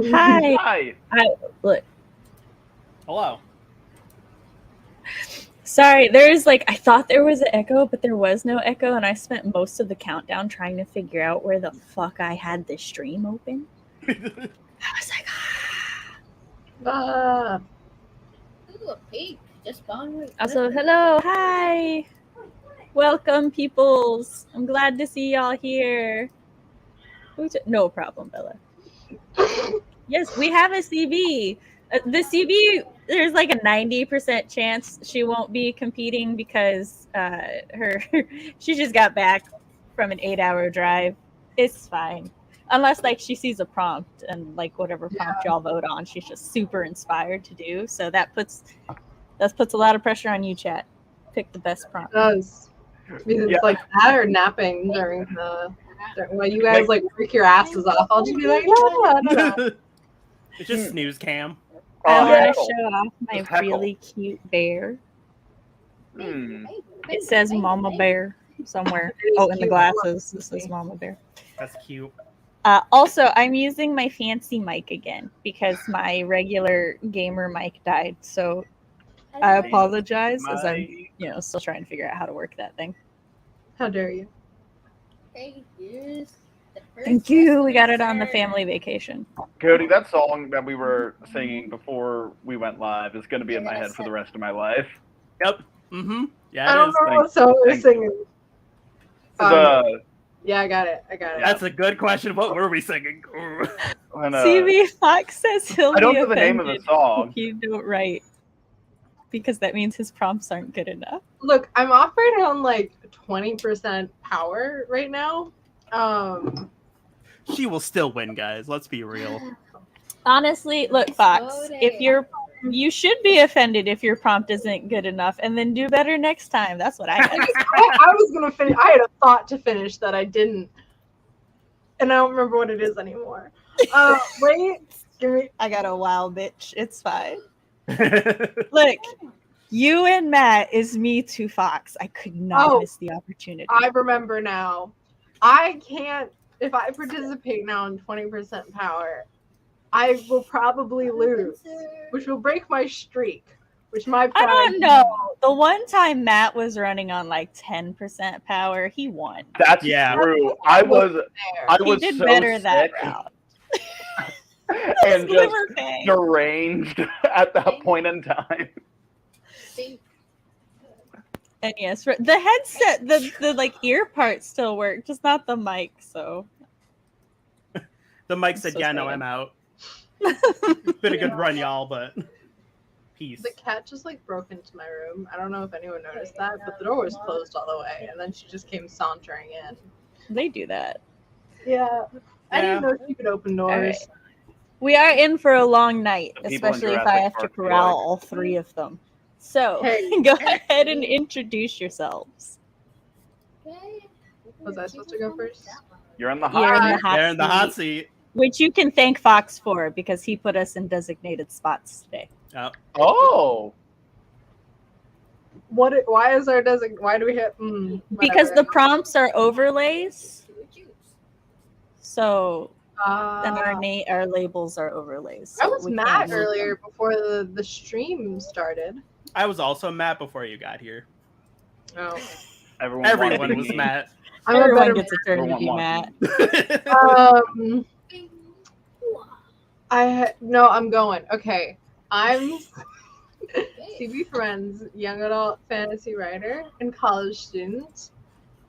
Hi. Hi. Look. Hello. Sorry, there's I thought there was an echo, but there was no echo, and I spent most of the countdown trying to figure out where the fuck I had the stream open. I was like, Ooh, a pig just spawned. Also, hello, hi. Welcome, peoples. I'm glad to see y'all here. No problem, Bella. Yes, we have a CB. The CB, there's a 90% chance she won't be competing because she just got back from an 8-hour drive. It's fine. Unless she sees a prompt and whatever prompt y'all vote on, she's just super inspired to do. So that puts a lot of pressure on you, chat. Pick the best prompt. It does. Because it's that or napping during while you guys freak your asses off. I'll just be like, no. It's just snooze cam. I want to show off my really cute bear. It says Mama Bear somewhere. Oh, in the glasses. This is Mama Bear. That's cute. Also, I'm using my fancy mic again because my regular gamer mic died. So I apologize as I'm still trying to figure out how to work that thing. How dare you? Thank you. We got it on the family vacation. Cody, that song that we were singing before we went live is going to be in my head for the rest of my life. Yep. Mm-hmm. Yeah, I don't know what song we're singing. Yeah, I got it. That's a good question. What were we singing? CV Fox says he'll I don't be know the name of the song. if you don't write. Because that means his prompts aren't good enough. Look, I'm operating on 20% power right now. She will still win, guys. Let's be real. Honestly, look, Fox, you should be offended if your prompt isn't good enough, and then do better next time. That's what I got. I was gonna finish. I had a thought to finish that I didn't, and I don't remember what it is anymore. Wait, give me. I got a wild bitch. It's fine. Look, you and Matt is me to Fox. I could not miss the opportunity. I remember now. I can't. If I participate now in 20% power, I will probably lose, which will break my streak. I don't know. The one time Matt was running on 10% power, he won. That's true. I was did so better sick that round. and just deranged at that point in time. And yes, the headset, the ear part still worked, just not the mic. So the mic said, "Yeah, no, I'm out." Been a good run, y'all, but peace. The cat just broke into my room. I don't know if anyone noticed that, but the door was closed all the way, and then she just came sauntering in. They do that. Yeah. I didn't know she could open doors. Right. We are in for a long night, especially if I have to corral all three of them. So go ahead and introduce yourselves. Was I supposed to go first? You're in the hot seat. Which you can thank Fox for because he put us in designated spots today. Oh. Why is our why do we hit? Because the prompts are overlays. So and our labels are overlays. So I was mad earlier before the stream started. I was also mad before you got here. Oh. Everyone was mad. Everyone gets a turn to be mad. I'm going. Okay. I'm CB Ferrenz, young adult fantasy writer and college student.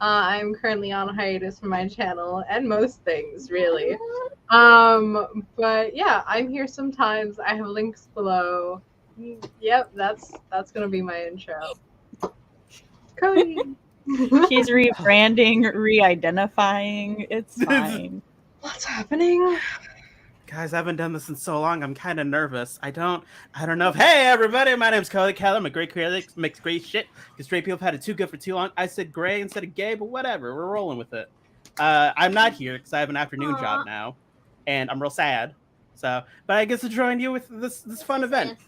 I'm currently on hiatus from my channel and most things, really. But yeah, I'm here sometimes. I have links below. Yep, that's gonna be my intro. Cody. She's rebranding, re-identifying. It's fine. What's happening? Guys, I haven't done this in so long. I'm kind of nervous. I don't know if. Hey, everybody! My name's Cody Keller. I'm a great creator. Makes great shit. Because straight people have had it too good for too long. I said gray instead of gay, but whatever. We're rolling with it. I'm not here because I have an afternoon job now, and I'm real sad. So, but I get to join you with this fun event.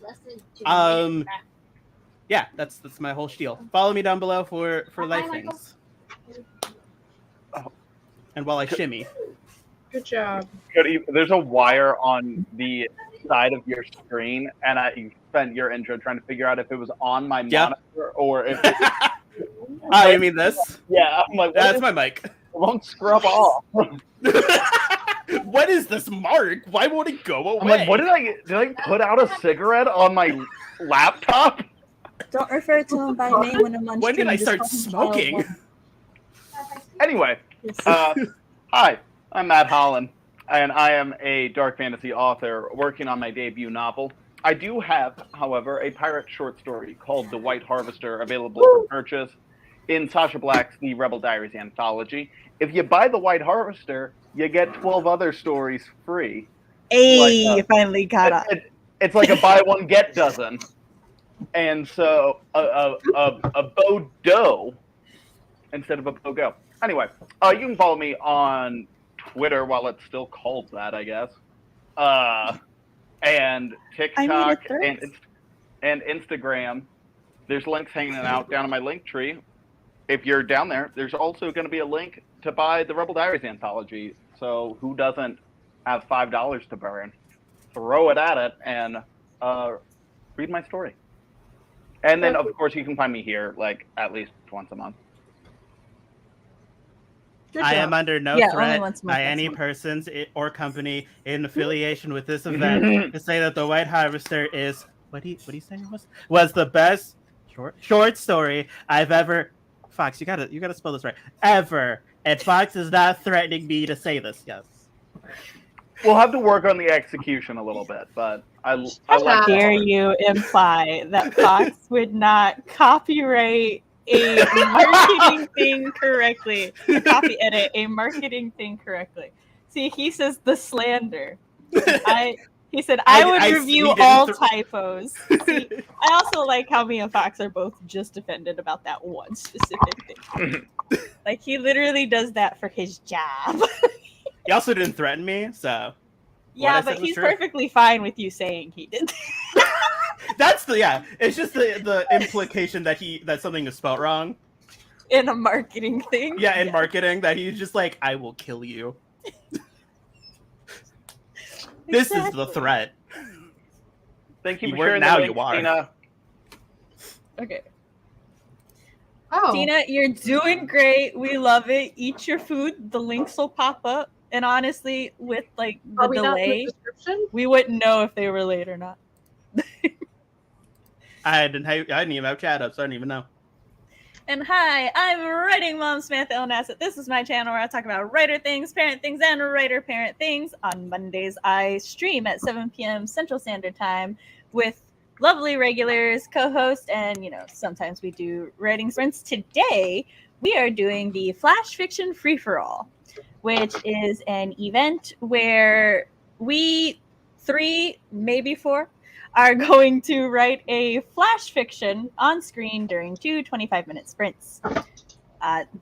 Yeah, that's my whole spiel. Follow me down below for life things. Oh. And while I shimmy. Good job. There's a wire on the side of your screen, and I spent your intro trying to figure out if it was on my monitor or if it Oh, you mean this? yeah, I'm like, That's my mic. it won't scrub off. What is this mark? Why won't it go away? I'm like, what did I put out a cigarette on my laptop? Don't refer to him by name when I'm on When did stream, I just start call him smoking? Child One. Anyway, hi, I'm Matt Hollon, and I am a dark fantasy author working on my debut novel. I do have, however, a pirate short story called The White Harvester available for purchase in Sasha Black's The Rebel Diaries anthology. If you buy The White Harvester, you get 12 other stories free. Hey, Like, you finally got up. It's like a buy one, get dozen. And so a Bodo instead of a Bogo. Anyway, you can follow me on Twitter while it's still called that, I guess. And TikTok and Instagram. There's links hanging out down in my Linktree. If you're down there, there's also going to be a link to buy the Rebel Diaries anthology. So who doesn't have $5 to burn? Throw it at it and read my story. And then, of course, you can find me here like at least once a month. I am under no Yeah, only threat once a month, by once any a month. persons or company in affiliation with this event to say that The White Harvester is what do you say it was the best short story I've ever. Fox, you gotta spell this right. Ever, and Fox is not threatening me to say this. Yes. We'll have to work on the execution a little bit, but I like. How dare you imply that Fox would not copyright a marketing thing correctly? Copy edit a marketing thing correctly. See, he says the slander. He said I would review all typos. See, I also like how me and Fox are both just offended about that one specific thing. Like he literally does that for his job. He also didn't threaten me, so. Yeah, but he's perfectly fine with you saying he did. That's it's just the implication that something is spelled wrong in a marketing thing. Yeah, in marketing, that he's just like, I will kill you. This is the threat. Thank you You for weren't, sharing now the link, you are. Tina. Okay. Oh, Tina, you're doing great. We love it. Eat your food. The links will pop up. And honestly, with like the are we not in the delay, description? we wouldn't know if they were late or not. I didn't even have chat up, so I don't even know. And hi, I'm Writing Mom Samantha Elnassett. This is my channel where I talk about writer things, parent things, and writer-parent things. On Mondays, I stream at 7 p.m. Central Standard Time with lovely regulars, co-host, and, sometimes we do writing sprints. Today, we are doing the Flash Fiction Free-for-All, which is an event where we 3, maybe 4, are going to write a flash fiction on screen during 2 25-minute sprints.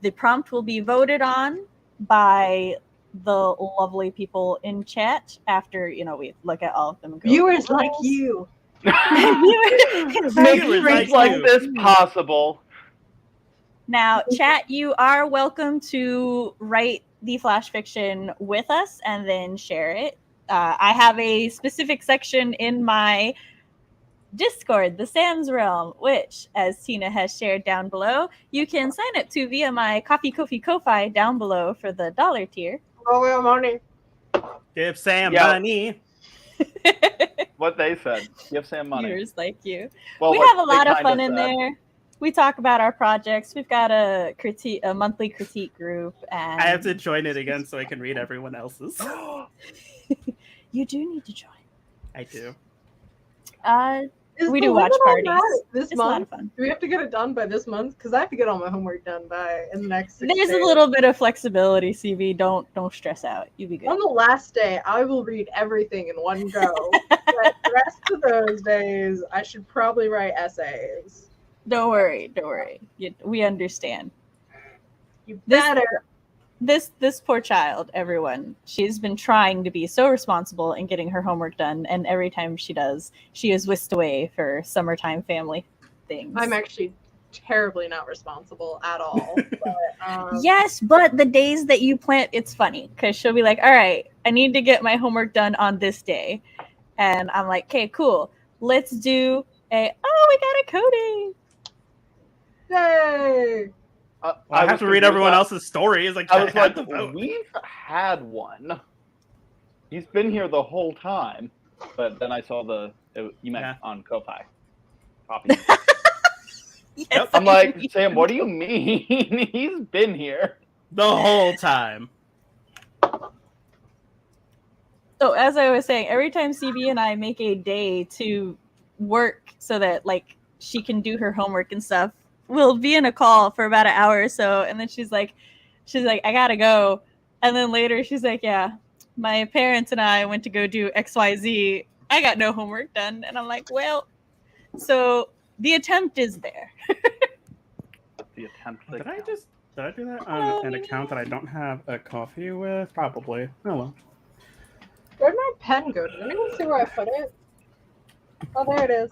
The prompt will be voted on by the lovely people in chat after, we look at all of them. And go, Viewers like you. Make streams like this possible. Now, chat, you are welcome to write the flash fiction with us and then share it. I have a specific section in my Discord, the Sam's Realm, which, as Tina has shared down below, you can sign up to via my Ko-fi down below for the $1 tier. Oh, we have money. Give Sam money. What they said. Give Sam money. Viewers like you. Well, we have a lot of fun in there. We talk about our projects. We've got a monthly critique group, and I have to join it again so I can read everyone else's. You do need to join. I do. We do watch parties. This it's a lot month. of fun. Do we have to get it done by this month? Because I have to get all my homework done by in the next 6 There's days. a little bit of flexibility, CV. Don't stress out. You be good. On the last day, I will read everything in one go. But the rest of those days, I should probably write essays. Don't worry. We understand. You better. This poor child, everyone. She's been trying to be so responsible in getting her homework done, and every time she does, she is whisked away for summertime family things. I'm actually terribly not responsible at all. But, Yes, but the days that you plant, it's funny because she'll be like, all right, I need to get my homework done on this day. And I'm like, okay, cool. Let's do we got a Cody. Yay! I have to read everyone else's stories. Like, I was like, to vote. we've had one. He's been here the whole time. But then I saw you meant on Ko-Fi. Copy. Yes, I'm like, Sam, what do you mean? He's been here the whole time. So as I was saying, every time CB and I make a day to work so that like she can do her homework and stuff, we'll be in a call for about an hour or so, and then she's like, I gotta go, and then later she's like, yeah, my parents and I went to go do XYZ. I got no homework done, and I'm like, well, so the attempt is there. the attempt. Did I do that on an account that I don't have a coffee with? Probably. Oh well. Where'd my pen go? Did anyone see where I put it? Oh, there it is.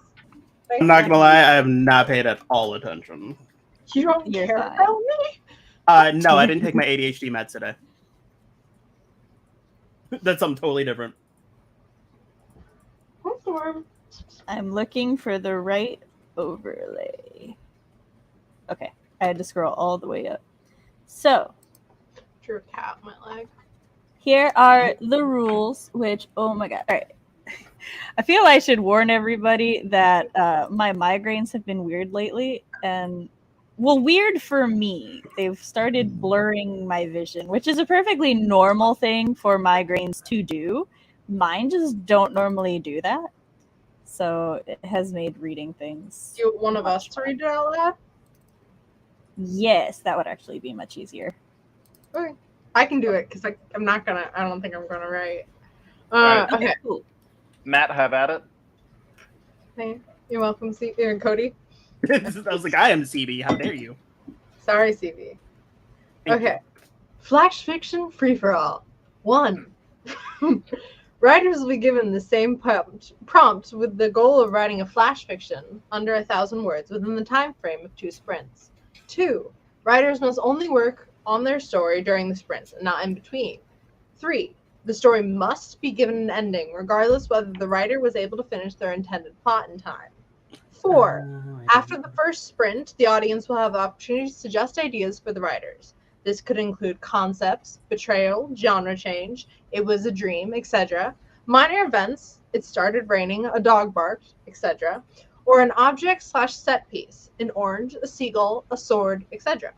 Thanks, I'm not gonna man. lie, I have not paid at all attention. You don't You're care fine. about me? No, I didn't take my ADHD meds today. That's something totally different. What's the word? I'm looking for the right overlay. Okay, I had to scroll all the way up. So Drew a cat on my leg. here are the rules, which, oh my god. All right. I feel I should warn everybody that my migraines have been weird lately. And, well, weird for me. They've started blurring my vision, which is a perfectly normal thing for migraines to do. Mine just don't normally do that. So it has made reading things. Do you want one of us to read it out loud? Yes, that would actually be much easier. Okay. I can do it because I don't think I'm gonna write. Alright. Okay. Cool. Matt, have at it. Hey, you're welcome, Cody. I was like, I am CB. How dare you? Sorry, CB. Thank Okay. Flash fiction free for all. 1. Writers will be given the same prompt with the goal of writing a flash fiction under 1,000 words within the time frame of 2 sprints. 2. Writers must only work on their story during the sprints and not in between. 3. The story must be given an ending, regardless whether the writer was able to finish their intended plot in time. 4. After the first sprint, the audience will have the opportunity to suggest ideas for the writers. This could include concepts, betrayal, genre change, it was a dream, etc., minor events, it started raining, a dog barked, etc., or an object/set piece, an orange, a seagull, a sword, etc.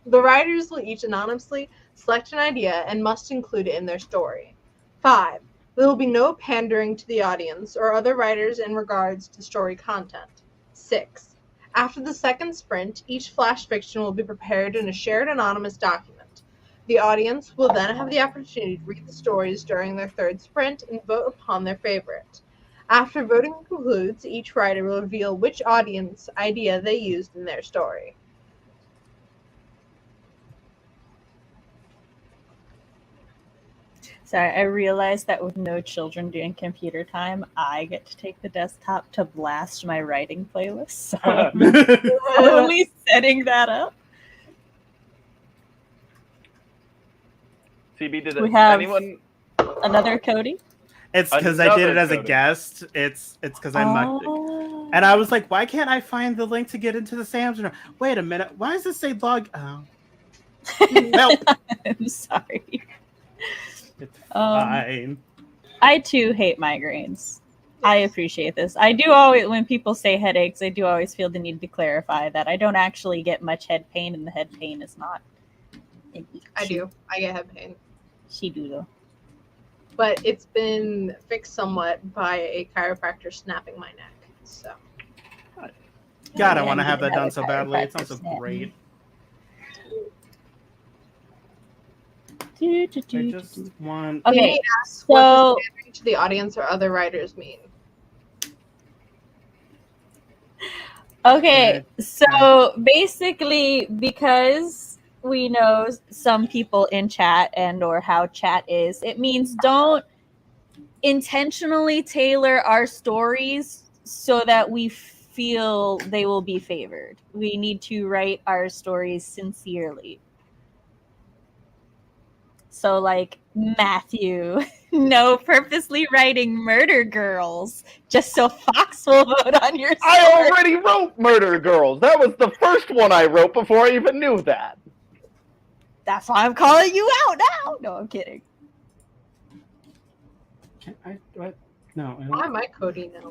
The writers will each anonymously select an idea and must include it in their story. 5. There will be no pandering to the audience or other writers in regards to story content. 6. After the second sprint, each flash fiction will be prepared in a shared anonymous document. The audience will then have the opportunity to read the stories during their third sprint and vote upon their favorite. After voting concludes, each writer will reveal which audience idea they used in their story. Sorry, I realized that with no children doing computer time, I get to take the desktop to blast my writing playlist. So I'm only setting that up. CB, did We have anyone? another Cody. It's because I did it Another as a Cody. guest. It's because I mucked it. And I was like, why can't I find the link to get into the Sam's? Wait a minute. Why does this say log? Oh. Nope. I'm sorry. It's fine. I too hate migraines. I appreciate this. I do always, when people say headaches, I do always feel the need to clarify that I don't actually get much head pain, and the head pain is not. I do. I get head pain. She do though. But it's been fixed somewhat by a chiropractor snapping my neck. So. God, I Yeah, want to you have can that done a so badly. It sounds so chiropractor great. Do, do, I do, just do. want. Okay, Amy asks, what so does pandering to the audience or other writers mean? okay, so basically, because we know some people in chat and or how chat is, it means don't intentionally tailor our stories so that we feel they will be favored. We need to write our stories sincerely. So, like, Matthew, no purposely writing murder girls just so Fox will vote on your story. I already wrote Murder Girls. That was the first one I wrote before I even knew that. That's why I'm calling you out now. No, I'm kidding. What? No. I might Cody now.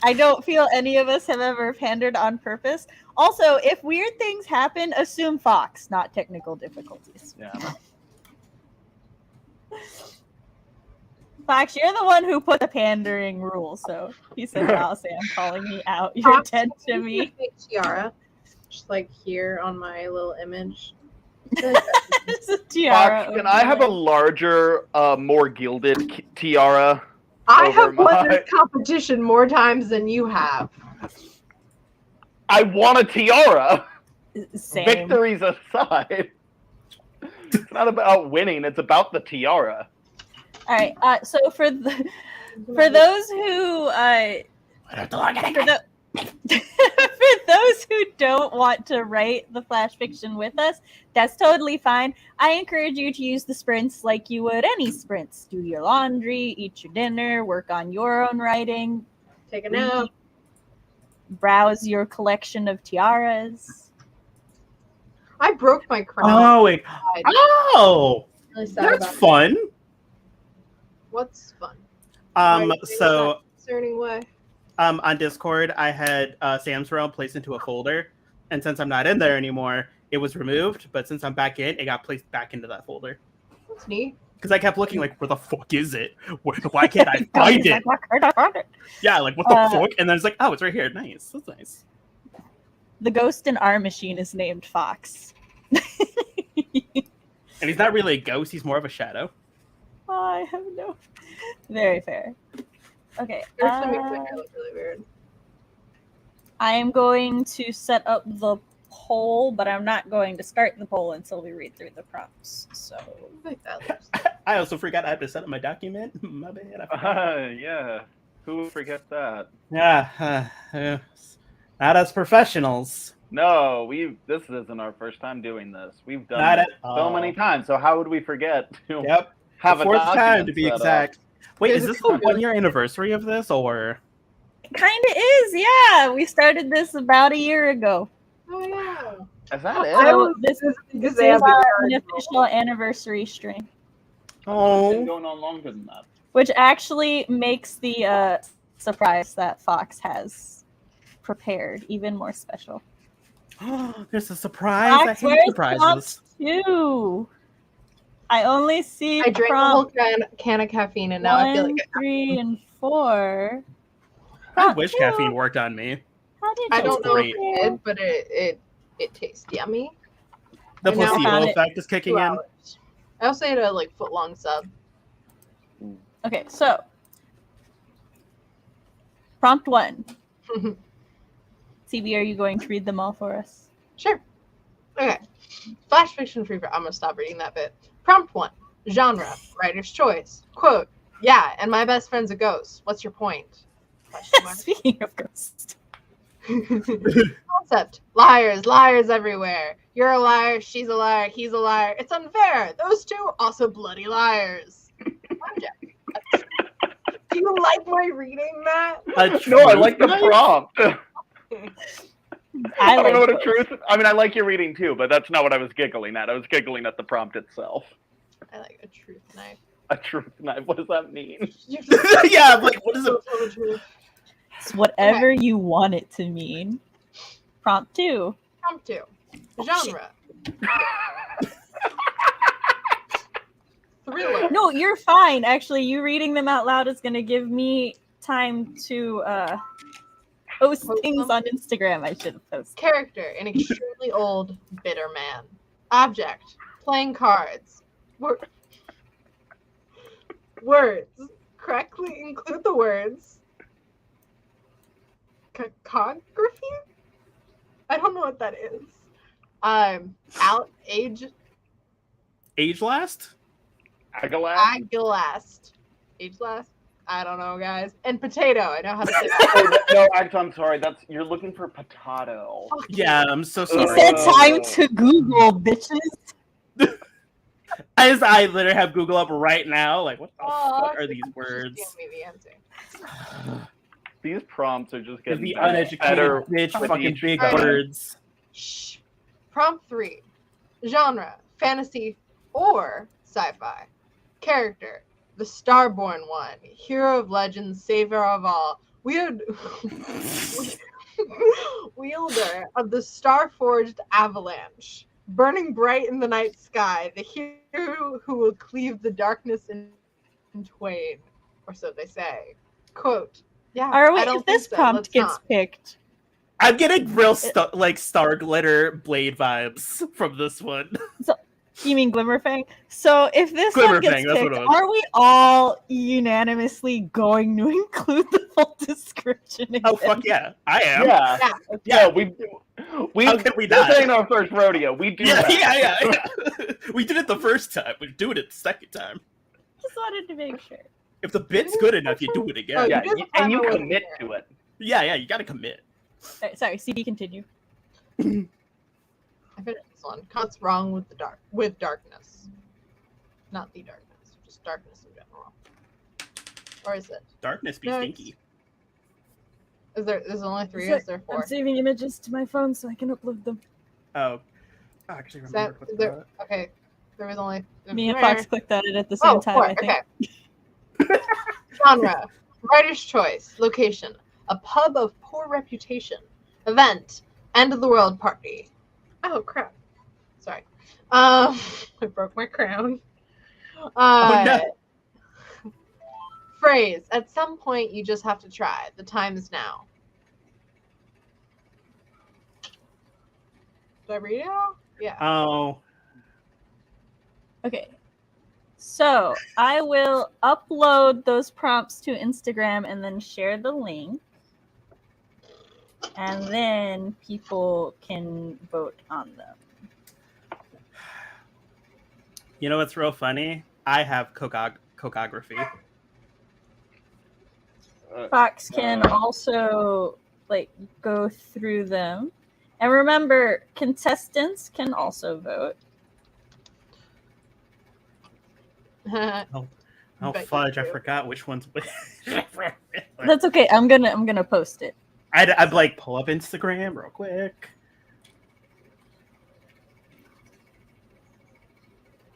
I don't feel any of us have ever pandered on purpose. Also, if weird things happen, assume Fox, not technical difficulties. Yeah. Fox, you're the one who put the pandering rule, so he said, "I'll say I'm calling me out. You're dead to me." Tiara, just like here on my little image. It's a tiara. Fox, can I have a larger, more gilded tiara? I have won this competition more times than you have. I want a tiara. Same. Victories aside, it's not about winning. It's about the tiara. All right. So for those who for those who don't want to write the flash fiction with us, that's totally fine. I encourage you to use the sprints like you would any sprints. Do your laundry, eat your dinner, work on your own writing, Take a nap. browse your collection of tiaras. I broke my crown. Oh, wait. Oh! Really sad That's about fun. that. What's fun? Why do you think So that concerning way. on Discord, I had Sam's Realm placed into a folder, and since I'm not in there anymore, it was removed. But since I'm back in, it got placed back into that folder. That's neat. Because I kept looking like, where the fuck is it? Why can't I find it? Yeah, like what the fuck? And then it's like, oh, it's right here. Nice. That's nice. The ghost in our machine is named Fox. And he's not really a ghost; he's more of a shadow. I have no. Very fair. Okay. Yours makes my hair look really weird. I am going to set up the poll, but I'm not going to start the poll until we read through the prompts. So. I think that looks I also forgot I had to set up my document. My bad. I forgot. Yeah. Who would forget that? Yeah, not as professionals. No, this isn't our first time doing this. We've done Not it at so all. many times. So how would we forget to Yep. have The a fourth document time to be set up? exact. Wait, There's is a this the 1-year anniversary of this, or? Kind of is, yeah. We started this about a year ago. Oh yeah. Is that it? So this Because is our unofficial anniversary stream, It's been Oh, going on longer than that. which actually makes the surprise that Fox has prepared even more special. there's a surprise. I Fox, hate where's surprises. prompt 2? I only see I drank a whole prompt can of caffeine and now I feel 1, like 3, and 4. I Prompt wish 2, caffeine worked on me. How did I you don't know if great. it did, but it tastes yummy. The I now placebo found it effect is kicking 2 in. hours. I also ate a like foot-long sub. Okay, so prompt 1. CB, are you going to read them all for us? Sure. Okay. Flash fiction free. I'm gonna stop reading that bit. Prompt 1. Genre. Writer's choice. Quote. Yeah, and my best friend's a ghost. What's your point? Question mark. Speaking of ghosts. Concept. Liars, liars everywhere. You're a liar, she's a liar, he's a liar. It's unfair. Those two also bloody liars. Object. Do you like my reading that? No, I like the prompt. I don't know what a both. truth. I mean, I like your reading too, but that's not what I was giggling at. I was giggling at the prompt itself. I like a truth knife. A truth knife. What does that mean? Yeah, I'm like, what is it? Tell the truth. It's whatever you want it to mean. Prompt 2. Prompt 2. Genre. Thriller. No, you're fine. Actually, you reading them out loud is going to give me time to post things on Instagram I should have posted. Character. An extremely old, bitter man. Object. Playing cards. Words. Correctly include the words. Cacography? I don't know what that is. Age Age last? Agalast? Agilast. Age last? I don't know, guys. And potato. I know how to say that. Oh, no, actually, I'm sorry. You're looking for potato. Yeah, I'm so You sorry. said time to Google, bitches. I literally have Google up right now. Like, what the Oh, fuck are these just words? give me the answer. These prompts are just getting The better uneducated bitch, with fucking each big time. words. Shh. Prompt 3. Genre, fantasy or sci-fi. Character, the Starborn one, hero of legend, savior of all, wielder of the star-forged avalanche, burning bright in the night sky, the hero who will cleave the darkness in twain, or so they say. Quote, yeah, Are we? I don't If this think so. prompt Let's gets not. I'm picked, getting real star glitter blade vibes from this one. you mean Glimmerfang? So if this Glimmerfang, one gets that's what picked, it was. are we all unanimously going to include the full description again? Oh fuck yeah, I am. Yeah. Yeah. Yeah, we How can we this not? ain't our first rodeo. We do Yeah, that. yeah. We did it the first time. We're doing it the second time. Just wanted to make sure. If the bit's good enough, you do it again. Oh, Yeah, You did the and you time I wasn't commit there. to it. Yeah, you gotta commit. Sorry, CD, continue. I finished this one. What's wrong with darkness? Not the darkness, just darkness in general. Or is it? Darkness be Next. stinky. There's only 3, So, or is there 4? I'm saving images to my phone so I can upload them. Oh, I actually Is that, remember is what there, okay. There was only Me and where? Fox clicked at it at the same time, 4, I think. okay. Genre, writer's choice, location, a pub of poor reputation, event, end of the world party. Oh crap! Sorry, I broke my crown. Oh, no. Phrase, at some point you just have to try. The time is now. Did I read it all? Yeah. Oh, Okay. So I will upload those prompts to Instagram and then share the link. And then people can vote on them. you know what's real funny? I have cocography. Fox can also go through them. And remember, contestants can also vote. Oh Bet you fudge! I do. forgot which one's which. That's okay. I'm gonna post it. I'd like pull up Instagram real quick.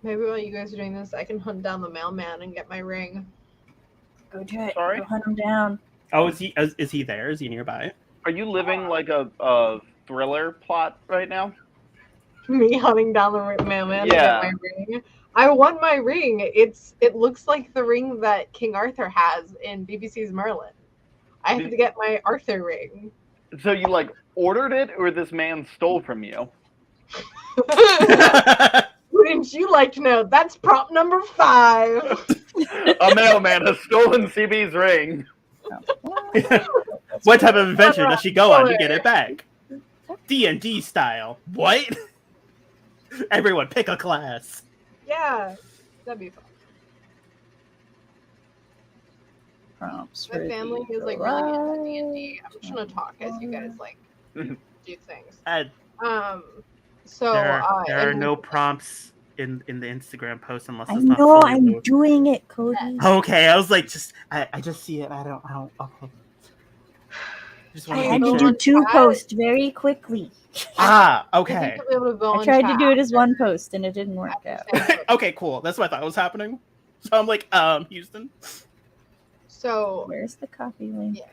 Maybe while you guys are doing this, I can hunt down the mailman and get my ring. Go do it. Sorry? Go hunt him down. Oh, is he there? Is he nearby? Are you living like a thriller plot right now? Me hunting down the mailman Yeah. to get my ring. I won my ring. It looks like the ring that King Arthur has in BBC's Merlin. I have to get my Arthur ring. So you ordered it, or this man stole from you? Wouldn't you like to know? That's prompt number 5. A mailman has stolen CB's ring. What type of adventure does she go on to get it back? D&D style. What? Everyone pick a class. Yeah, that'd be fun. Prompts. My for family the is really into D&D. I'm just gonna talk as you guys do things. So There are and- no prompts in the Instagram post unless I it's not know fully I'm loaded. doing it, Cody. Okay, I was like, I just see it. I don't. Okay. Just I want had to to make do sure. 2 posts very quickly. Ah, I okay. think you'll be able to go I on tried to chat do it as one post and it didn't work after out. saying- Okay, cool. That's what I thought was happening. So I'm like, Houston. So Where's the copy link? Yeah.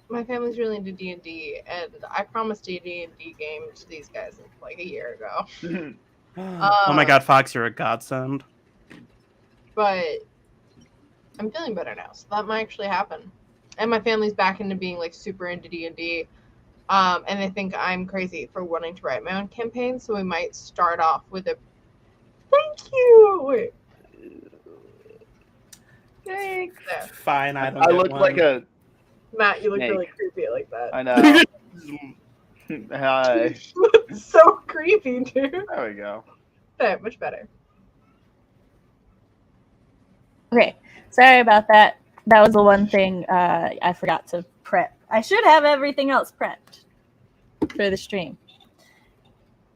my family's really into D&D, and I promised a D&D game to these guys like a year ago. Oh my God, Fox, you're a godsend. But I'm feeling better now, so that might actually happen. And my family's back into being like super into D&D, and they think I'm crazy for wanting to write my own campaign. So we might start off with a thank you. Wait. Thanks. There. Fine, I don't. I get look one. like a. Matt, you look Snake. really creepy like that. I know. Hi. So creepy, dude. There we go. There, much better. Okay, sorry about that. That was the one thing I forgot to prep. I should have everything else prepped for the stream,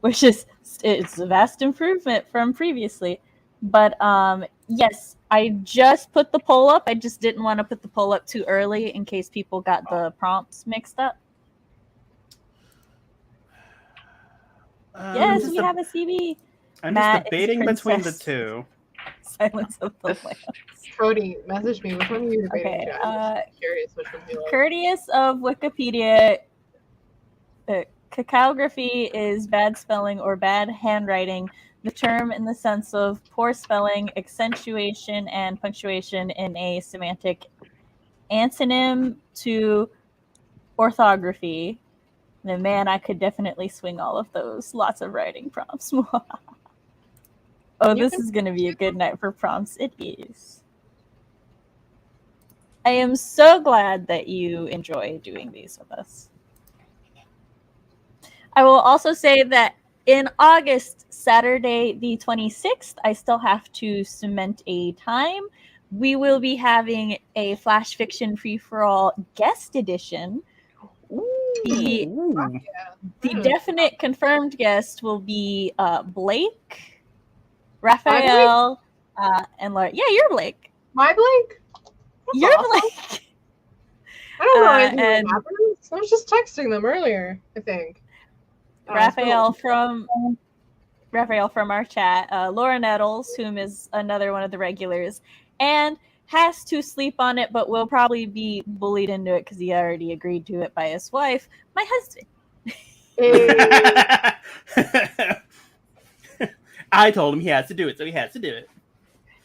which it's a vast improvement from previously. But yes, I just put the poll up. I just didn't want to put the poll up too early in case people got the prompts mixed up. Yes, we have a CB. I'm Matt just debating is between the Princess. two. Silence of the This- Lambs. Cody, message me. Which one are you debating? Okay, to? I'm just curious which one you like. Courteous of Wikipedia, cacography is bad spelling or bad handwriting, the term in the sense of poor spelling, accentuation, and punctuation in a semantic antonym to orthography. And man, I could definitely swing all of those. Lots of writing prompts. Oh, this is going to be a good night for prompts. It is. I am so glad that you enjoy doing these with us. I will also say that in August, Saturday the 26th, I still have to cement a time. We will be having a Flash Fiction Free-for-All guest edition. The definite confirmed guest will be Blake, Raphael, and Laura. Yeah, you're Blake. My Blake? That's You're awesome. Blake. I don't know anything and that happened. I was just texting them earlier, I think. Raphael from our chat, Laura Nettles, whom is another one of the regulars, and has to sleep on it, but will probably be bullied into it because he already agreed to it by his wife, my husband. I told him he has to do it, so he has to do it.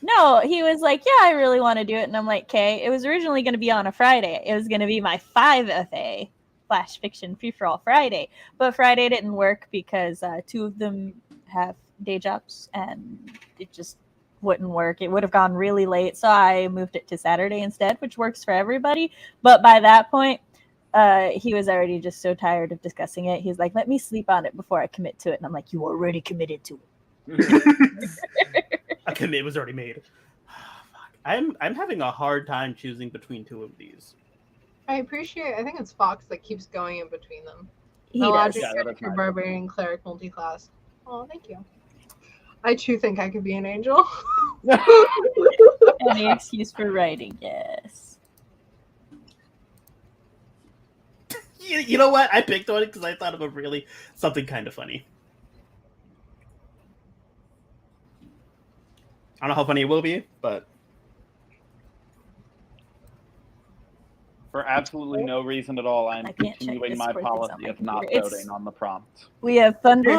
No, he was like, yeah, I really want to do it. And I'm like, okay, it was originally going to be on a Friday. It was going to be my 5FA Flash Fiction Free-for-All Friday. But Friday didn't work because two of them have day jobs and it just wouldn't work. It would have gone really late. So I moved it to Saturday instead, which works for everybody. But by that point, he was already just so tired of discussing it. He's like, let me sleep on it before I commit to it. And I'm like, you already committed to it. A commit was already made. Fuck. I'm having a hard time choosing between two of these. I think it's Fox that keeps going in between them. He The does. logic Yeah, that's character, nice. barbarian, cleric, multi-class. Oh, thank you. I too think I could be an angel. Any excuse for writing, yes. You know what? I picked on it because I thought of something kind of funny. I don't know how funny it will be, but For absolutely no reason at all, I'm I can't check continuing my Discord, it's on policy my of not computer. voting on the prompt. We have thunder.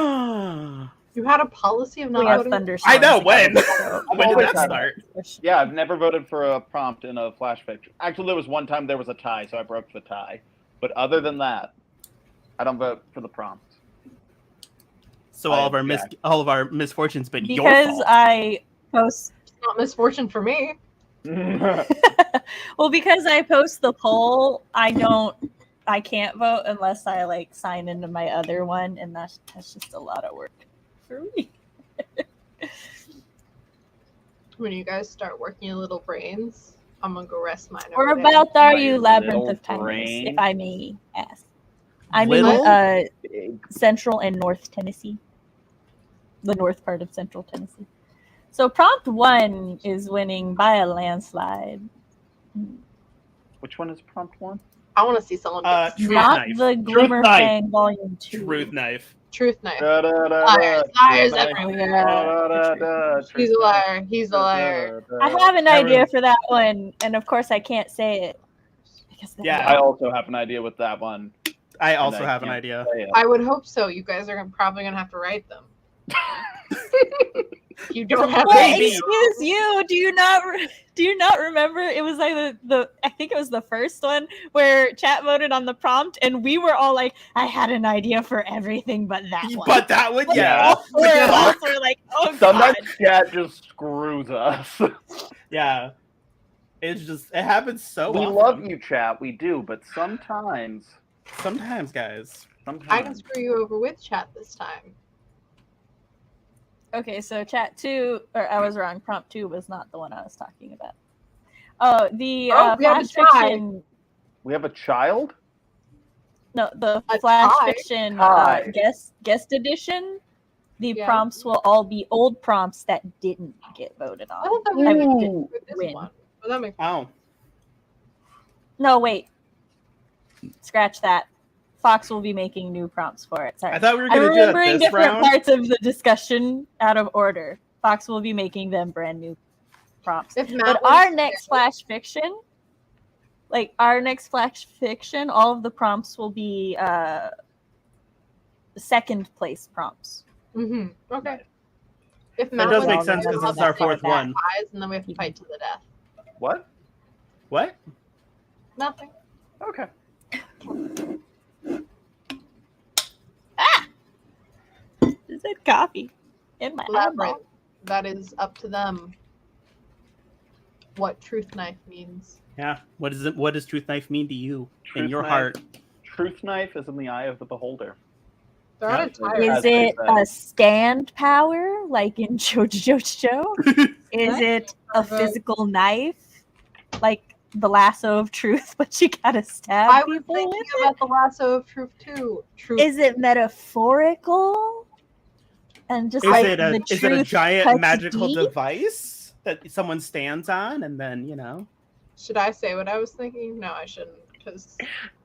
You had a policy of not We have voting? thunderstorms. I know when. So- When did that Always start? Yeah, I've never voted for a prompt in a Flash Fiction. Actually, there was one time there was a tie, so I broke the tie. But other than that, I don't vote for the prompt. So I all of object. our misfortunes been your Because fault. I post It's not misfortune for me. well, because I post the poll, I can't vote unless I like sign into my other one, and that's just a lot of work for me. When you guys start working your little brains, I'm gonna go rest mine. Or over there. about are My you Labyrinth little of Timeless, brain. if I may ask. I'm Little? in Central and North Tennessee. The north part of Central Tennessee. So prompt 1 is winning by a landslide. Which one is prompt 1? I want to see someone. Get Truth Not Knife. the Truth Glimmer Knife. Fang Volume 2. Truth knife. Truth knife. Liars, Liars everywhere. He's a liar. He's a liar. I have an idea Everyone- for that one, and of course I can't say it. Because Yeah. I also have an idea with that one. I and also I have an can't idea. say it. I would hope so. You guys are probably gonna have to write them. You don't have Well, Maybe. excuse you. Do you not remember? It was like I think it was the first one where chat voted on the prompt, and we were all like, "I had an idea for everything, but that one." But that one, Like, yeah. all four of us were like, "Oh god." Sometimes chat just screws us. Yeah. It's just, it happens so We often. love you, chat. We do, but sometimes. Sometimes, guys. I can screw you over with chat this time. Okay, so chat 2, or I was wrong. Prompt 2 was not the one I was talking about. Oh, the Oh, we have a flash tie. fiction. We have a child? No, the A flash tie? fiction Tie. guest edition. The Yeah. prompts will all be old prompts that didn't get voted I on. thought that we I mean, would didn't do this win. one. But that makes Oh. No, wait. Scratch that. Fox will be making new prompts for it. Sorry. I thought we were I'm going to do that remembering this different round. parts of the discussion out of order. Fox will be making them brand new prompts. If Matt But was our there- next flash fiction, all of the prompts will be second place prompts. Okay. If That Matt does was make Well, sense then because that's this is our not fourth bad. one. ties, and then we have to fight to the death. What? What? Nothing. Okay. Is it coffee in my eyeball? Elaborate. That is up to them. What truth knife means. Yeah. What does truth knife mean to you in Truth your knife. heart? Truth knife is in the eye of the beholder. They're out of Yeah. tire. Is As they it say. a stand power like in JoJo? Is it a physical knife like the lasso of truth, but you gotta stab I was people thinking with about the lasso of truth too. Truth. it? Is it metaphorical? And just Is like it the a truth giant cuts magical deep? device that someone stands on and then, Should I say what I was thinking? No, I shouldn't, because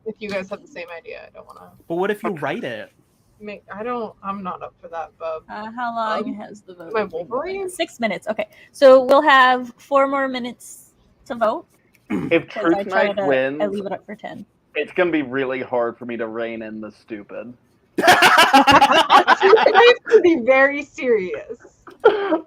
if you guys have the same idea, I don't want to But what if you write it? make. I'm not up for that, bub. How long has the vote? My been going? Wolverine? 6 minutes. Okay, so we'll have 4 more minutes to vote. If 'Cause Truth I try Knife to. wins, I leave it up for 10. it's gonna be really hard for me to rein in the stupid. Truth knife can be very serious.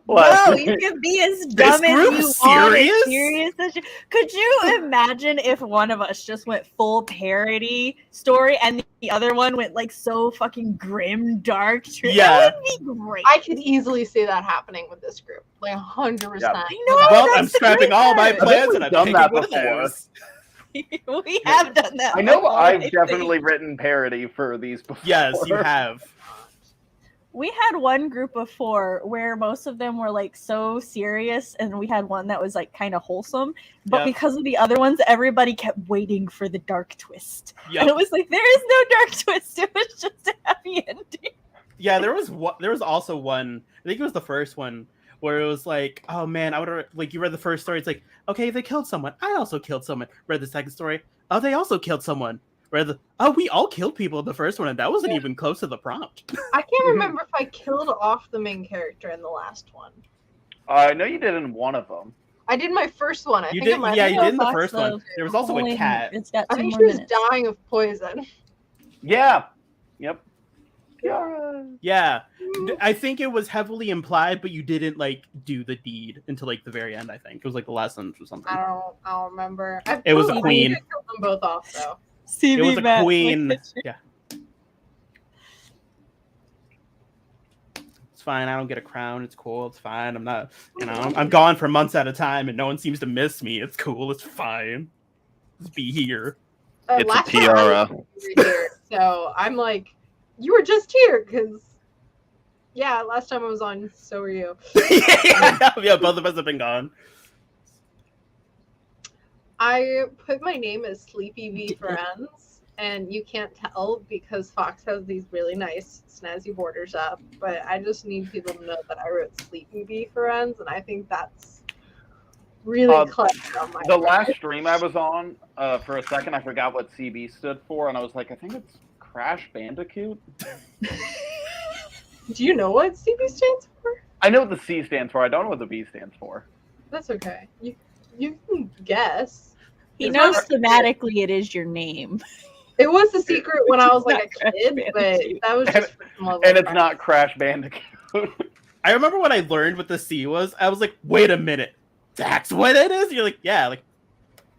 No, you can be as dumb as group you want. serious? As serious as you. Could you imagine if one of us just went full parody story and the other one went like so fucking grim, dark? Yeah. That would be great. I could easily see that happening with this group, like 100%. Yeah. I know, Well, that's I'm the scrapping great all my part. plans we've and I'm done taking that one of before. those. We have done that. I know before, I've think. definitely written parody for these before. Yes, you have. We had one group of 4 where most of them were like so serious, and we had one that was like kind of wholesome. But Yep. because of the other ones, everybody kept waiting for the dark twist. Yep. And it was like, there is no dark twist. It was just a happy ending. Yeah, there was also one. I think it was the first one where it was like, oh man, I would have like you read the first story. It's like, okay, they killed someone. I also killed someone. Read the second story. Oh, they also killed someone. We all killed people in the first one, and that wasn't even close to the prompt. I can't remember if I killed off the main character in the last one. I know you did in one of them. I did my first one. I You think did, it might yeah, have you been- did in the Fox, first one. though. There was also a cat. It's got I 2 think more she was minutes. dying of poison. Yeah. Yep. Yeah. Yeah, I think it was heavily implied, but you didn't like do the deed until like the very end. I think it was like the last sentence or something. I don't remember. It was a I queen. think I killed them both off though. It was a queen. Yeah. It's fine. I don't get a crown. It's cool. It's fine. I'm not, I'm gone for months at a time and no one seems to miss me. It's cool. It's fine. Just be here. It's a last time I tiara. was here, so I'm like, you were just here because, yeah, last time I was on, so were you. Yeah, both of us have been gone. I put my name as Sleepy V Ferrenz, and you can't tell because Fox has these really nice snazzy borders up, but I just need people to know that I wrote Sleepy V Ferrenz, and I think that's really clever on my The part. last stream I was on, for a second, I forgot what CB stood for, and I was like, I think it's Crash Bandicoot. Do you know what CB stands for? I know what the C stands for. I don't know what the B stands for. That's okay. You can guess. He It's knows not- thematically it is your name. It was the secret when I was like It's a not kid, Crash but Bandicoot. that was just for some level And of it's not Crash Bandicoot. I remember when I learned what the C was, I was like, wait a minute. That's what it is? You're like, yeah, like,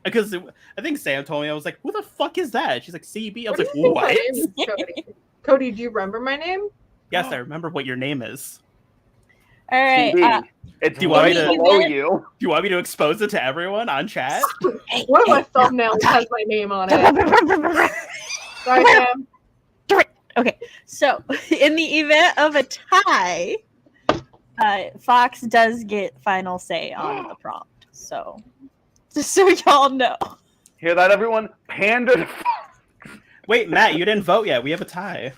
because I think Sam told me, I was like, who the fuck is that? She's like, CB. I was What like, do you think my what? name is, Cody? Cody, do you remember my name? Yes, I remember what your name is. All right. CB. It's do you want right me to- below you. Do you want me to expose it to everyone on chat? One of my thumbnails has my name on it. Sorry, Sam. Okay, so in the event of a tie, Fox does get final say on the prompt. So Just so y'all know. Hear that, everyone? Pander to Wait, Matt, you didn't vote yet. We have a tie.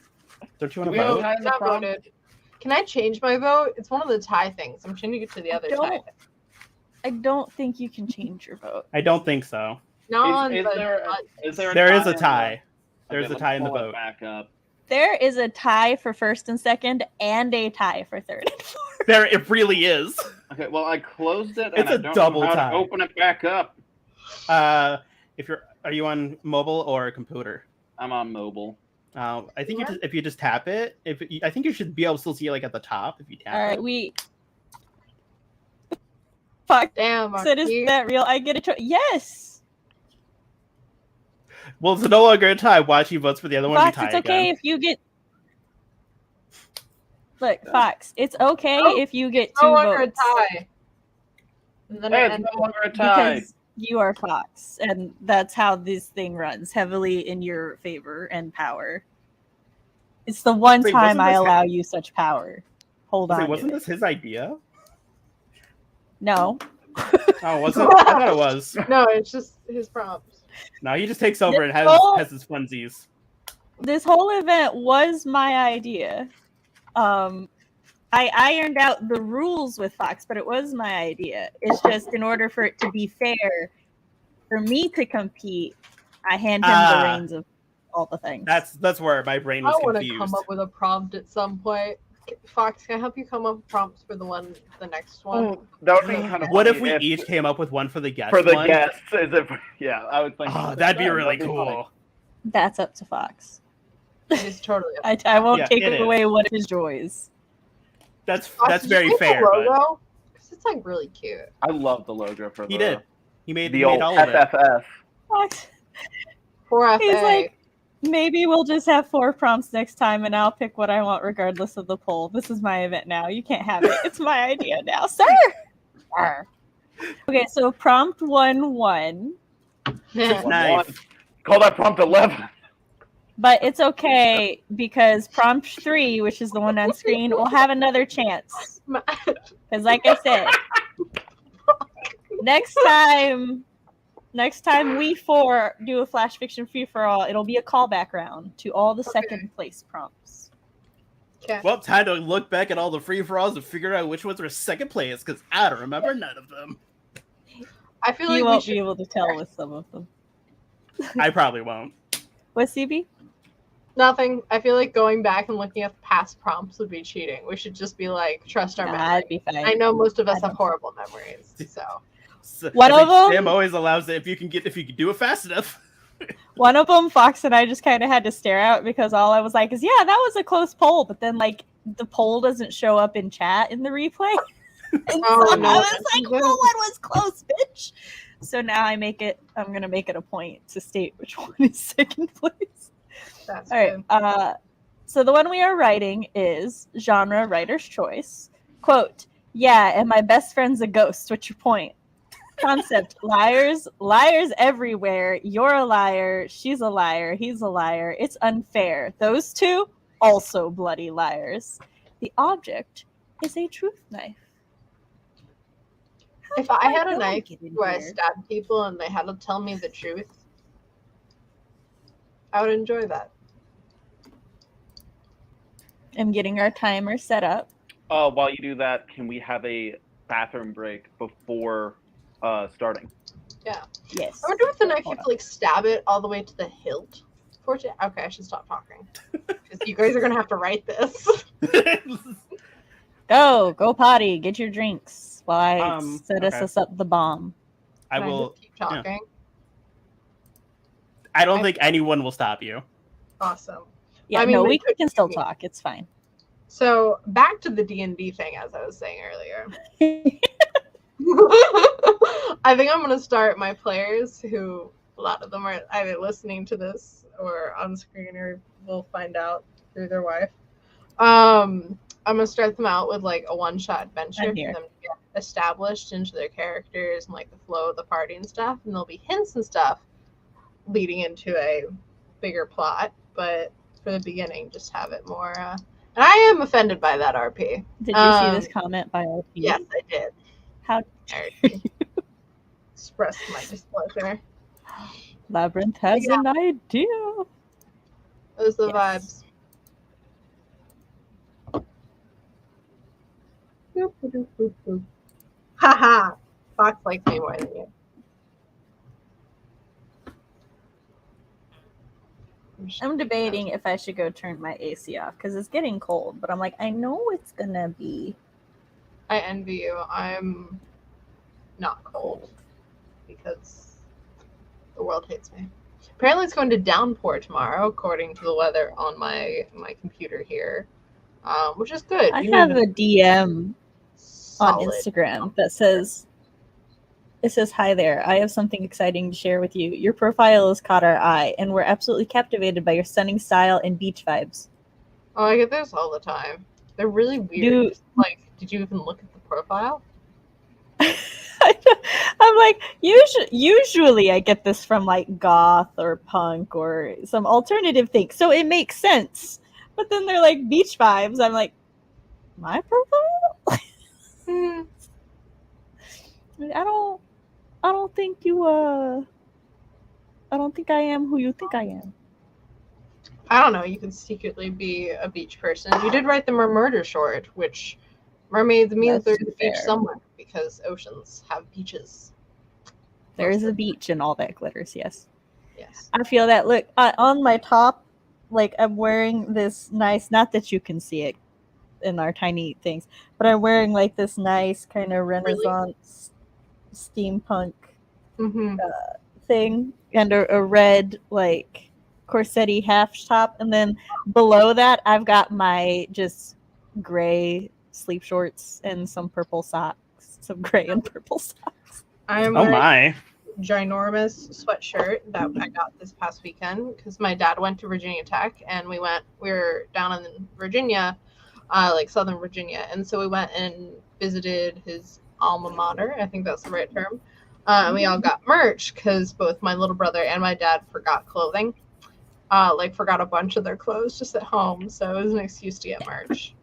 Don't you want to Do we have a vote? tie in the Not prompt? voted. Can I change my vote? It's one of the tie things. I'm changing it to the other tie. I don't think you can change your vote. I don't think so. Not Is on there the There is a in the- tie. There's Okay, a tie in the pull it vote. Back up. There is a tie for first and second, and a tie for third and fourth. There, it really is. Okay, well, I closed it, and It's I a don't double know how tie. to open it back up. Are you on mobile or a computer? I'm on mobile. I think if you just tap it, I think you should be able to still see it like at the top if you tap All right, it. Fuck. damn. Said, is that real? I get a choice. Yes. Well, it's no longer a tie. Watch he votes for the other one. Fox, To be it's tie okay again. if you get. Look, Fox, it's okay Oh, if you get It's two no longer votes. a tie. And then Hey, it it's ends no longer a tie. Because you are Fox, and that's how this thing runs, heavily in your favor and power. It's the one Wait, time wasn't I this- allow you such power. Hold on. Wait, to wasn't it. this his idea? No. Oh, was it? I thought it was. No, it's just his prompts. No, he just takes over and Oh. has his funsies. This whole event was my idea. I ironed out the rules with Fox, but it was my idea. It's just in order for it to be fair, for me to compete, I hand him the reins of all the things. That's where my brain I was want to confused. come up with a prompt at some point. Fox, can I help you come up with prompts for the next one? That would be kind of What funny if we each came up with one for the guest? for the one? guests? As if, yeah, I would think. Oh, that'd be really funny. cool. That's up to Fox. It's totally. I won't Yeah, take it is. away one of his joys. That's Fox, did you very make the fair. But logo? 'Cause it's like really cute. I love the logo for he the did. He made the old all of it. FFF. Fox. Poor FA. He's like, maybe we'll just have 4 prompts next time, and I'll pick what I want regardless of the poll. This is my event now. You can't have it. It's my idea now, sir. Arr. Okay, so prompt 1-1, Nice. Call that prompt 11. but it's okay because prompt 3, which is the one on screen, will have another chance. Because, like I said, next time we 4 do a flash fiction free for all, it'll be a callback round to all the second place prompts. Okay. Well, time to look back at all the free for alls and figure out which ones are second place because I don't remember none of them. I feel You like we won't should. be able to tell with some of them. I probably won't. What, CB? Nothing. I feel like going back and looking at past prompts would be cheating. We should just be like, trust our Nah, memory. it'd be fine. I know most of us I have don't- horrible memories, so So, One I of think them- Sam always allows it if you can do it fast enough. One of them, Fox and I just kind of had to stare out because all I was like is, yeah, that was a close poll. But then, like, the poll doesn't show up in chat in the replay. And Oh, so no, I was that's like, good. well, one was close, bitch. So now I'm going to make it a point to state which one is second place. that's All right. good. So the one we are writing is genre writer's choice. Quote, yeah, and my best friend's a ghost. What's your point? Concept, liars everywhere. You're a liar. She's a liar. He's a liar. It's unfair. Those two, also bloody liars. The object is a truth knife. How If did I my had a dog knife get in where I here? stabbed people and they had to tell me the truth, I would enjoy that. I'm getting our timer set up. While you do that, can we have a bathroom break before starting? Yes. I wonder if the knife you Hold have to like stab it all the way to the hilt. Okay, I should stop talking. Because you guys are gonna have to write this. Go potty. Get your drinks while I set okay. us up the bomb. I Can will. just keep talking. I don't think anyone will stop you. Awesome. Yeah, I mean, no, we we could can still do- talk. It's fine. So back to the D&D thing, as I was saying earlier. I think I'm gonna start my players, who a lot of them are either listening to this or on screen, or will find out through their wife. I'm gonna start them out with like a one-shot adventure I'm for here. them to get established into their characters and like the flow of the party and stuff. And there'll be hints and stuff leading into a bigger plot, but for the beginning, just have it more. And I am offended by that RP. Did you see this comment by LP? Yes, I did. How Alright. express my displeasure. Labyrinth has Yeah. an idea. Those are the Yes. vibes. Haha! Fox likes me more than you. I'm debating if I should go turn my AC off because it's getting cold, but I'm like, I know it's gonna be. I envy you. I'm not cold because the world hates me. Apparently, it's going to downpour tomorrow, according to the weather on my computer here, which is good. I You have need a DM on solid- Instagram that says, it says, "Hi there, I have something exciting to share with you. Your profile has caught our eye, and we're absolutely captivated by your stunning style and beach vibes." Oh, I get this all the time. They're really weird. Dude. Just like, did you even look at the profile? I'm like, usually I get this from like goth or punk or some alternative thing, so it makes sense. But then they're like beach vibes. I'm like, my profile? I don't think you I don't think I am who you think I am. I don't know. You could secretly be a beach person. You did write the murder short, which mermaids means That's there's a beach fair. somewhere because oceans have beaches. There is a beach and all that glitters, yes. Yes. I feel that. Look, on my top, like I'm wearing this nice, not that you can see it in our tiny things, but I'm wearing like this nice kind of Renaissance steampunk Mm-hmm. thing and a red like corsetti half top, and then below that I've got my just gray sleep shorts and some purple socks, some gray and purple socks. I'm Oh wearing my. a ginormous sweatshirt that I got this past weekend because my dad went to Virginia Tech and we were down in Virginia, like Southern Virginia, and so we went and visited his alma mater. I think that's the right term. And we all got merch because both my little brother and my dad forgot clothing. Forgot a bunch of their clothes just at home, so it was an excuse to get merch.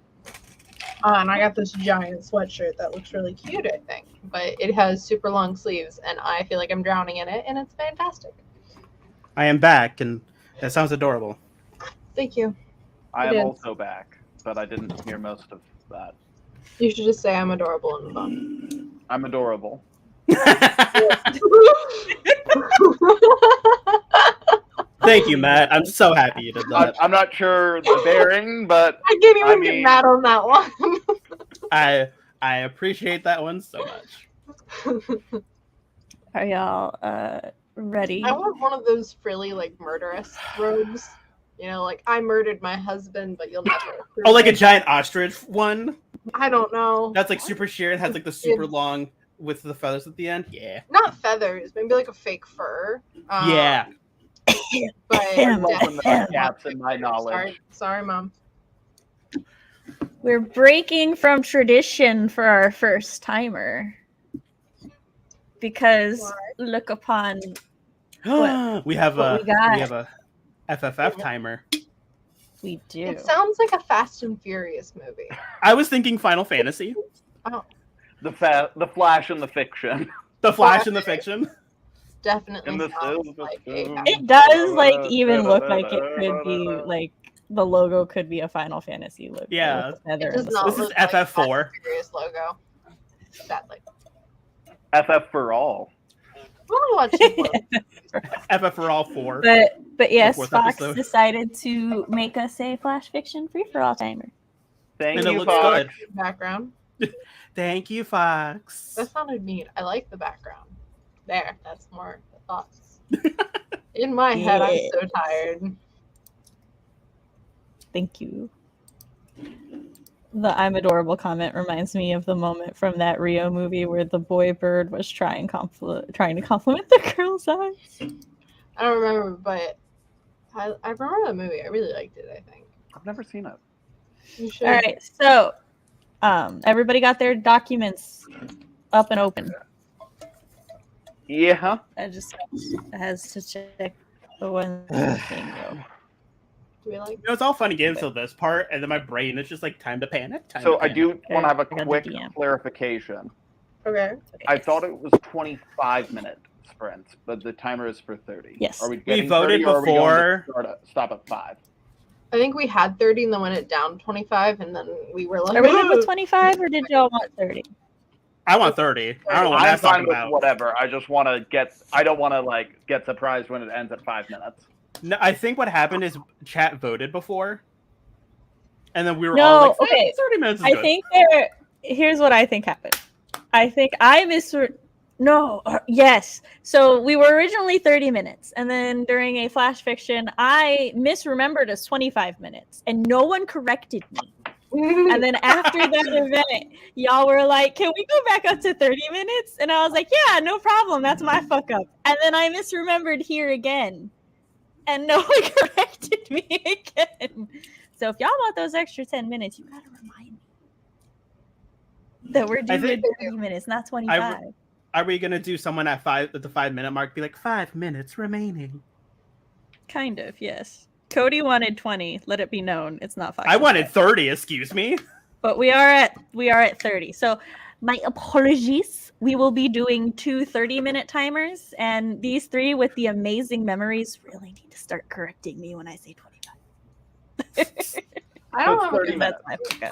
And I got this giant sweatshirt that looks really cute, I think, but it has super long sleeves, and I feel like I'm drowning in it, and it's fantastic. I am back, and that sounds adorable. Thank you. I It am is. also back, but I didn't hear most of that. You should just say I'm adorable in the phone. I'm adorable. Thank you, Matt. I'm so happy you did that. I'm not sure the bearing, but I can't even I get mean- mad on that one. I appreciate that one so much. Are y'all ready? I want one of those frilly, like, murderous robes. You know, like, I murdered my husband, but you'll never prove Oh, like a it. giant ostrich one? I don't know. That's like super sheer and has like the super long with the feathers at the end? Yeah. Not feathers, maybe like a fake fur. Yeah. But Him. open the gaps in my knowledge. Sorry, Mom. We're breaking from tradition for our first timer because look upon we have what a we got. a FFF timer. We do. It sounds like a Fast and Furious movie. I was thinking Final Fantasy. The Flash and the fiction. The Flash in the fiction. Definitely In the sounds silver like spoon. a It does like even look like it could be like the logo could be a Final Fantasy logo. Yeah. with the feather It and does the not This is look like a Fast FF4. and Furious logo. Sadly. FF for all. We'll watch it. FF for all 4. But yes, fourth Fox episode. decided to make us a Flash Fiction free for all timer. Thank And it you, looks Fox. good. Background. Thank you, Fox. That sounded mean. I like the background. There, that's more the thoughts. In my head, I'm so tired. Thank you. The "I'm adorable" comment reminds me of the moment from that Rio movie where the boy bird was trying to compliment the girl's eyes. I don't remember, but I remember the movie. I really liked it, I think. I've never seen it. You should. All right, so everybody got their documents up and open. Yeah. I just has to check the one thing though. Do we like? You know, it's all fun and games till this part, and then my brain is just like, time to panic. So I do want to have a I got the quick DM. clarification. Okay. I thought it was 25 minute sprints, but the timer is for 30. Yes. Are we getting voted 30, or are we going to before. stop at 5? I think we had 30 and then went it down 25 and then we were like, Are we good with 25 or did y'all want 30? I want 30. I don't know what I'm that's fine talking with about. whatever. I just want to get. I don't want to like get surprised when it ends at 5 minutes. No, I think what happened is chat voted before, and then we were No, all like, okay. 30 minutes is I good. think here's what I think happened. I think I yes. So we were originally 30 minutes, and then during a flash fiction, I misremembered as 25 minutes, and no one corrected me. And then after that event, y'all were like, can we go back up to 30 minutes? And I was like, yeah, no problem. That's my fuck up. And then I misremembered here again. And no one corrected me again. So if y'all want those extra 10 minutes, you gotta remind me that we're doing 30 minutes, not 25. Are we gonna do someone at the 5 minute mark? Be like 5 minutes remaining. Kind of, yes. Cody wanted 20. Let it be known, it's not 5. I wanted 30. Excuse me. But we are at 30. So my apologies. We will be doing 2 30-minute timers, and these 3 with the amazing memories really need to start correcting me when I say 25. I don't have 30 minutes.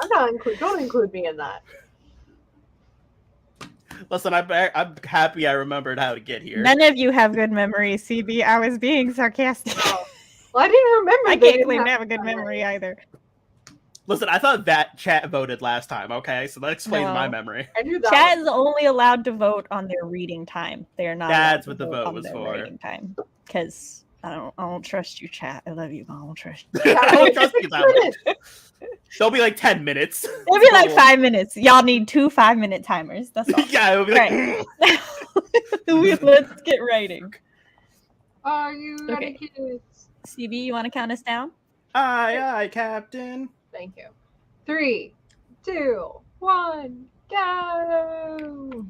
I'm not don't include me in that. Listen, I'm happy I remembered how to get here. None of you have good memories, CB. I was being sarcastic. Oh. Well, I didn't remember. I can't claim to have a good memory either. Listen, I thought that chat voted last time, okay? So that explains my memory. I knew that. Chat is only allowed to vote on their reading time. They are not. That's allowed what to the vote on was their for. Writing time, because I don't trust you, chat. I love you, but I don't trust you. I don't trust you that much. They'll be like 10 minutes. It'll be like 5 minutes. Y'all need 2 5-minute timers. That's all. Yeah, it'll be like. Right. Let's get writing. Are you ready, Okay. kids? CB, you want to count us down? Aye, Captain. Thank you. 3, 2, 1, go!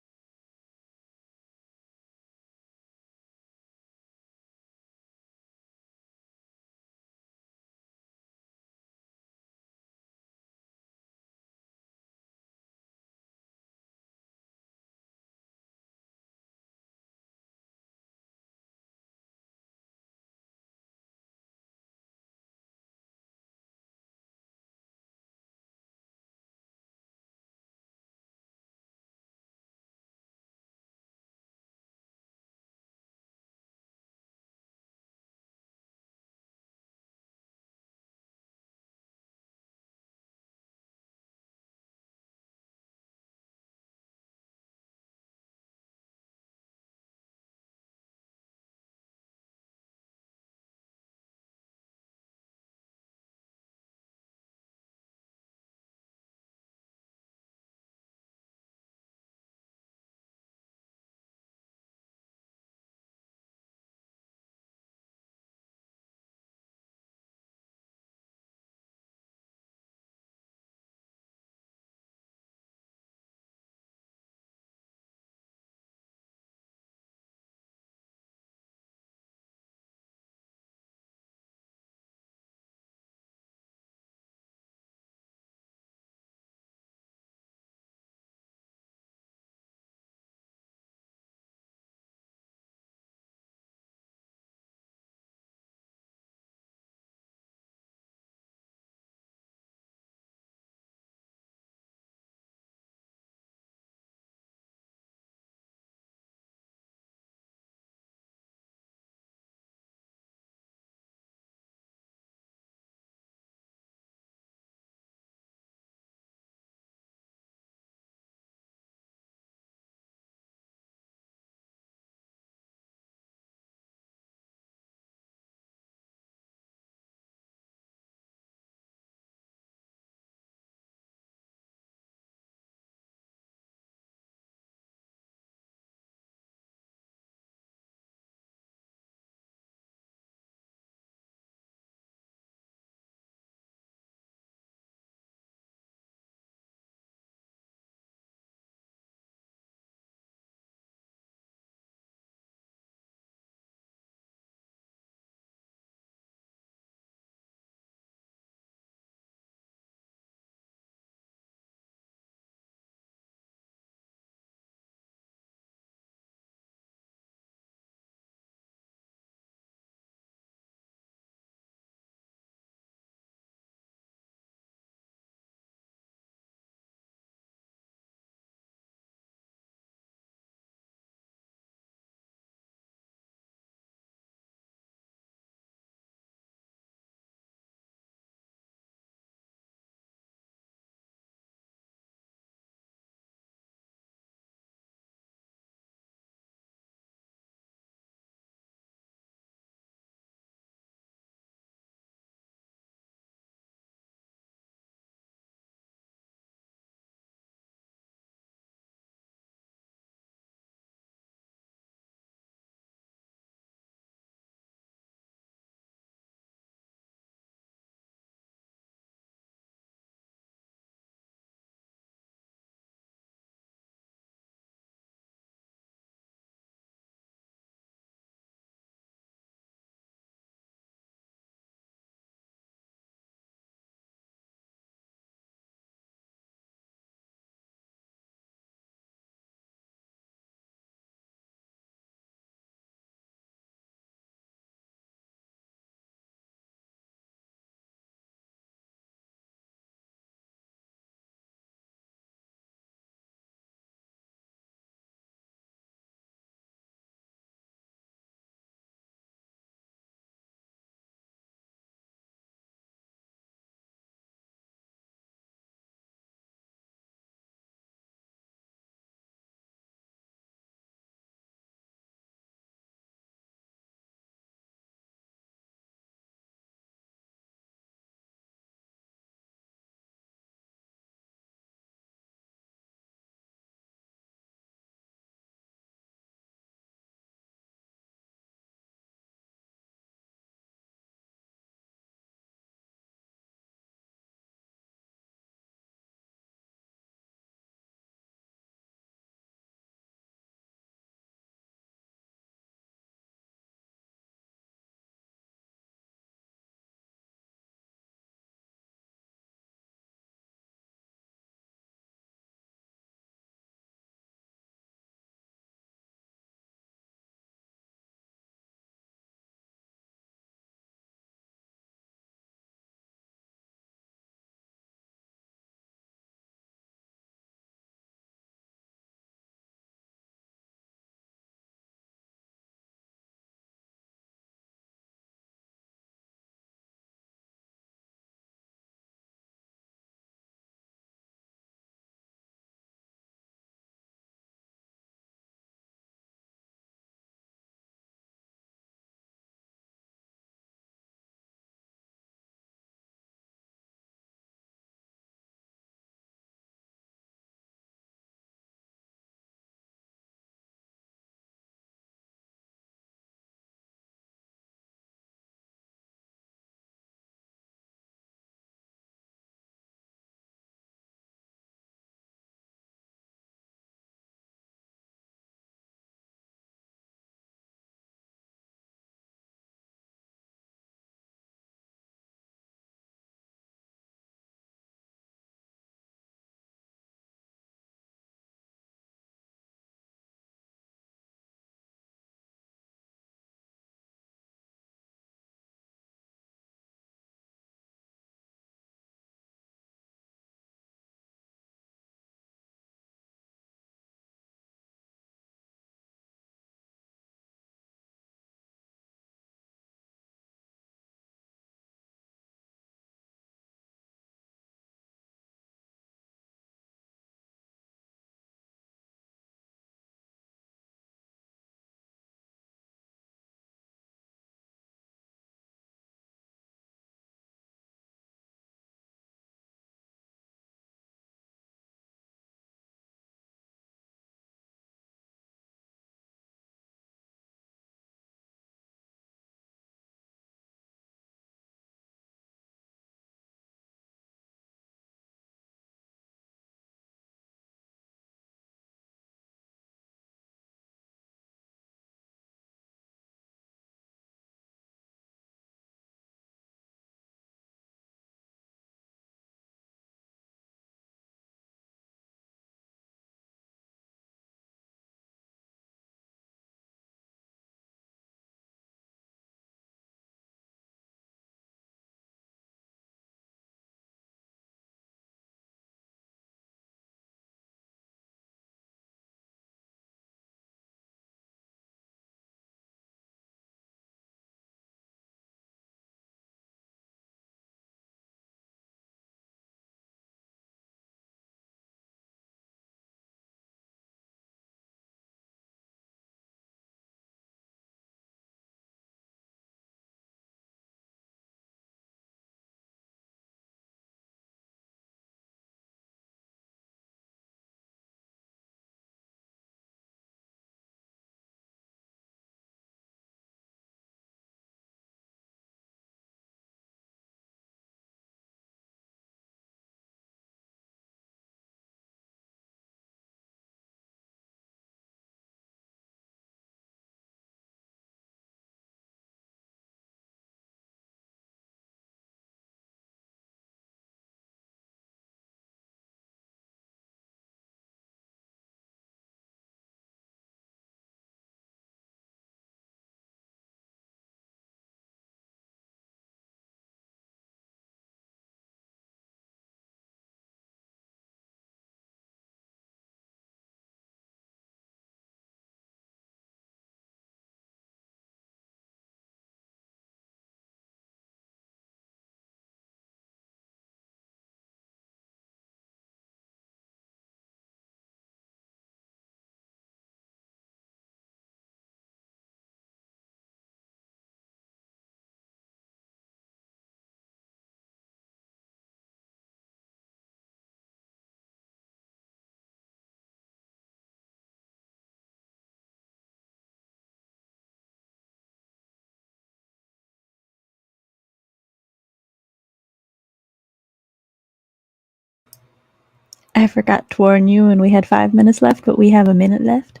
I forgot to warn you, and we had 5 minutes left, but we have a minute left.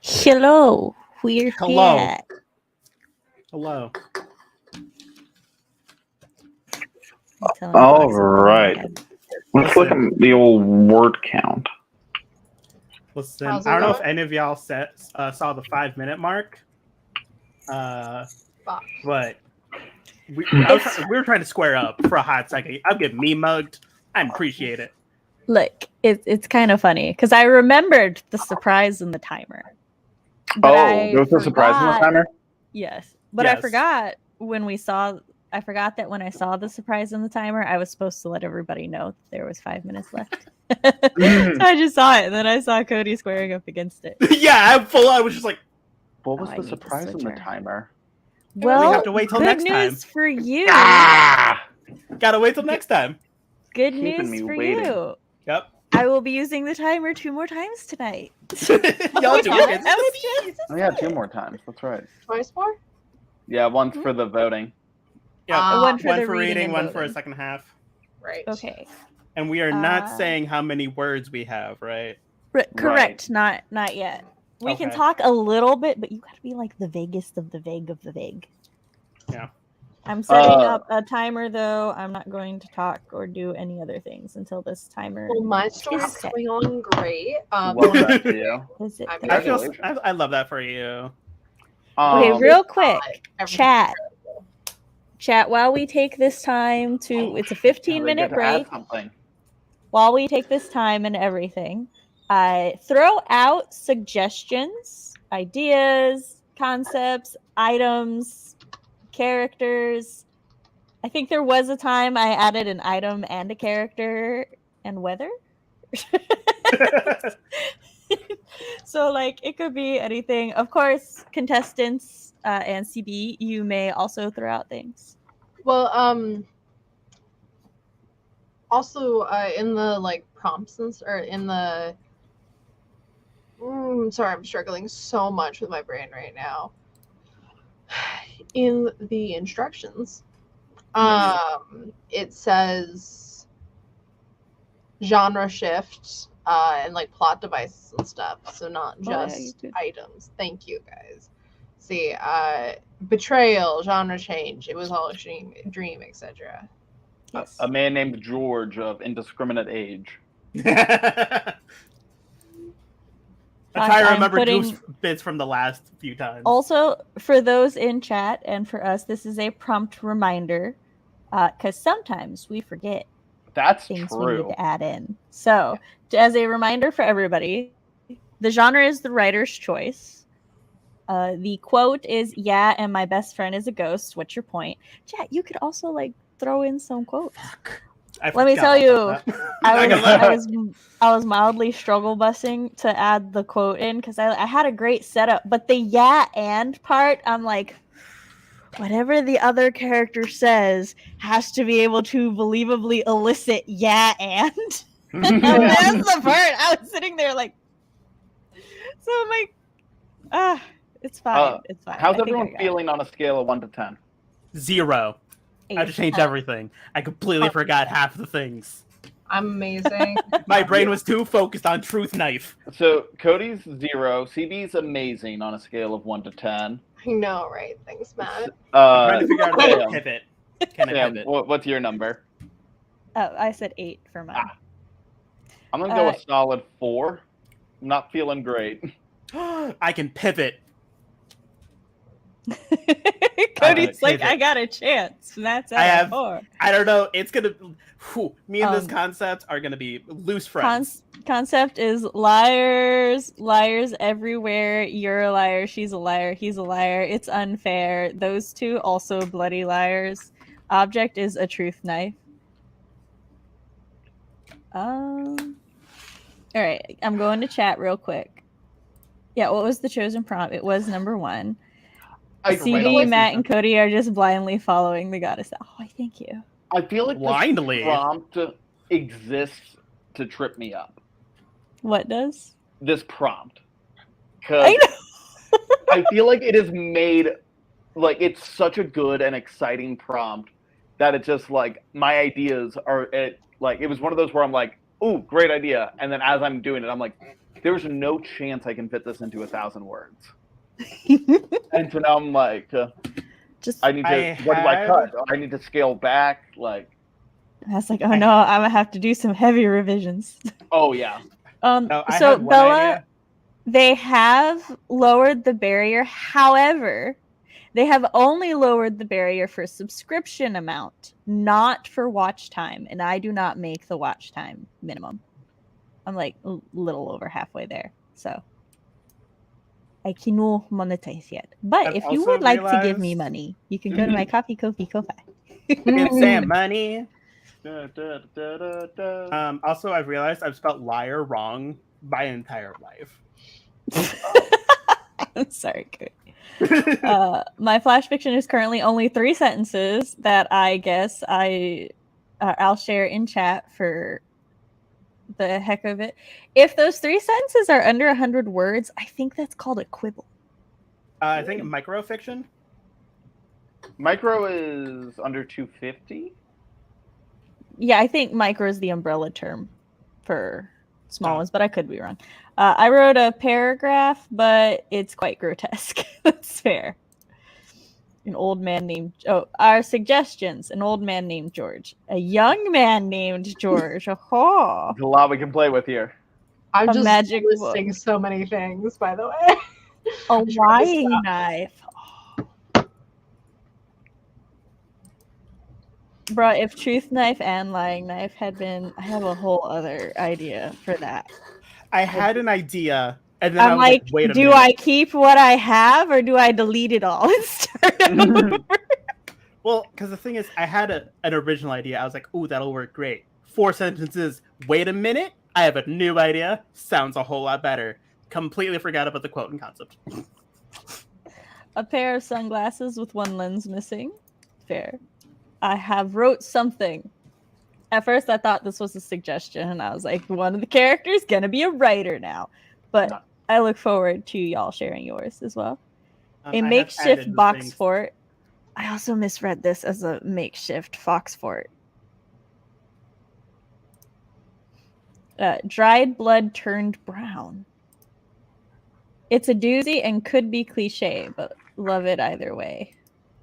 Hello, we're Hello. back. Hello. All right. Let's look at the old word count. Listen, How's it I don't know if going? any of y'all saw the 5-minute mark. Fuck. But we were trying to square up for a hot second. I'll get me mugged. I appreciate it. Look, it's kind of funny because I remembered the surprise in the timer. But There was a surprise in the forgot- timer? Yes, but I Yes. forgot I forgot that when I saw the surprise in the timer, I was supposed to let everybody know that there was 5 minutes left. So I just saw it, and then I saw Cody squaring up against it. Yeah, I was just like, What was Oh, I the need to surprise in the switch her. timer? Well, have to wait till good next time. news for you. Ah! gotta wait till next time. Good Keeping news me for waiting. you. Yep. I will be using the timer 2 more times tonight. Y'all do it. That was just Oh, yeah, 2 more times. That's right. Twice more? Yeah, once for the voting. Yeah, one for the reading, reading and one for a voting. second half. Right. Okay. And we are not Uh, saying how many words we have, right? Correct. Not yet. We can Okay. talk a little bit, but you got to be like the vaguest of the vague of the vague. Yeah. I'm setting up a timer, though. I'm not going to talk or do any other things until this timer Well, my story's is set. going on great. Love that for you. Is it I the- I feel. Congratulations. I love that for you. Okay, Um, real quick, everything's chat. incredible. Chat, while we take this time to, it's a now they 15-minute get to add break. something. While we take this time and everything, throw out suggestions, ideas, concepts, items, characters. I think there was a time I added an item and a character and weather. So, like, it could be anything. Of course, contestants and CB, you may also throw out things. Well, also in the like prompts or in the sorry, I'm struggling so much with my brain right now. In the instructions, it says genre shift and like plot devices and stuff, so not Oh, yeah, just you did. items. Thank you guys. See, betrayal, genre change, it was all extreme dream, etc. Yes. A man named George of indiscriminate age. I'm trying to I'm remember putting- Goose bits from the last few times. Also, for those in chat and for us, this is a prompt reminder because sometimes we forget That's things we need true. to add in. So, as a reminder for everybody, the genre is the writer's choice. The quote is, "Yeah, and my best friend is a ghost. What's your point?" Chat, you could also like throw in some quotes. Let me tell you, I was mildly struggle busing to add the quote in because I had a great setup, but the "yeah and" part, I'm like, whatever the other character says has to be able to believably elicit "yeah and." And that's the part I was sitting there like, so I'm like, it's fine, it's fine. How's I think I everyone got it. feeling on a scale of 1 to 10? 0. I had to change everything. I completely forgot half the things. I'm amazing. My brain was too focused on truth knife. So Cody's 0. CB's amazing on a scale of 1 to 10. I know, right? Thanks, Matt. I'm trying to figure out a way to Sam, pivot. Can I Sam, pivot? what's your number? Oh, I said 8 for mine. I'm gonna go a solid 4. I'm not feeling great. I can pivot. Cody's like, pivot. I got a chance. And that's I have- 4. I don't know. It's gonna. Me and this concept are gonna be loose friends. Concept is liars everywhere. You're a liar. She's a liar. He's a liar. It's unfair. Those two also bloody liars. Object is a truth knife. All right. I'm going to chat real quick. Yeah. What was the chosen prompt? It was number 1. CD, Matt, and Cody are just blindly following the goddess. Oh, thank you. I feel like Blindly. this prompt exists to trip me up. What does? This prompt. I know. I feel like it is made, like, it's such a good and exciting prompt that it's just like, my ideas are, it was one of those where I'm like, ooh, great idea. And then as I'm doing it, I'm like, there's no chance I can fit this into 1,000 words. And so now I'm like, what do I cut? I need to scale back. Like, I was like, oh no, I'm gonna have to do some heavy revisions. Oh yeah. So Bella, they have lowered the barrier. However, they have only lowered the barrier for subscription amount, not for watch time. And I do not make the watch time minimum. I'm like a little over halfway there. So I cannot monetize yet. But I've if you also would like to give me realized- money, you can go to my Coffee, Ko-fi. Give Sam money. Da, da, da, da, da. Also, I've realized I've spelled liar wrong my entire life. I'm sorry, Cody. My flash fiction is currently only 3 sentences that I guess I'll share in chat for the heck of it. If those 3 sentences are under 100 words, I think that's called a quibble. I think microfiction. Micro is under 250. Yeah, I think micro is the umbrella term for small ones, but I could be wrong. I wrote a paragraph, but it's quite grotesque. That's fair. An old man named... Oh, our suggestions. An old man named George. A young man named George. Oh. There's a lot we can play with here. I'm A just magic listing book. so many things, by the way. A lying knife. Bro, if truth knife and lying knife had been... I have a whole other idea for that. I had an idea, and then I I'm was like, like, wait a do minute. I keep what I have or do I delete it all and start over? Well, because the thing is, I had an original idea. I was like, ooh, that'll work great. 4 sentences. Wait a minute. I have a new idea. Sounds a whole lot better. Completely forgot about the quote and concept. A pair of sunglasses with 1 lens missing. Fair. I have wrote something. At first, I thought this was a suggestion, and I was like, one of the characters gonna be a writer now. But I look forward to y'all sharing yours as well. I A have makeshift added the box things. fort. I also misread this as a makeshift fox fort. Dried blood turned brown. It's a doozy and could be cliche, but love it either way.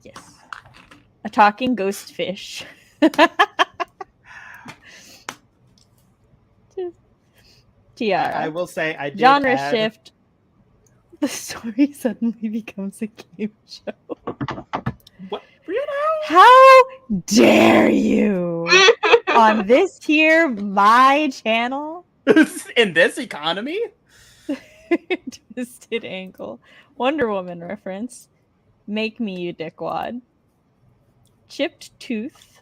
Yes. A talking ghost fish. Tiara. I will say I did Genre add- shift. The story suddenly becomes a game show. What? You know? How dare you on this here my channel? In this economy? Twisted ankle. Wonder Woman reference. Make me you dickwad. Chipped tooth.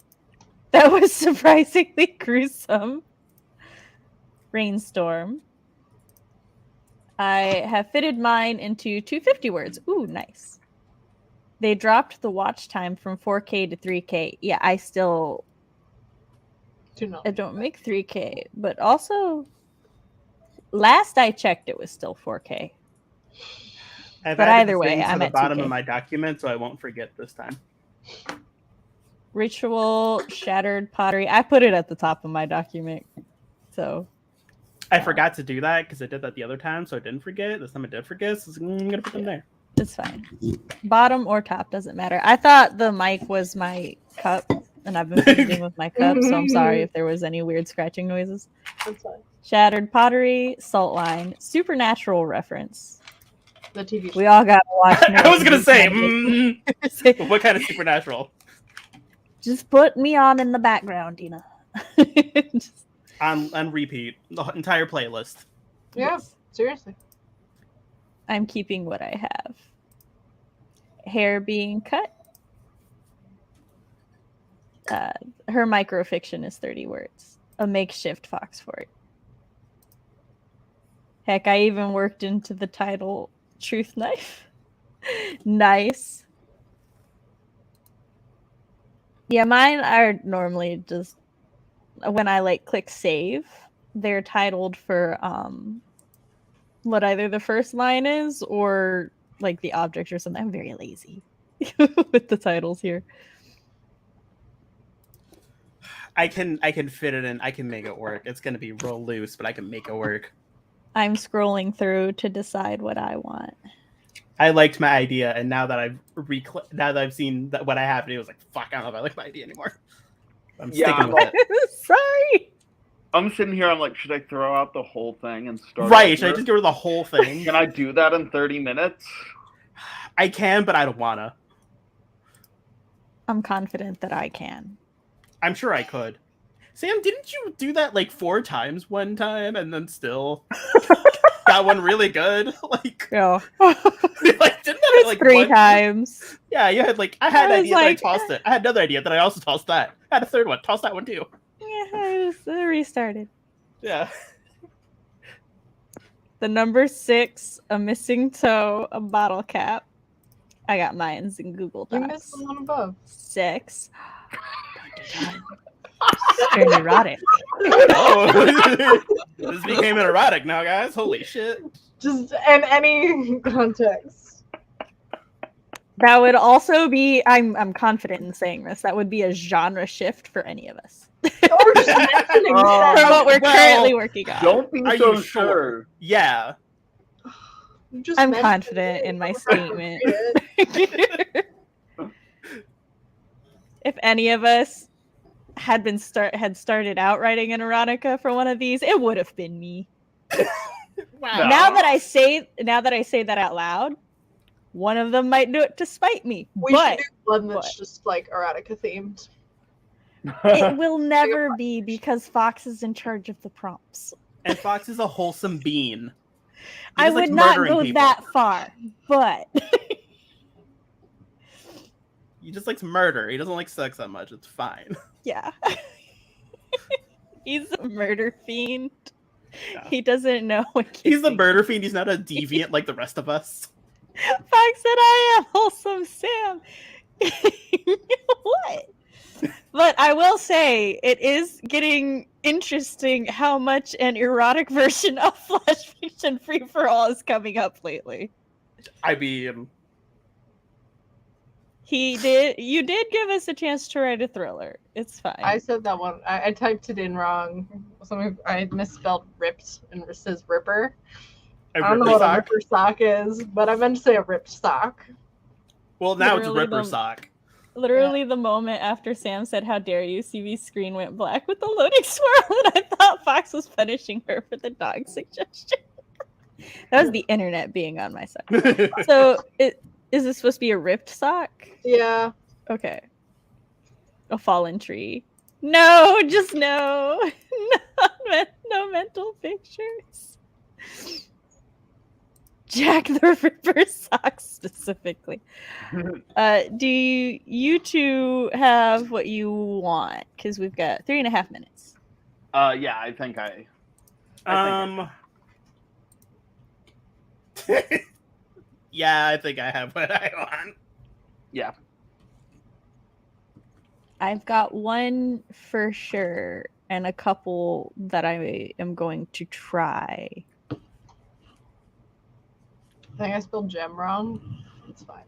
That was surprisingly gruesome. Rainstorm. I have fitted mine into 250 words. Ooh, nice. They dropped the watch time from 4K to 3K. Yeah, I don't make 3K, but also last I checked it was still 4K. I've But added either way, things I'm to the at bottom 2K. of my document, so I won't forget this time. Ritual, shattered pottery. I put it at the top of my document. So I forgot to do that because I did that the other time, so I didn't forget. This time I did forget, so I'm going to put them there. it's fine. Bottom or top doesn't matter. I thought the mic was my cup, and I've been feeding with my cup, so I'm sorry if there was any weird scratching noises. That's fine. Shattered pottery, salt line, supernatural reference. The TV. We all got to watch. I was going to say, what kind of supernatural? Just put me on in the background, Dina. Just, On repeat, the entire playlist. Yeah, seriously. I'm keeping what I have. Hair being cut. Her microfiction is 30 words. A makeshift fox fort. Heck, I even worked into the title Truth Knife. Nice. Yeah, mine are normally just when I like click save, they're titled for what either the first line is or like the object or something. I'm very lazy with the titles here. I can fit it in. I can make it work. It's gonna be real loose, but I can make it work. I'm scrolling through to decide what I want. I liked my idea, and now that I've seen what I have to do, I was like, "Fuck, I don't know if I like my idea anymore." I'm sticking with it. Sorry. I'm sitting here. I'm like, should I throw out the whole thing and start? Right? Should I just give her the whole thing? Can I do that in 30 minutes? I can, but I don't wanna. I'm confident that I can. I'm sure I could. Sam, didn't you do that like 4 times one time, and then still got one really good? Like, Yeah. like didn't that It's like 3 times. Yeah, you had like I had I an was idea like- that I tossed it. I had another idea that I also tossed that. I had a third one. Toss that one too. Yeah, I just restarted. Yeah. The number 6, a missing toe, a bottle cap. I got mines in Google You Docs. missed the one above. 6. Very erotic. Oh, this became an erotic now, guys. Holy shit. Just in any context. That would also be. I'm confident in saying this. That would be a genre shift for any of us. Or just mentioning Oh. that. For what we're well, currently working on. Don't be Are so you sure? sure. Yeah. You just I'm mentioned confident it. in my Don't statement. appropriate it. If any of us had started out writing an erotica for one of these, it would have been me. Wow. No. Now that I say that out loud, one of them might do it to spite me. We but should do one that's but- just like erotica themed. it will never be because Fox is in charge of the prompts. And Fox is a wholesome bean. He I just likes would not murdering go people. that far, but He just likes murder. He doesn't like sex that much. It's fine. yeah. He's a murder fiend. Yeah. He doesn't know what He's the kissing- murder fiend. He's not a deviant like the rest of us. Fox said I am wholesome Sam. What? But I will say it is getting interesting how much an erotic version of Flash Fiction Free for All is coming up lately. I mean, You did give us a chance to write a thriller. It's fine. I said that one. I typed it in wrong. I misspelled ripped and it says ripper. I don't know what a ripper sock is, but I meant to say a ripped sock. Well, now it's Literally Ripper the- Sock. Literally the moment after Sam said, "How dare you?" CV's screen went black with the loading swirl, and I thought Fox was punishing her for the dog suggestion. That was the internet being on my side. So, is this supposed to be a ripped sock? Yeah. Okay. A fallen tree. No, just no. No mental pictures. Jack the Ripper socks specifically. Do you two have what you want? Because we've got 3.5 minutes. Yeah, I think I Yeah, I think I have what I want. yeah. I've got one for sure, and a couple that I am going to try. I think I spelled gem wrong. It's fine.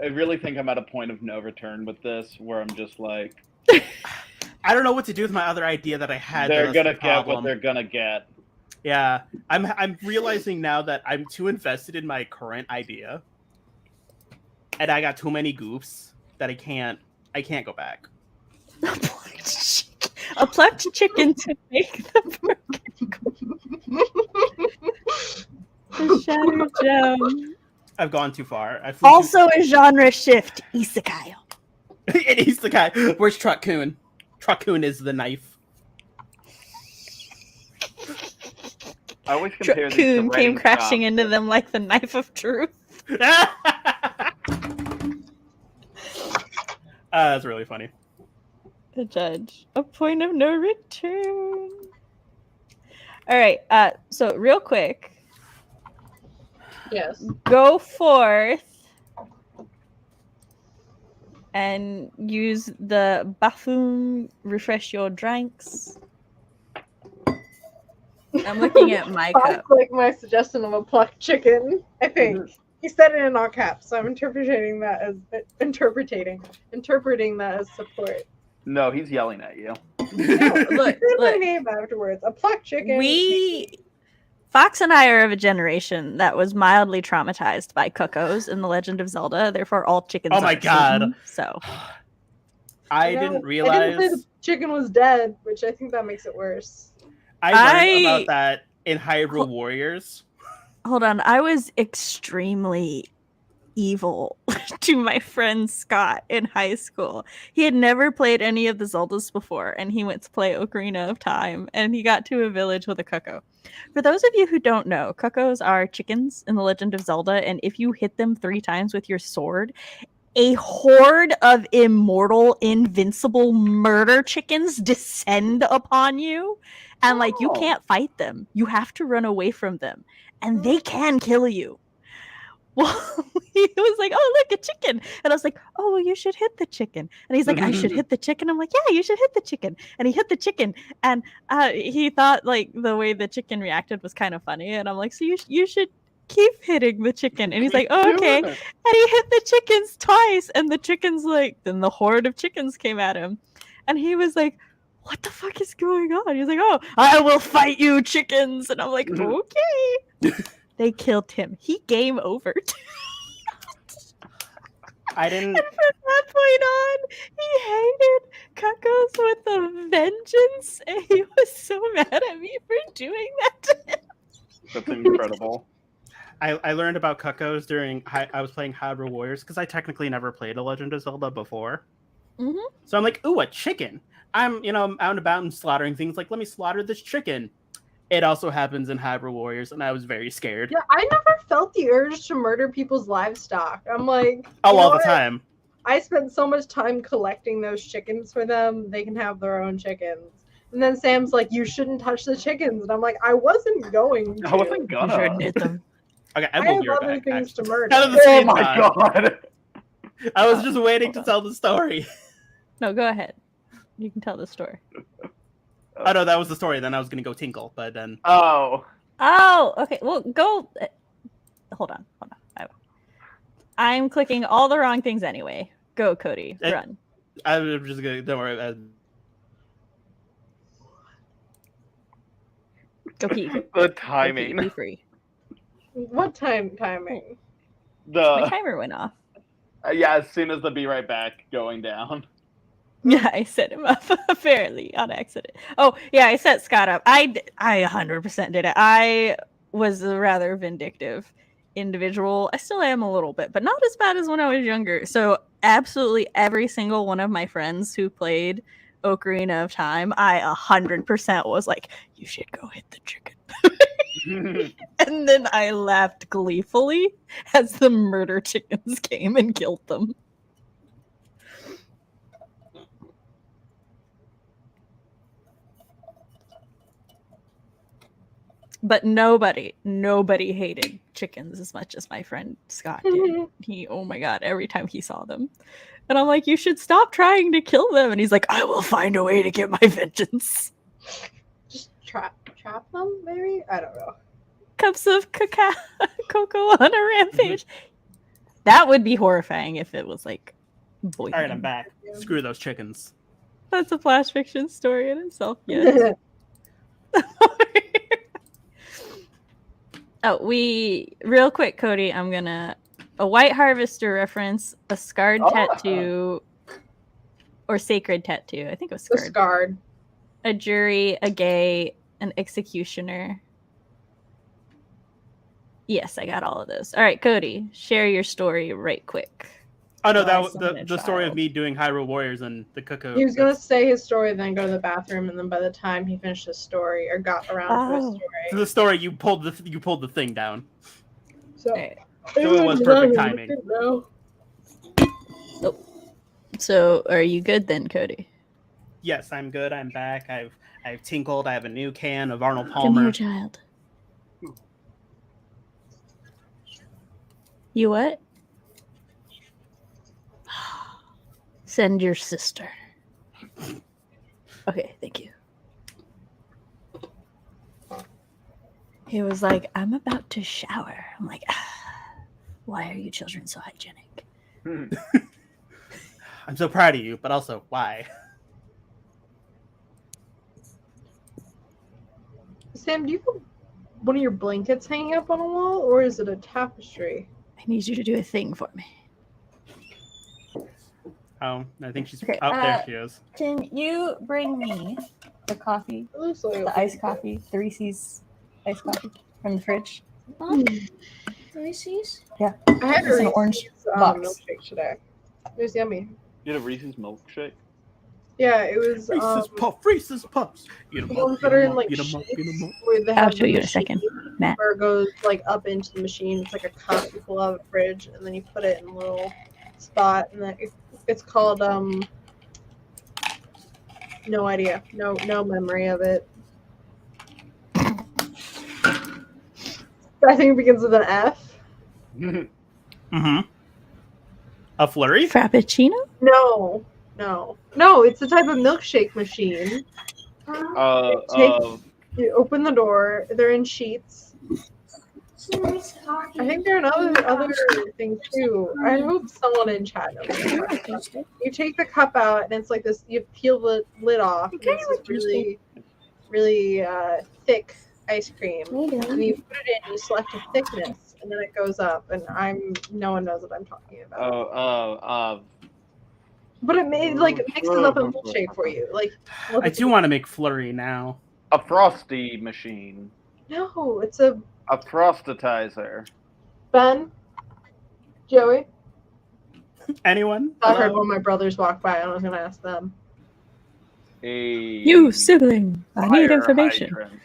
I really think I'm at a point of no return with this, where I'm just like, I don't know what to do with my other idea that I had. they're that's gonna the get what problem. they're gonna get. Yeah, I'm realizing now that I'm too invested in my current idea, and I got too many goofs that I can't go back. A plucked chicken to make the The Shattered Gem. I've gone too far. Also a genre shift, isekai. An isekai. Where's Truck-kun? Truck-kun is the knife. I always compare these to Truck-kun came writing crashing jobs. into them like the knife of truth. That's really funny. The judge. A point of no return. All right. So real quick, Yes. go forth and use the bathroom. Refresh your drinks. I'm looking at my Sounds cup. like my suggestion of a plucked chicken. I think he said it in all caps, so I'm interpreting that as support. No, he's yelling at you. Look, Say my look. name afterwards. A plucked chicken. Fox and I are of a generation that was mildly traumatized by cuckoos in The Legend of Zelda. Therefore, all chickens. Oh my are God. Satan, so I No, didn't I realize. didn't say the chicken was dead, which I think that makes it worse. I learned about that in Hyrule Warriors. hold on. I was extremely evil to my friend Scott in high school. He had never played any of the Zeldas before, and he went to play Ocarina of Time, and he got to a village with a cuckoo. For those of you who don't know, cuckoos are chickens in The Legend of Zelda, and if you hit them 3 times with your sword, a horde of immortal, invincible murder chickens descend upon you, and like you can't fight them. You have to run away from them, and they can kill you. Well, he was like, "Oh, look, a chicken," and I was like, "Oh, you should hit the chicken." And he's like, "I should hit the chicken." I'm like, "Yeah, you should hit the chicken." And he hit the chicken, and he thought like the way the chicken reacted was kind of funny, and I'm like, "So you should keep hitting the chicken." And he's like, "Oh, okay." And he hit the chickens twice, and the chickens like then the horde of chickens came at him, and he was like, "What the fuck is going on?" He's like, "Oh, I will fight you, chickens," and I'm like, "Okay." They killed him. He game over. I didn't. And from that point on, he hated cuckoos with a vengeance, and he was so mad at me for doing that to him. That's incredible. I learned about cuckoos during I was playing Hyrule Warriors because I technically never played a Legend of Zelda before. Mhm. So I'm like, ooh, a chicken. I'm out and about and slaughtering things. Like, let me slaughter this chicken. It also happens in Hyrule Warriors, and I was very scared. Yeah, I never felt the urge to murder people's livestock. I'm like, Oh, all the what? time. I spent so much time collecting those chickens for them. They can have their own chickens. And then Sam's like, you shouldn't touch the chickens. And I'm like, I wasn't going to. I wasn't You gonna. shouldn't hit them. Okay, I I will have be right other back. things to actually. murder. Out of the Oh same my time. god! I was just waiting to tell the story. No, go ahead. You can tell the story. Oh no, that was the story. Then I was gonna go tinkle, but then Oh, Oh, okay. Well, go. Hold on. I'm clicking all the wrong things anyway. Go, Cody. Run. I'm just gonna. Don't worry. Go pee. the Go pee. timing. Be free. What timing? My The timer went off. yeah, as soon as the "be right back" going down. Yeah, I set him up apparently on accident. Oh, yeah, I set Scott up. I 100% did it. I was a rather vindictive individual. I still am a little bit, but not as bad as when I was younger. So absolutely every single one of my friends who played Ocarina of Time, I 100% was like, you should go hit the chicken. And then I laughed gleefully as the murder chickens came and killed them. But nobody hated chickens as much as my friend Scott did. He, oh my god, every time he saw them. And I'm like, you should stop trying to kill them. And he's like, I will find a way to get my vengeance. Just trap them, maybe? I don't know. Cups of cocoa on a rampage. That would be horrifying if it was like boy. All right, I'm back. Screw those chickens. That's a flash fiction story in itself. Yes. Real quick, Cody, I'm gonna a white harvester reference, a scarred tattoo, or sacred tattoo. I think it was The scarred. scarred. A jury, a gay, an executioner. Yes, I got all of those. All right, Cody, share your story right quick. Oh no, Oh, I that was summoned a the story of child. me doing Hyrule Warriors and the cuckoo. He was gonna say his story, then go to the bathroom, and then by the time he finished his story or got around to his Oh. story, To the story, you pulled the thing down. so All right. So it was perfect timing. So, are you good then, Cody? Yes, I'm good. I'm back. I've tinkled. I have a new can of Arnold Come Palmer. here, child. You what? Send your sister. Okay, thank you. He was like, I'm about to shower. I'm like, why are you children so hygienic? I'm so proud of you, but also why? Sam, do you have one of your blankets hanging up on a wall, or is it a tapestry? I need you to do a thing for me. Oh, I think she's Okay, there. She is. Can you bring me the coffee, It looks like the iced coffee, the Reese's iced coffee from the fridge? Reese's? I had It's an a orange Reese's, box. milkshake today. It was yummy. You had a Reese's milkshake? Yeah, it was Reese's Puffs. Eat 'em the up, ones eat that are 'em in up, like eat 'em up, sheets, eat 'em up. where they I'll have show the you in a second, machine Matt. where it goes like up into the machine. It's like a cup you pull out of the fridge, and then you put it in a little spot, and then it's called no idea, no memory of it. I think it begins with an F. Mm-hmm. A flurry? Frappuccino? No, it's a type of milkshake machine. You open the door. They're in sheets. I think there are other things too. I hope someone in chat knows. You take the cup out, and it's like this. You peel the lid off. And it's this really, really thick ice cream. And you put it in. You select a thickness, and then it goes up. And no one knows what I'm talking about. But it mixes up a milkshake for you. Like I do want to make flurry now. A frosty machine. no, it's a A frostitizer. Ben, Joey. Anyone? I heard Hello? one of my brothers walk by, and I was gonna ask them. You sibling, I need Fire information. hydrant.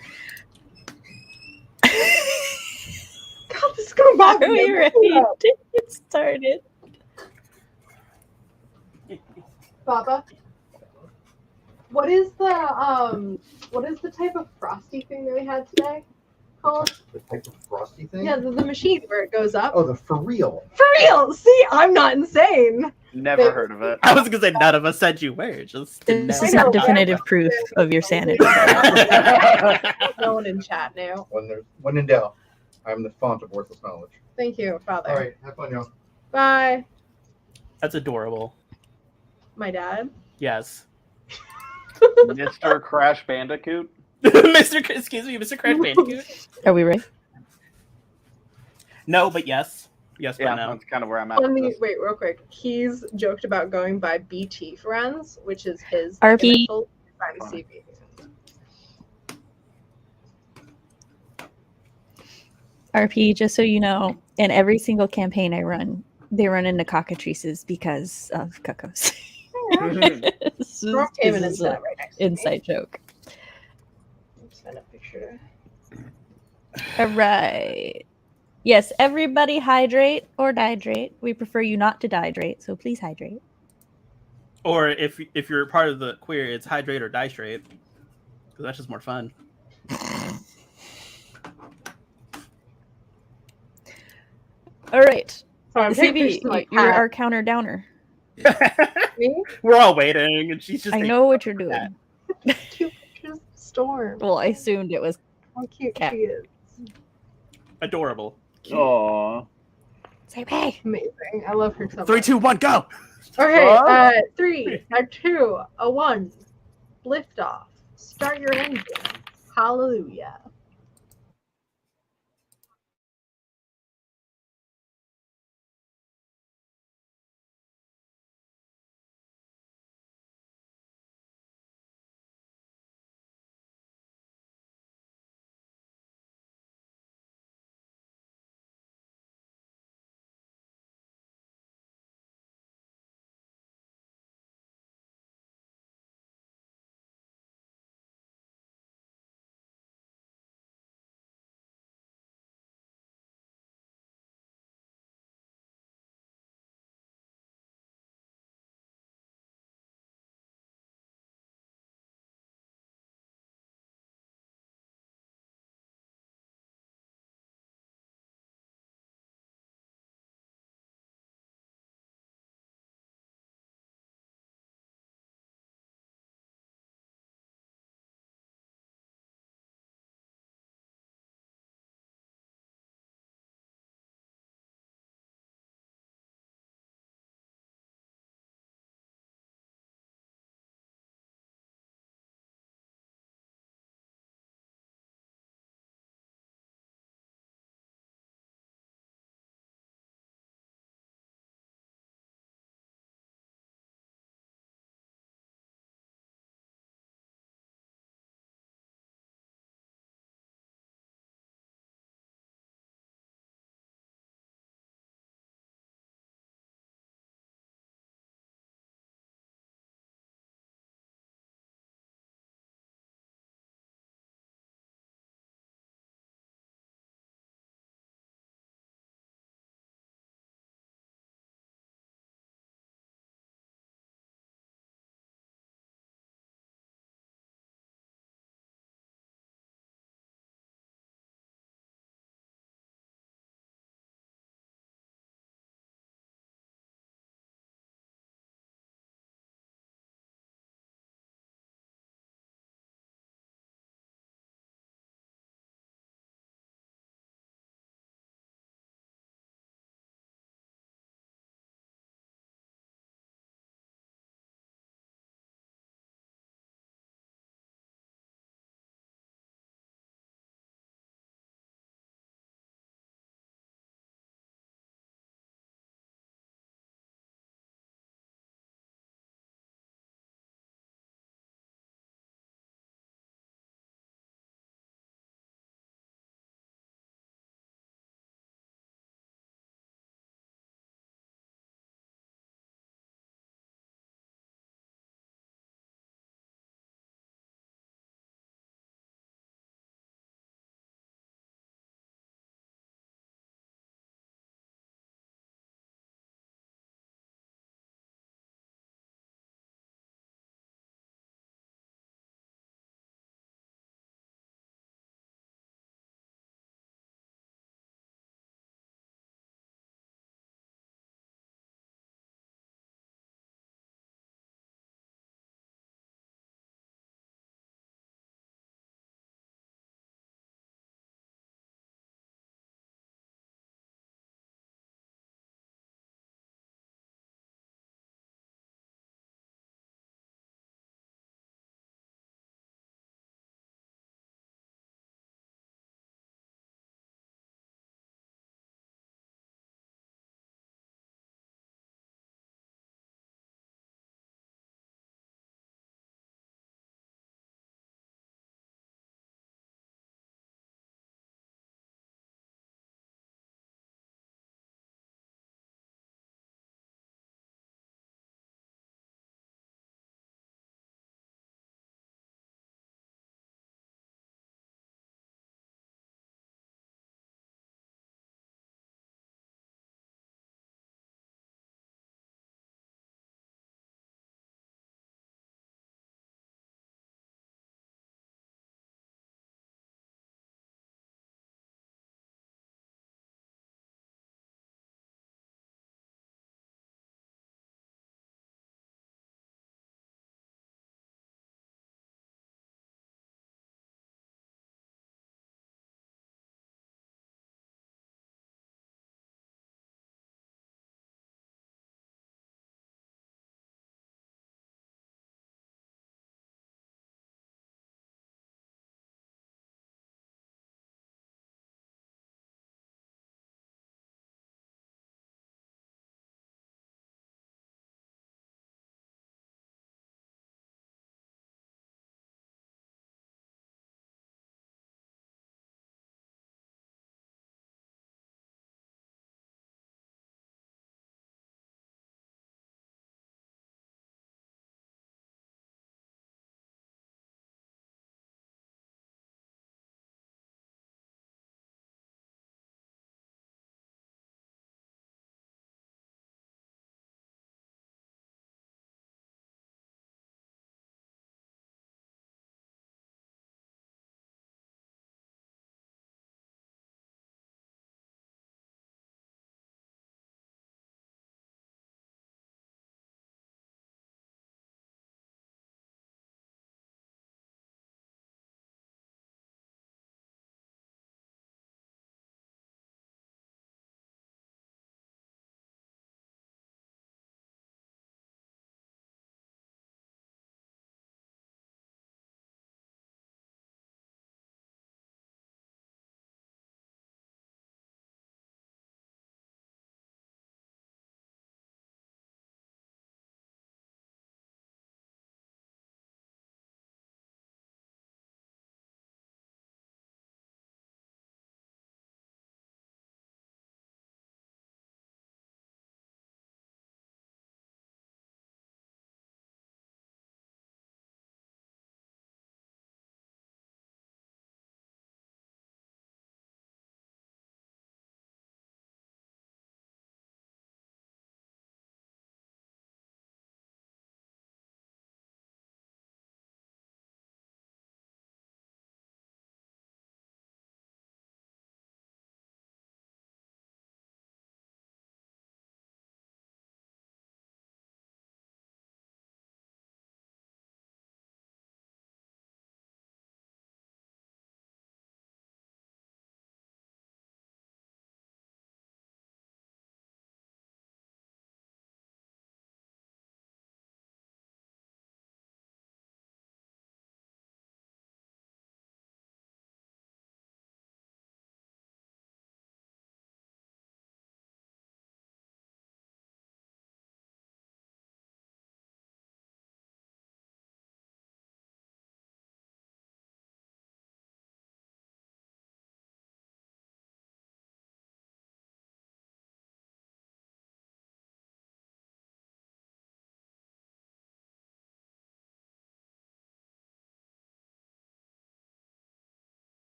God, this is gonna bother Are me. we ready to get started? Baba, what is the type of frosty thing that we had today? Called? The type of frosty thing? Yeah, the machine where it goes up. Oh, the for real. For real! See, I'm not insane. Never heard of it. I was gonna say none of us said you were. Just didn't This know. is not definitive proof of your sanity. No one in chat knew. When in doubt, I'm the font of worthless knowledge. Thank you, Father. All right, have fun, y'all. Bye. That's adorable. My dad. Yes. Mr. Crash Bandicoot. Excuse me, Mr. Crash Bandicoot. Are we ready? No, but yes. Yes, but Yeah, no. that's kind of where I'm at. Let me with this. wait real quick. He's joked about going by BT Ferrenz, which is his RP. initial by the CV. RP, just so you know, in every single campaign I run, they run into cockatrices because of cuckoos. This is- Storm came in this and is sat an right next to me. inside joke. Send a picture. All right. Yes, everybody hydrate or dihydrate. We prefer you not to dihydrate, so please hydrate. Or if you're part of the queer, it's hydrate or die straight. Because that's just more fun. All right. Sorry, I'm taking pictures CB, of my you're cat. our counter downer. Me? We're all waiting, and she's just. I taking know what you're that. doing. Cute pictures of Storm. Well, I assumed it was. How cute Cat. she is. Adorable. Aw. Amazing. I love her so much. 3, 2, 1, go! Okay, 3, a 2, a 1. Lift off. Start your engine. Hallelujah.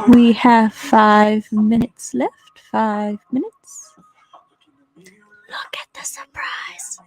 We have 5 minutes left. 5 minutes. Look at the surprise.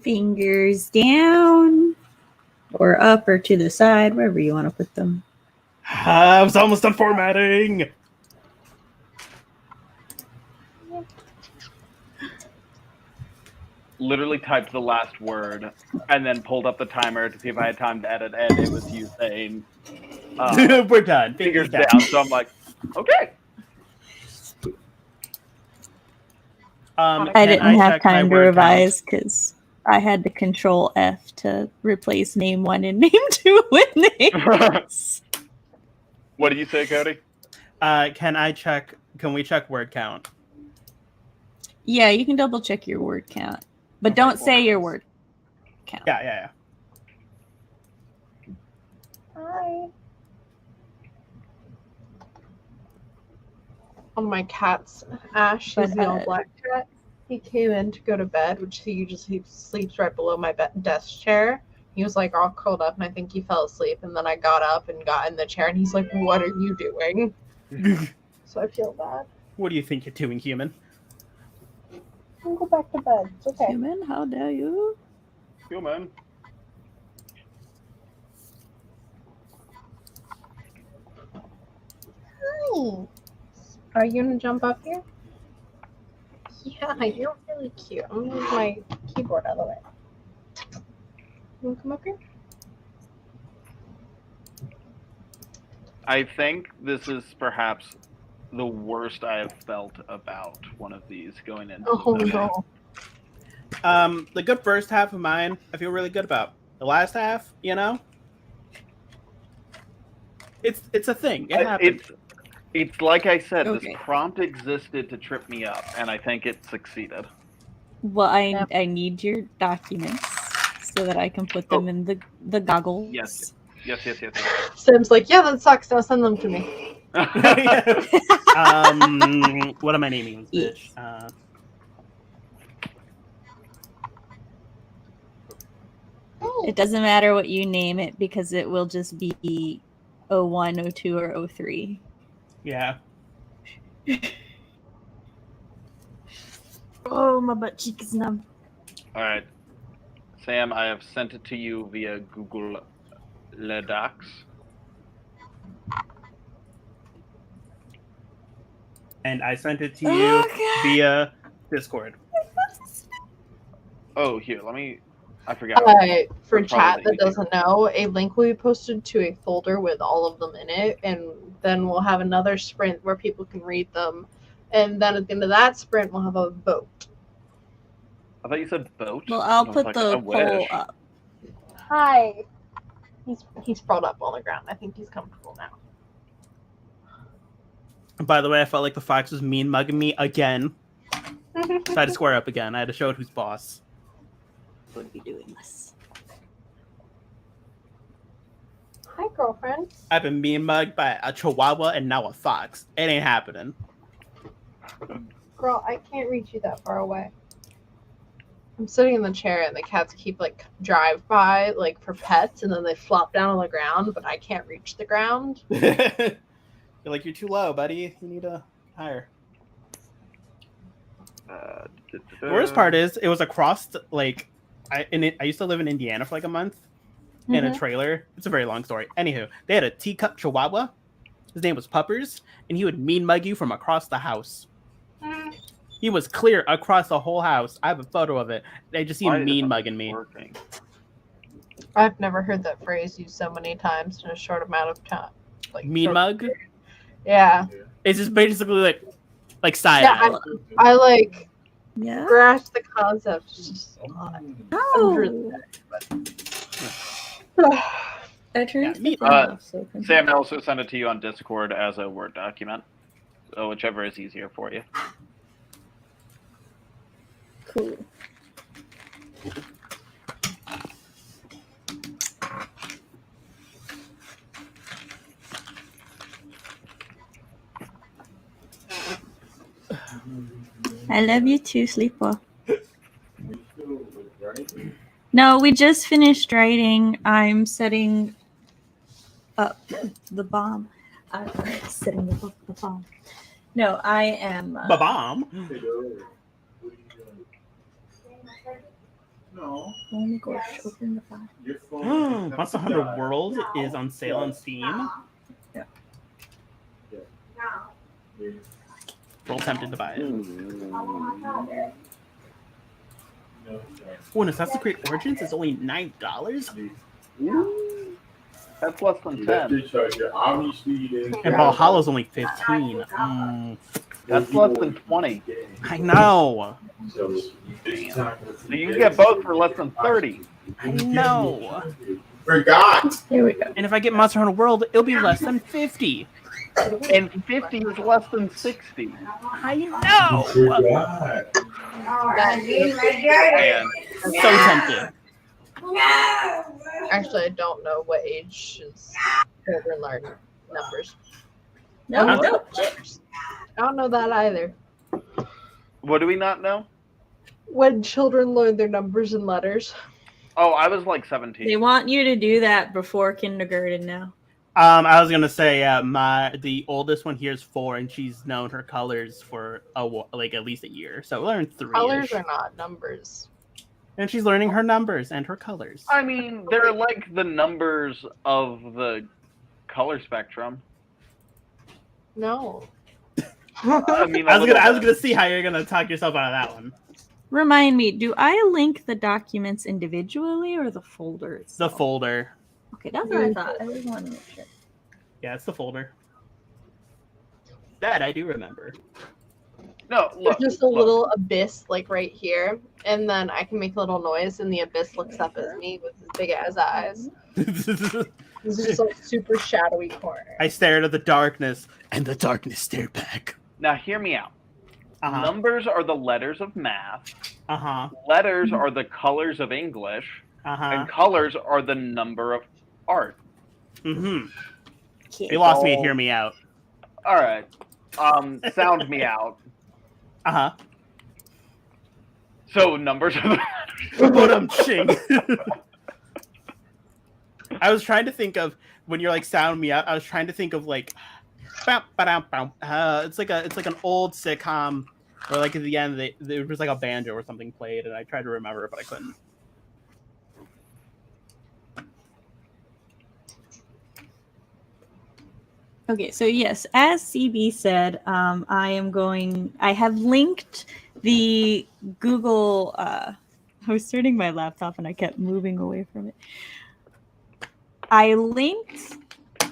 Fingers down or up or to the side, wherever you want to put them. I was almost done formatting. Literally typed the last word and then pulled up the timer to see if I had time to edit, and it was you saying, We're done. fingers down. So I'm like, okay. I didn't have time to revise because I had to Control F to replace name 1 and name 2 with names. What did you say, Cody? Can we check word count? Yeah, you can double check your word count, but don't say your word count. Yeah. Hi. On my cat's Ash, he's the old black cat. He came in to go to bed, which he sleeps right below my desk chair. He was like all curled up, and I think he fell asleep. And then I got up and got in the chair, and he's like, "What are you doing?" So I feel bad. What do you think you're doing, human? I'll go back to bed. It's okay. Human, how dare you? Human. Hi. Are you gonna jump up here? Yeah, you're really cute. I'm gonna move my keyboard out of the way. You wanna come up here? I think this is perhaps the worst I have felt about one of these going into. Oh no. The good first half of mine, I feel really good about. The last half, it's a thing. It happens. It's like I said, Okay. this prompt existed to trip me up, and I think it succeeded. Well, I need your documents so that I can put them in the goggles. Yes. Sam's like, yeah, that sucks. Now send them to me. What am I naming this bitch? It doesn't matter what you name it because it will just be 01, 02, or 03. Yeah. Oh, my butt cheek is numb. All right, Sam, I have sent it to you via Google Docs. And I sent it to you via Discord. Oh, here, I forgot. For chat that doesn't know, a link will be posted to a folder with all of them in it, and then we'll have another sprint where people can read them, and then at the end of that sprint, we'll have a vote. I thought you said boat. Well, I'll put the poll up. Hi. He's sprawled up on the ground. I think he's comfortable now. By the way, I felt like the fox was mean mugging me again. So I had to square up again. I had to show it who's boss. Would be doing this. Hi, girlfriend. I've been mean mugged by a chihuahua and now a fox. It ain't happening. Girl, I can't reach you that far away. I'm sitting in the chair and the cats keep drive by for pets, and then they flop down on the ground, but I can't reach the ground. You're too low, buddy. You need to higher. The worst part is it was across I used to live in Indiana for a month in a trailer. It's a very long story. Anywho, they had a teacup chihuahua. His name was Puppers, and he would mean mug you from across the house. He was clear across the whole house. I have a photo of it. They just see him mean mugging me. I've never heard that phrase used so many times in a short amount of time. Mean mug? Yeah. It's just basically side eye. I grasp the concept. It's just a lot. Oh. I turned the thing off, so Sam also sent it to you on Discord as a Word document. So whichever is easier for you. Cool. I love you too, sleep well. No, we just finished writing. I'm setting up the bomb. I'm setting up the bomb. No, I am. Ba-bomb? No. Oh my gosh, open the file. Monster Hunter World is on sale on Steam. Yeah. Full tempted to buy it. Oh, and Assassin's Creed Origins is only $9. That's less than 10. And Valhalla's only 15. That's less than 20. I know. So you can get both for less than 30. I know. Forgot. Here we go. And if I get Monster Hunter World, it'll be less than 50. And 50 is less than 60. I know. And So tempted. Actually, I don't know what age children learn numbers. No, Huh? no. I don't know that either. what do we not know? When children learn their numbers and letters. Oh, I was like 17. They want you to do that before kindergarten now. I was gonna say, the oldest one here is 4, and she's known her colors for at least a year. So learn 3. Colors are not numbers. And she's learning her numbers and her colors. I mean, they're like the numbers of the color spectrum. No. I mean, I was gonna see how you're gonna talk yourself out of that one. Remind me, do I link the documents individually or the folder The itself? folder. Okay, that's what I thought. I just wanted to make sure. Yeah, it's the folder. That I do remember. No, look. There's just a look. little abyss like right here, and then I can make a little noise, and the abyss looks up at me with his big ass eyes. This is just a super shadowy corner. I stared at the darkness, and the darkness stared back. Now, hear me out. Uh-huh. Numbers are the letters of math. Uh-huh. Letters are the colors of English. Uh-huh. And colors are the number of art. Mm-hmm. Okay. You lost me at hear me out. All right. Sound me out. Uh-huh. So numbers are Ching. I was trying to think of when you're like sound me out. I was trying to think of like, it's like an old sitcom where like at the end there was like a banjo or something played, and I tried to remember it but I couldn't. Okay, so yes, as CB said, I have linked the Google, I was starting my laptop and I kept moving away from it. I linked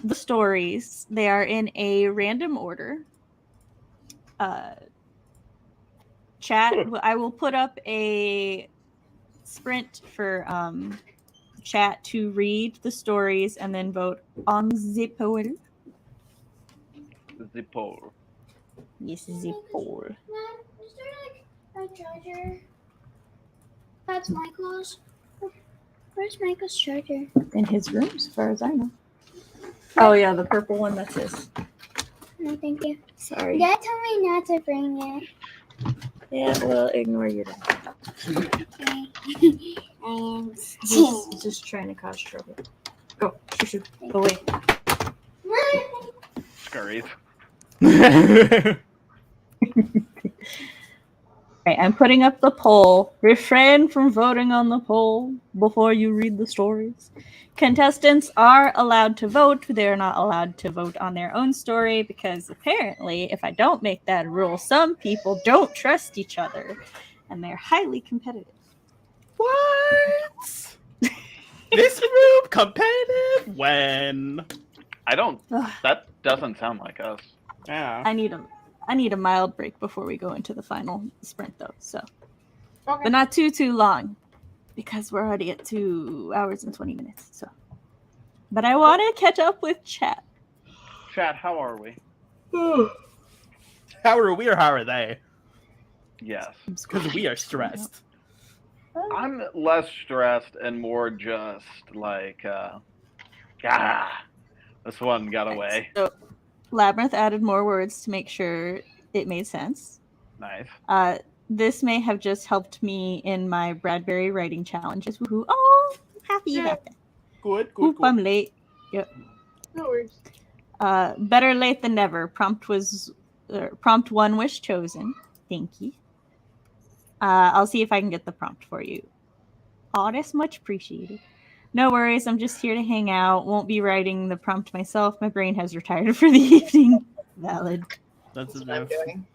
the stories. They are in a random order. Chat, I will put up a sprint for chat to read the stories and then vote on the poll. the poll. Yes, the poll. Mom, is there like a charger? That's Michael's. Where's Michael's charger? In his room, as far as I know. Oh yeah, the purple one. That's his. No, thank you. Sorry. Dad told me not to bring it. Yeah, well, ignore your dad. Okay. I am Just trying to cause trouble. Go, shoo, go away. Scurries. Okay, I'm putting up the poll. Refrain from voting on the poll before you read the stories. Contestants are allowed to vote. They're not allowed to vote on their own story because apparently, if I don't make that rule, some people don't trust each other and they're highly competitive. What? This group competitive when? I don't. That doesn't sound like us. Yeah. I need a mild break before we go into the final sprint, though. So, Okay. but not too long, because we're already at 2 hours and 20 minutes. So, but I want to catch up with chat. Chat, how are we? How are we or how are they? Yes. Because we are stressed. I'm less stressed and more just like, this one got away. So, Labyrinth added more words to make sure it made sense. Nice. This may have just helped me in my Bradbury writing challenges. Woohoo! Oh, I'm happy you got that. Good. Oop, I'm late. Yep. No worries. Better late than never. Prompt 1 was chosen. Thank you. I'll see if I can get the prompt for you. Oh, that's much appreciated. No worries, I'm just here to hang out. Won't be writing the prompt myself. My brain has retired for the evening. Valid. That's That's what I'm enough. doing.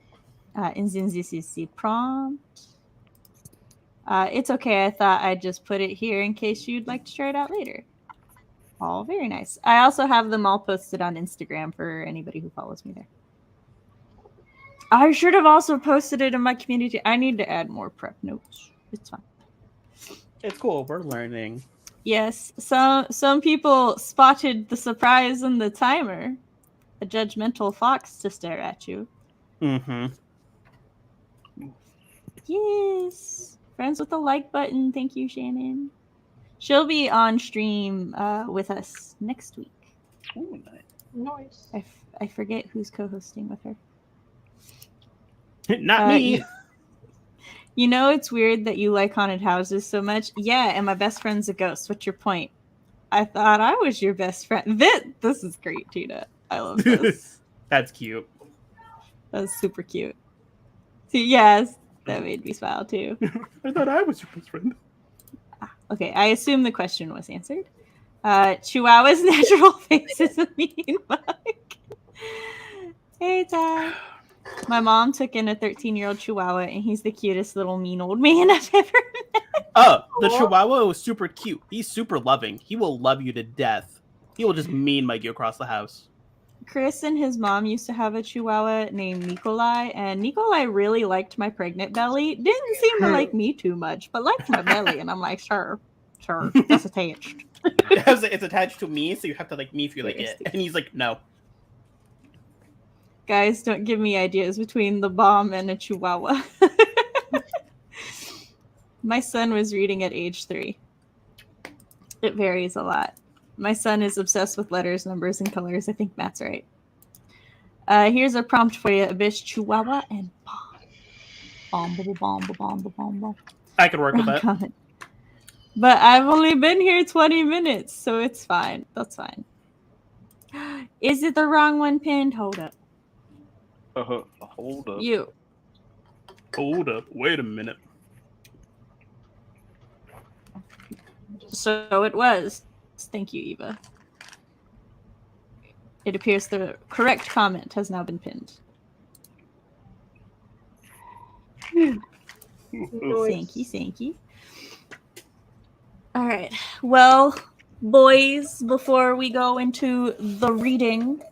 And since this is the prompt, it's okay. I thought I'd just put it here in case you'd like to try it out later. Oh, very nice. I also have them all posted on Instagram for anybody who follows me there. I should have also posted it in my community. I need to add more prep notes. It's fine. It's cool. We're learning. Yes, some people spotted the surprise in the timer. A judgmental fox to stare at you. Mm-hmm. Yes. Friends with the like button. Thank you, Shannon. She'll be on stream with us next week. Ooh, nice. Nice. I forget who's co-hosting with her. Not me. You know, it's weird that you like haunted houses so much. Yeah, and my best friend's a ghost. What's your point? I thought I was your best friend. This is great, Tina. I love this. That's cute. That's super cute. See, yes, that made me smile too. I thought I was your best friend. Okay, I assume the question was answered. Chihuahua's natural face is a mean mug. Hey, Ty. My mom took in a 13-year-old Chihuahua, and he's the cutest little mean old man I've ever met. Oh, the Chihuahua was super cute. He's super loving. He will love you to death. He will just mean mug you across the house. Chris and his mom used to have a Chihuahua named Nikolai, and Nikolai really liked my pregnant belly. Didn't seem to like me too much, but liked my belly, and I'm like, sure, it's attached. It's attached to me, so you have to like me if you like it. And he's like, no. Guys, don't give me ideas between the bomb and a Chihuahua. My son was reading at age 3. It varies a lot. My son is obsessed with letters, numbers, and colors. I think Matt's right. Here's a prompt for you. Abyss, Chihuahua, and bomb. Bomb. I could work with that. Comment. But I've only been here 20 minutes, so it's fine. That's fine. Is it the wrong one pinned? Hold up. Hold up. You. Hold up. Wait a minute. So it was. Thank you, Eva. It appears the correct comment has now been pinned. Thank you. All right. Well, boys, before we go into the reading,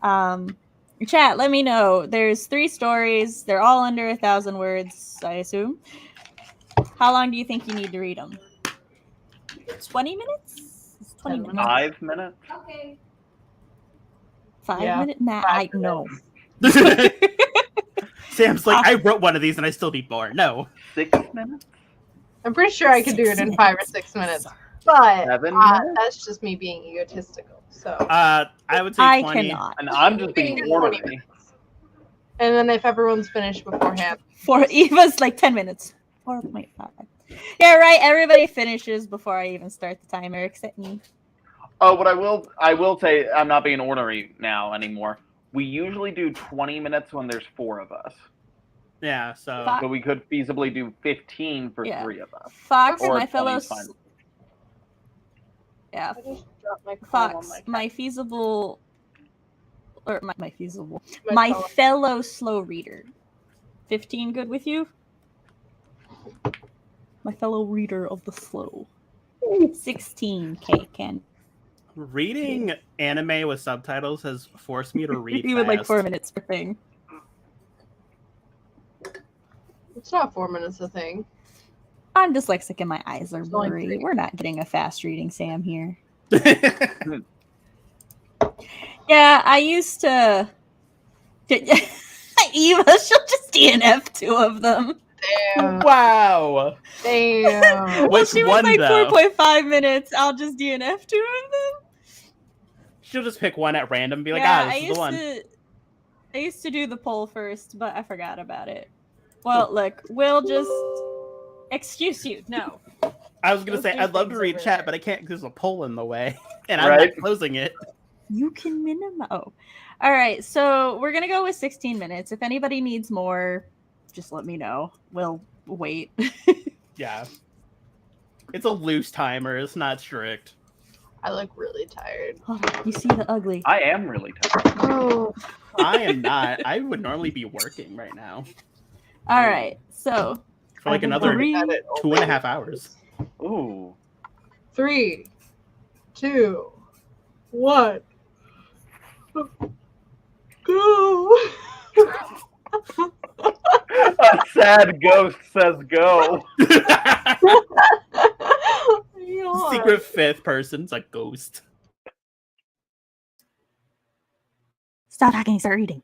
chat, let me know. There's 3 stories. They're all under 1,000 words, I assume. How long do you think you need to read them? 20 minutes? It's 20 minutes. 5 minutes? Okay. 5 Yeah, minutes? Nah, 5 no. Sam's like, I wrote one of these and I still need more. No. 6 minutes? I'm pretty sure I could do 6 it in 5 or 6 minutes, but 7 minutes? that's just me being egotistical. So I would say I 20. cannot. And I'm just We being can do 20 ornery. minutes. And then if everyone's finished beforehand, For Eva's like 10 minutes. 4.5. Yeah, right. Everybody finishes before I even start the timer, except me. Oh, but I will say I'm not being ornery now anymore. We usually do 20 minutes when there's 4 of us. Yeah, so. Fuck. So we could feasibly do 15 for Yeah. 3 of us. Fox, Or my 20 fellow. is fine. Yeah, I just dropped my phone on Fox, my my feasible. Or my feasible. My My phone. fellow slow reader. 15 good with you? My fellow reader of the slow. 16K can. Reading anime with subtitles has forced me to read Even like fast. 4 minutes per thing. It's not 4 minutes a thing. I'm dyslexic and my eyes are It's only blurry. 3. We're not getting a fast reading Sam here. Yeah, I used to. Eva, she'll just DNF 2 of them. Damn. Wow. Damn. Which She was one, like though? 4.5 minutes. I'll just DNF 2 of them. She'll just pick one at random and be like, Yeah, this is the one. I used to do the poll first, but I forgot about it. Well, look, we'll just excuse you. No. I was going to Those say, two I'd love to things read over chat, there. but I can't because there's a poll in the way. And I'm Right. not closing it. You can minimize. Oh. All right, so we're going to go with 16 minutes. If anybody needs more, just let me know. We'll wait. Yeah. It's a loose timer. It's not strict. I look really tired. Hold on, you see the ugly. I am really tired. Oh. I am not. I would normally be working right now All right. So for like I have another three- 2.5 hours. Ooh. 3, 2, 1. Go. A sad ghost says go. Secret fifth person's a ghost. Stop hacking, start reading.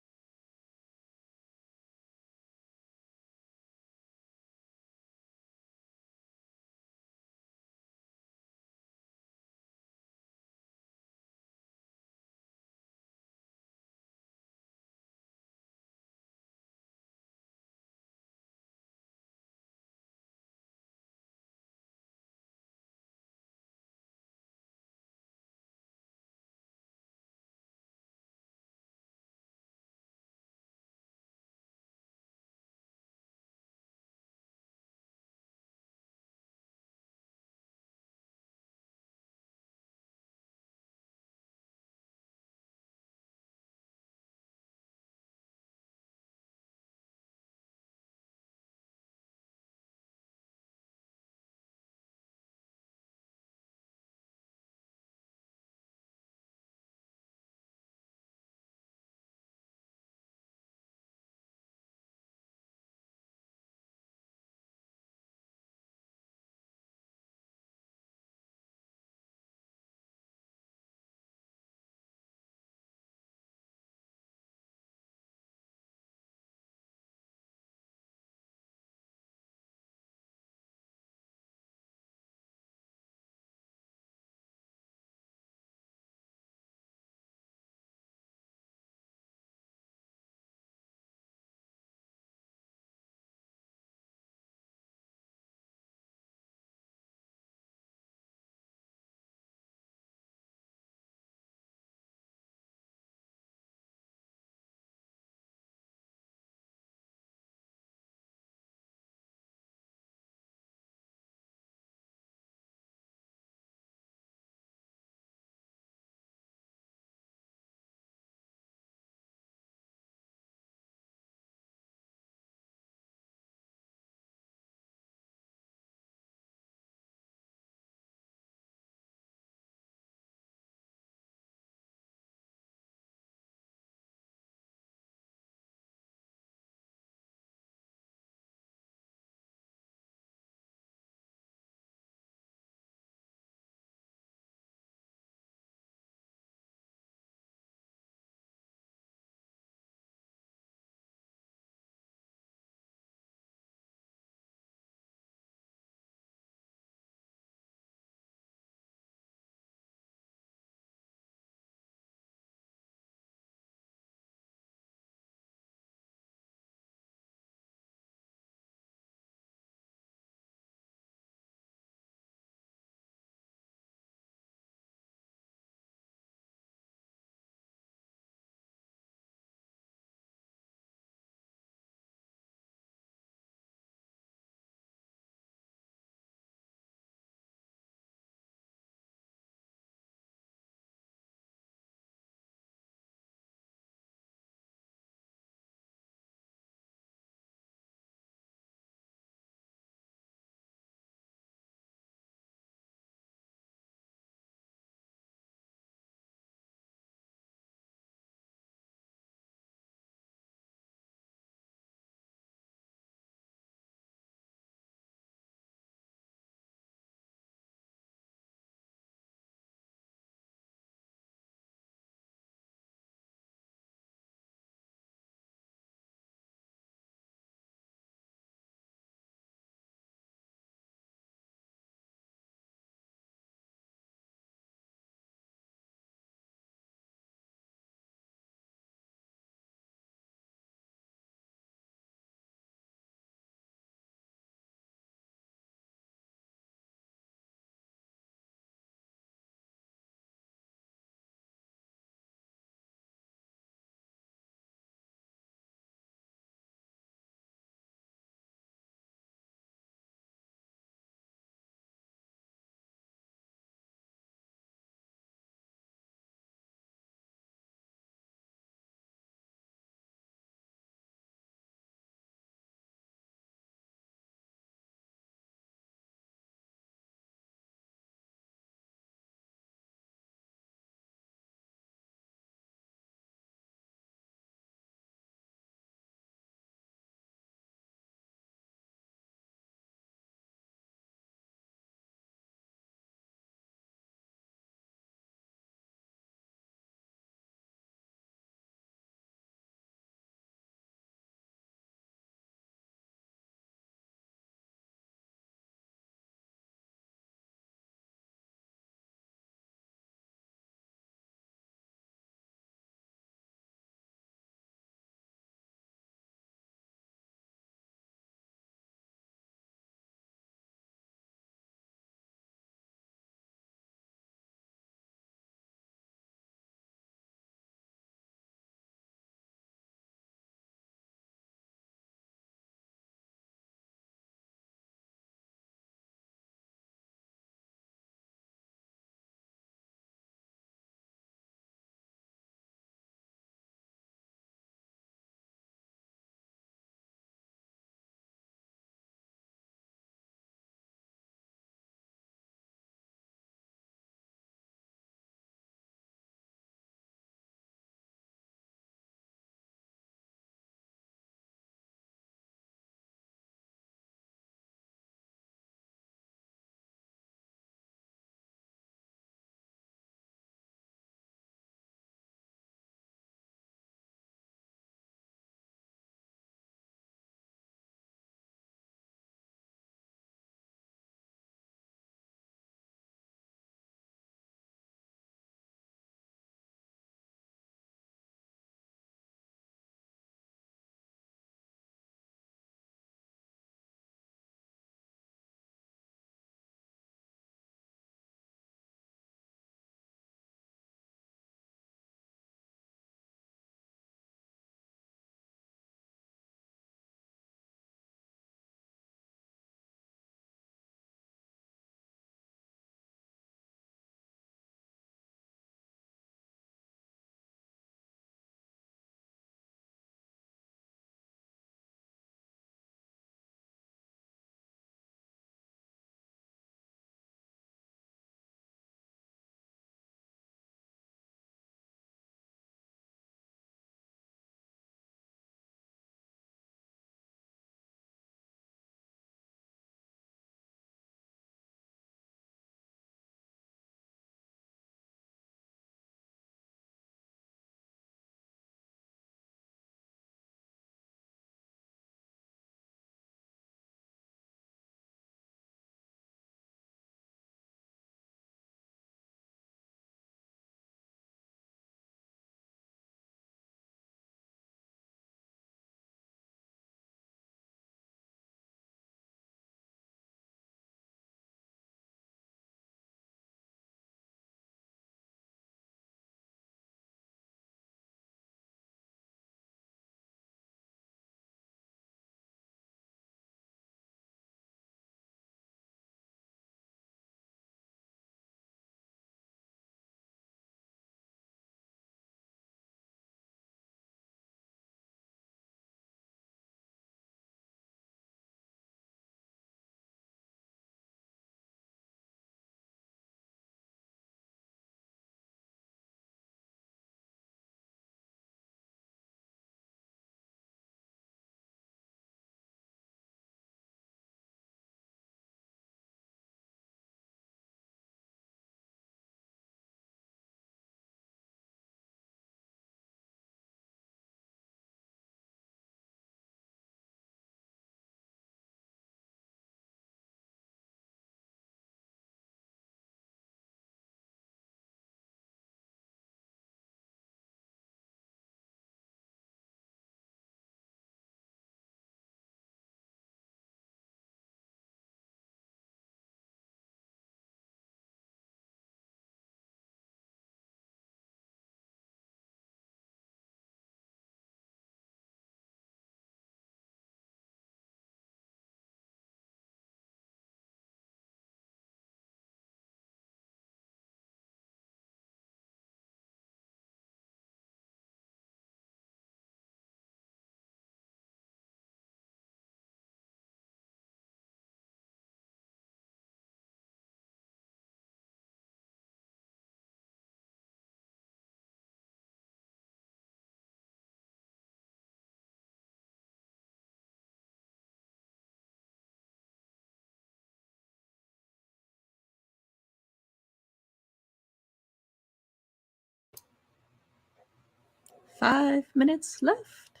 5 minutes left.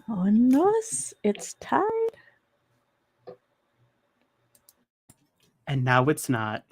Unless it's tied. And now it's not.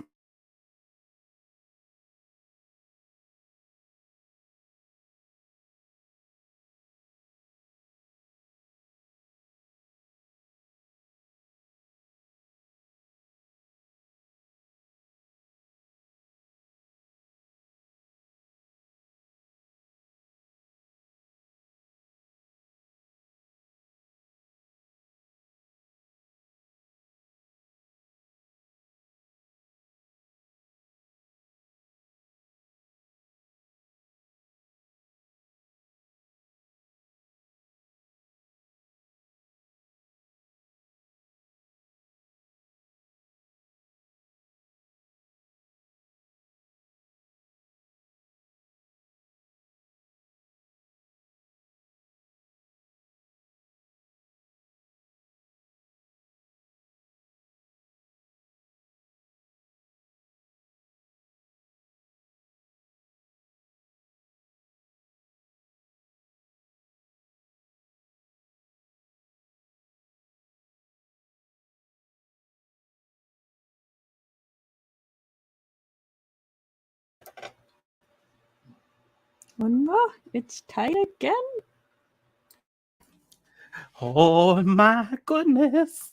Oh no, it's tied again. Oh my goodness.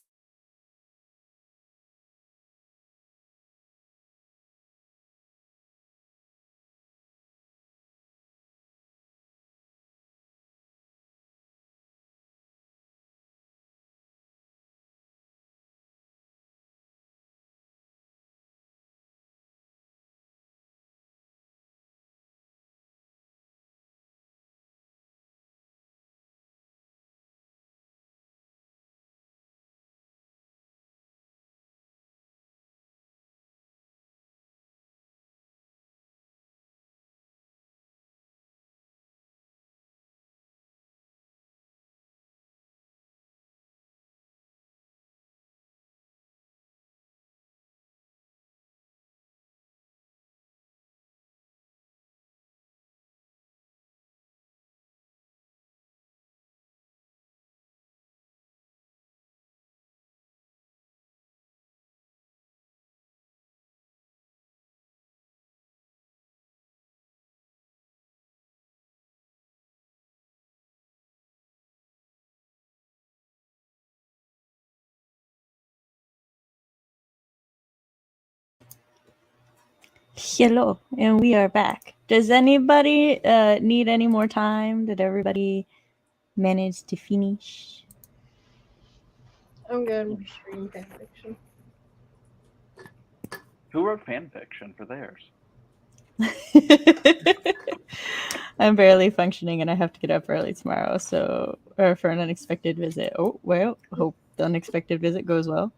Hello, and we are back. Does anybody need any more time? Did everybody manage to finish? I'm good. I'm just reading fanfiction. Who wrote fan fiction for theirs? I'm barely functioning, and I have to get up early tomorrow, or for an unexpected visit. Oh, well, hope the unexpected visit goes well.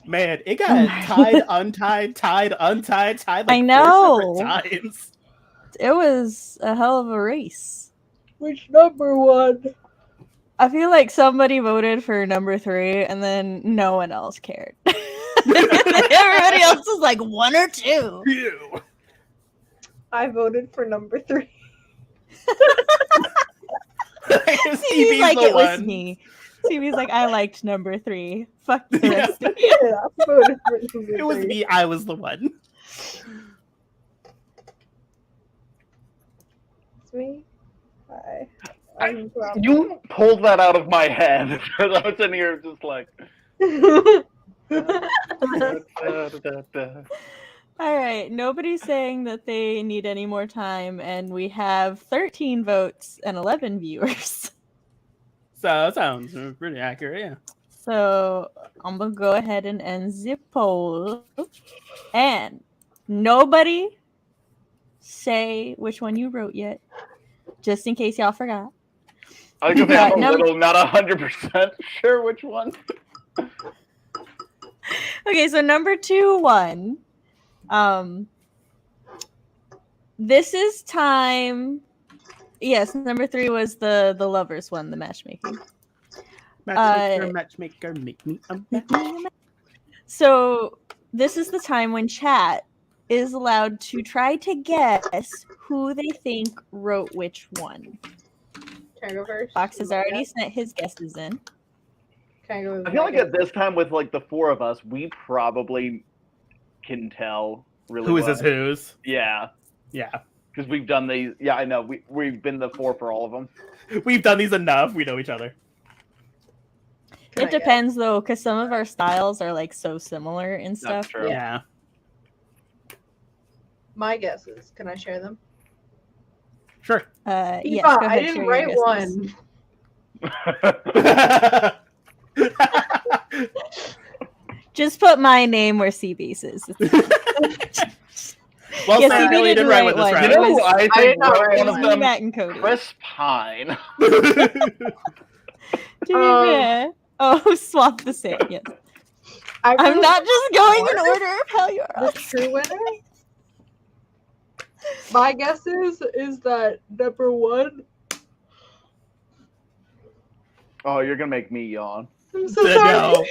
Man, it got tied, untied, tied, untied, tied like I know. 4 separate times. It was a hell of a race. Which number one? I feel like somebody voted for number 3, and then no one else cared. Everybody else was like 1 or 2. Ew. I voted for number 3. Stevie's like, it was me. Stevie's like, I liked number 3. Fuck the rest of you. Yeah, I voted for number 3. It was me. I was the one. It's me. Hi. You pulled that out of my head because I was sitting here just like. All right, nobody's saying that they need any more time, and we have 13 votes and 11 viewers. So that sounds pretty accurate, yeah. So I'm gonna go ahead and end the poll, and nobody say which one you wrote yet, just in case y'all forgot. I was gonna say I'm a little not 100% sure which one. Okay, so number 2 won. This is time. Yes, number 3 was the lovers one, the matchmaking. Matchmaker, make me a match. So this is the time when chat is allowed to try to guess who they think wrote which one. Can I go first? Fox has already sent his guesses in. Can I go I feel like at this time with like the 4 of us, we probably can tell really Who is well. this whose? Yeah, Yeah. because we've done these. Yeah, I know. We've been the 4 for all of them. We've done these enough. We know each other. It depends though, because some of our styles are like so similar and stuff. That's true. Yeah. My guesses. Can I share them? Sure. Yes, Eva, go I ahead, didn't share your write guesses. one. Just put my name where CB's is. Well, Yeah, Sam, CB we did didn't right write with this one. round. It was- I I think did not write one of one. them, Matt and Cody. Chris Pine. To be fair, swap the same. Yes, I'm wrote not just going in four. order of how you are. The true winner. My guess is that number 1. Oh, you're gonna make me yawn. I'm so sorry. No.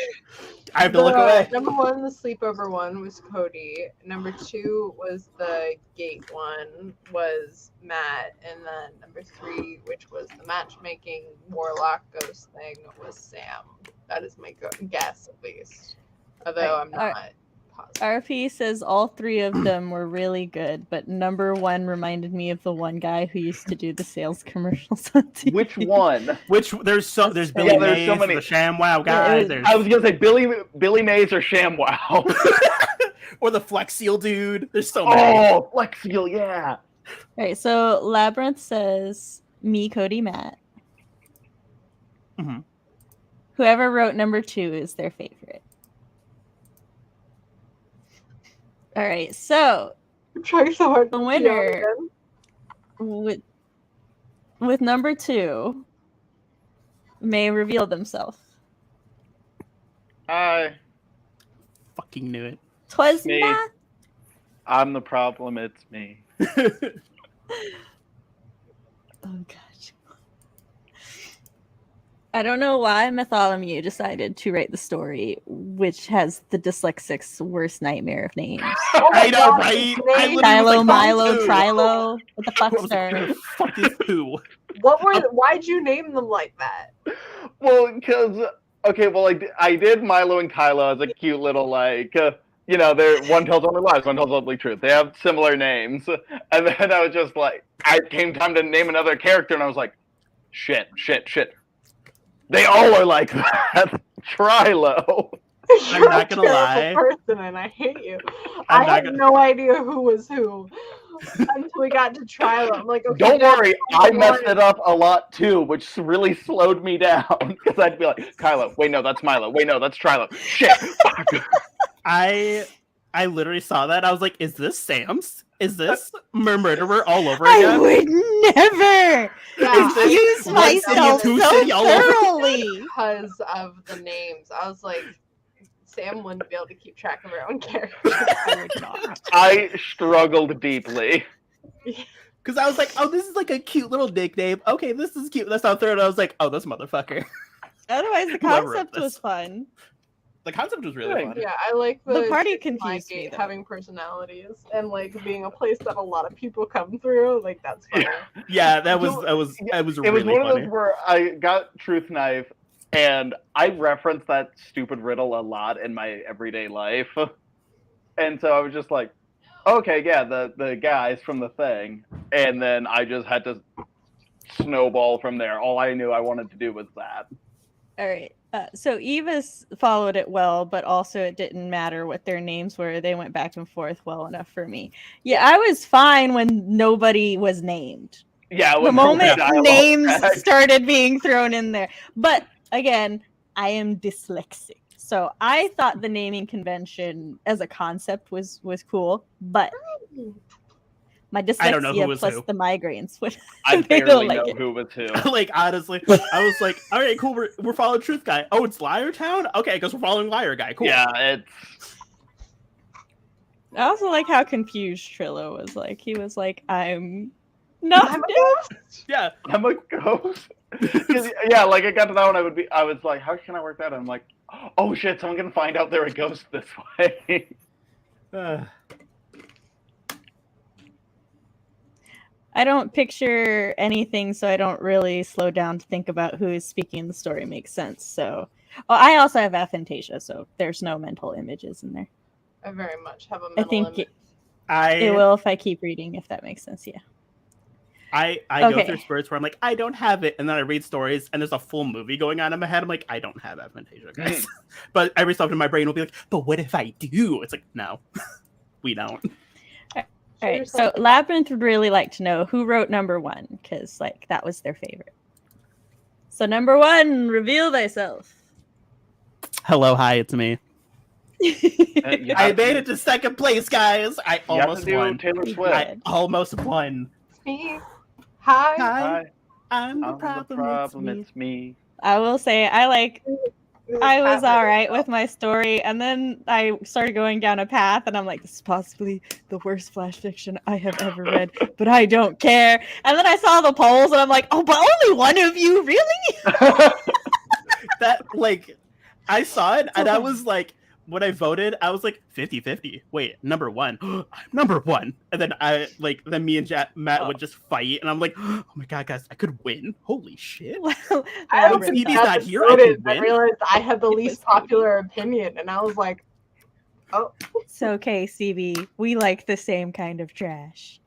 I have to look away. Number 1, the sleepover one, was Cody. Number 2 was the gate one, was Matt. And then number 3, which was the matchmaking warlock ghost thing, was Sam. That is my guess, at least. Although I'm not positive. RP says all 3 of them were really good, but number 1 reminded me of the one guy who used to do the sales commercials on TV. Which one? There's Billy there's so Mays, many. the ShamWow guy, there's I was gonna say Billy Mays or ShamWow. or the Flex Seal dude. There's so many. Oh, Flex Seal, yeah. All right, so Labyrinth says me, Cody, Matt. Mhm. Whoever wrote number 2 is their favorite. All right, so I'm trying so hard the to winner again. with number 2 may reveal themselves. Hi, Fucking knew it. 'Twas Me. Matt. I'm the problem. It's me. Oh gosh. I don't know why Bartholomew decided to write the story, which has the dyslexic's worst nightmare of names. I know, right? I literally was Kylo, like, Milo, who? Trilo. What the I fuck, was like, sir? who the fuck is who? Why'd you name them like that? Well, because I did Milo and Kylo as a cute little they're one tells only lies, one tells only truth. They have similar names, and then I was just like, I came time to name another character, and I was like, shit. They all are like that. Trilo. I'm You're not a gonna terrible lie. person, and I hate you. I'm I not had gonna- no idea who was who until we got to trial. I'm like, okay, Don't guys, worry, I messed it up a lot too, which really slowed me down because I'd be like, Kylo, wait, no, that's Milo. Wait, no, that's Trilo. Shit. Fuck. I literally saw that. I was like, is this Sam's? Is this murderer all over I again? would never Yeah, excuse One city, myself two so city, all over. thoroughly. because of the names. I was like, Sam wouldn't be able to keep track of her own character. I would not. I struggled deeply. Because I was like, oh, this is like a cute little nickname. Okay, this is cute. That's not third. I was like, oh, this motherfucker. Otherwise, the Whoever wrote concept this. was fun. The concept was really Right. fun. Yeah, I like The party Truth confused Gate me, though. having personalities and like being a place that a lot of people come through. Like that's funny. Yeah, that was So, it was It was really one of funny. those where I got Truth Knife, and I referenced that stupid riddle a lot in my everyday life. And so I was just like, okay, yeah, the guys from the thing. And then I just had to snowball from there. All I knew I wanted to do was that. All right. So Eva's followed it well, but also it didn't matter what their names were. They went back and forth well enough for me. Yeah, I was fine when nobody was named. Yeah, The when moment dialogue names back. started being thrown in there. But again, I am dyslexic. So I thought the naming convention as a concept was cool, but my I don't know who dyslexia was plus who. the migraines would I they don't barely like know it. who was who. Like honestly, I was like, all right, cool. We're following Truth Guy. Oh, it's Liar Town. Okay, because we're following Liar Guy. Cool. Yeah, it's I also like how confused Trillo was. Like he was like, I'm not I'm a dead. Yeah. I'm a ghost. 'Cause, yeah, like I got to that one, I was like, how can I work that out? I'm like, oh shit, someone can find out they're a ghost this way. I don't picture anything, so I don't really slow down to think about who is speaking. The story makes sense. So, I also have aphantasia, so there's no mental images in there. I very much have a I mental think image. it will if I keep reading, if that makes sense. Yeah. I go Okay. through spurts where I'm like, I don't have it, and then I read stories, and there's a full movie going on in my head. I'm like, I don't have aphantasia, guys. But every so often my brain will be like, but what if I do? It's like, no, we don't. All right. So Labyrinth would really like to know who wrote number 1, because like that was their favorite. So number 1, reveal thyself. Hello, hi, it's me. You I have to- made it to second place, guys. I You have almost to do won. Taylor You Swift. did. I almost won. It's me. Hi. Hi, Hi, I'm the I'm problem. it's me. I will say I was Cat all right myself. with my story, and then I started going down a path, and I'm like, this is possibly the worst flash fiction I have ever read, but I don't care. And then I saw the polls, and I'm like, oh, but only one of you, really? That like, I saw it, and I was like, when I voted, I was like 50-50. Wait, number 1. I'm number 1. And then then me and Matt would just fight, and I'm like, oh my god, guys, I could win. Holy shit. Well, I Labyrinth Stevie's thought- not here, I voted, could I win. realized I had the It least was popular opinion, and I was like, oh. It's okay, CB. We like the same kind of trash.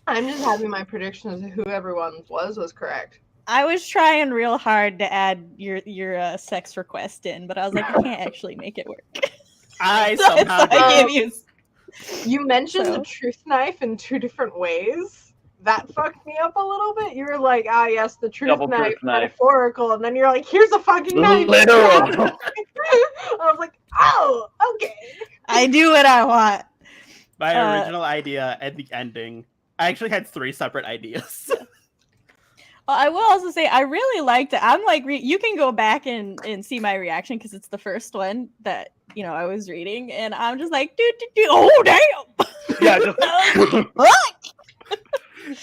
I'm just happy my prediction of who everyone's was correct. I was trying real hard to add your sex request in, but I was like, I can't actually make it work. I So somehow I did. gave you. You mentioned So- the truth knife in 2 different ways. That fucked me up a little bit. You were like, ah, yes, the truth Double knife, truth knife. metaphorical, and then you're like, here's a fucking knife. Literal. I was like, oh, okay. I do what I want. My Uh, original idea and the ending. I actually had 3 separate ideas. Well, I will also say I really liked it. I'm like, you can go back and see my reaction because it's the first one that I was reading, and I'm just like, oh damn. Yeah, just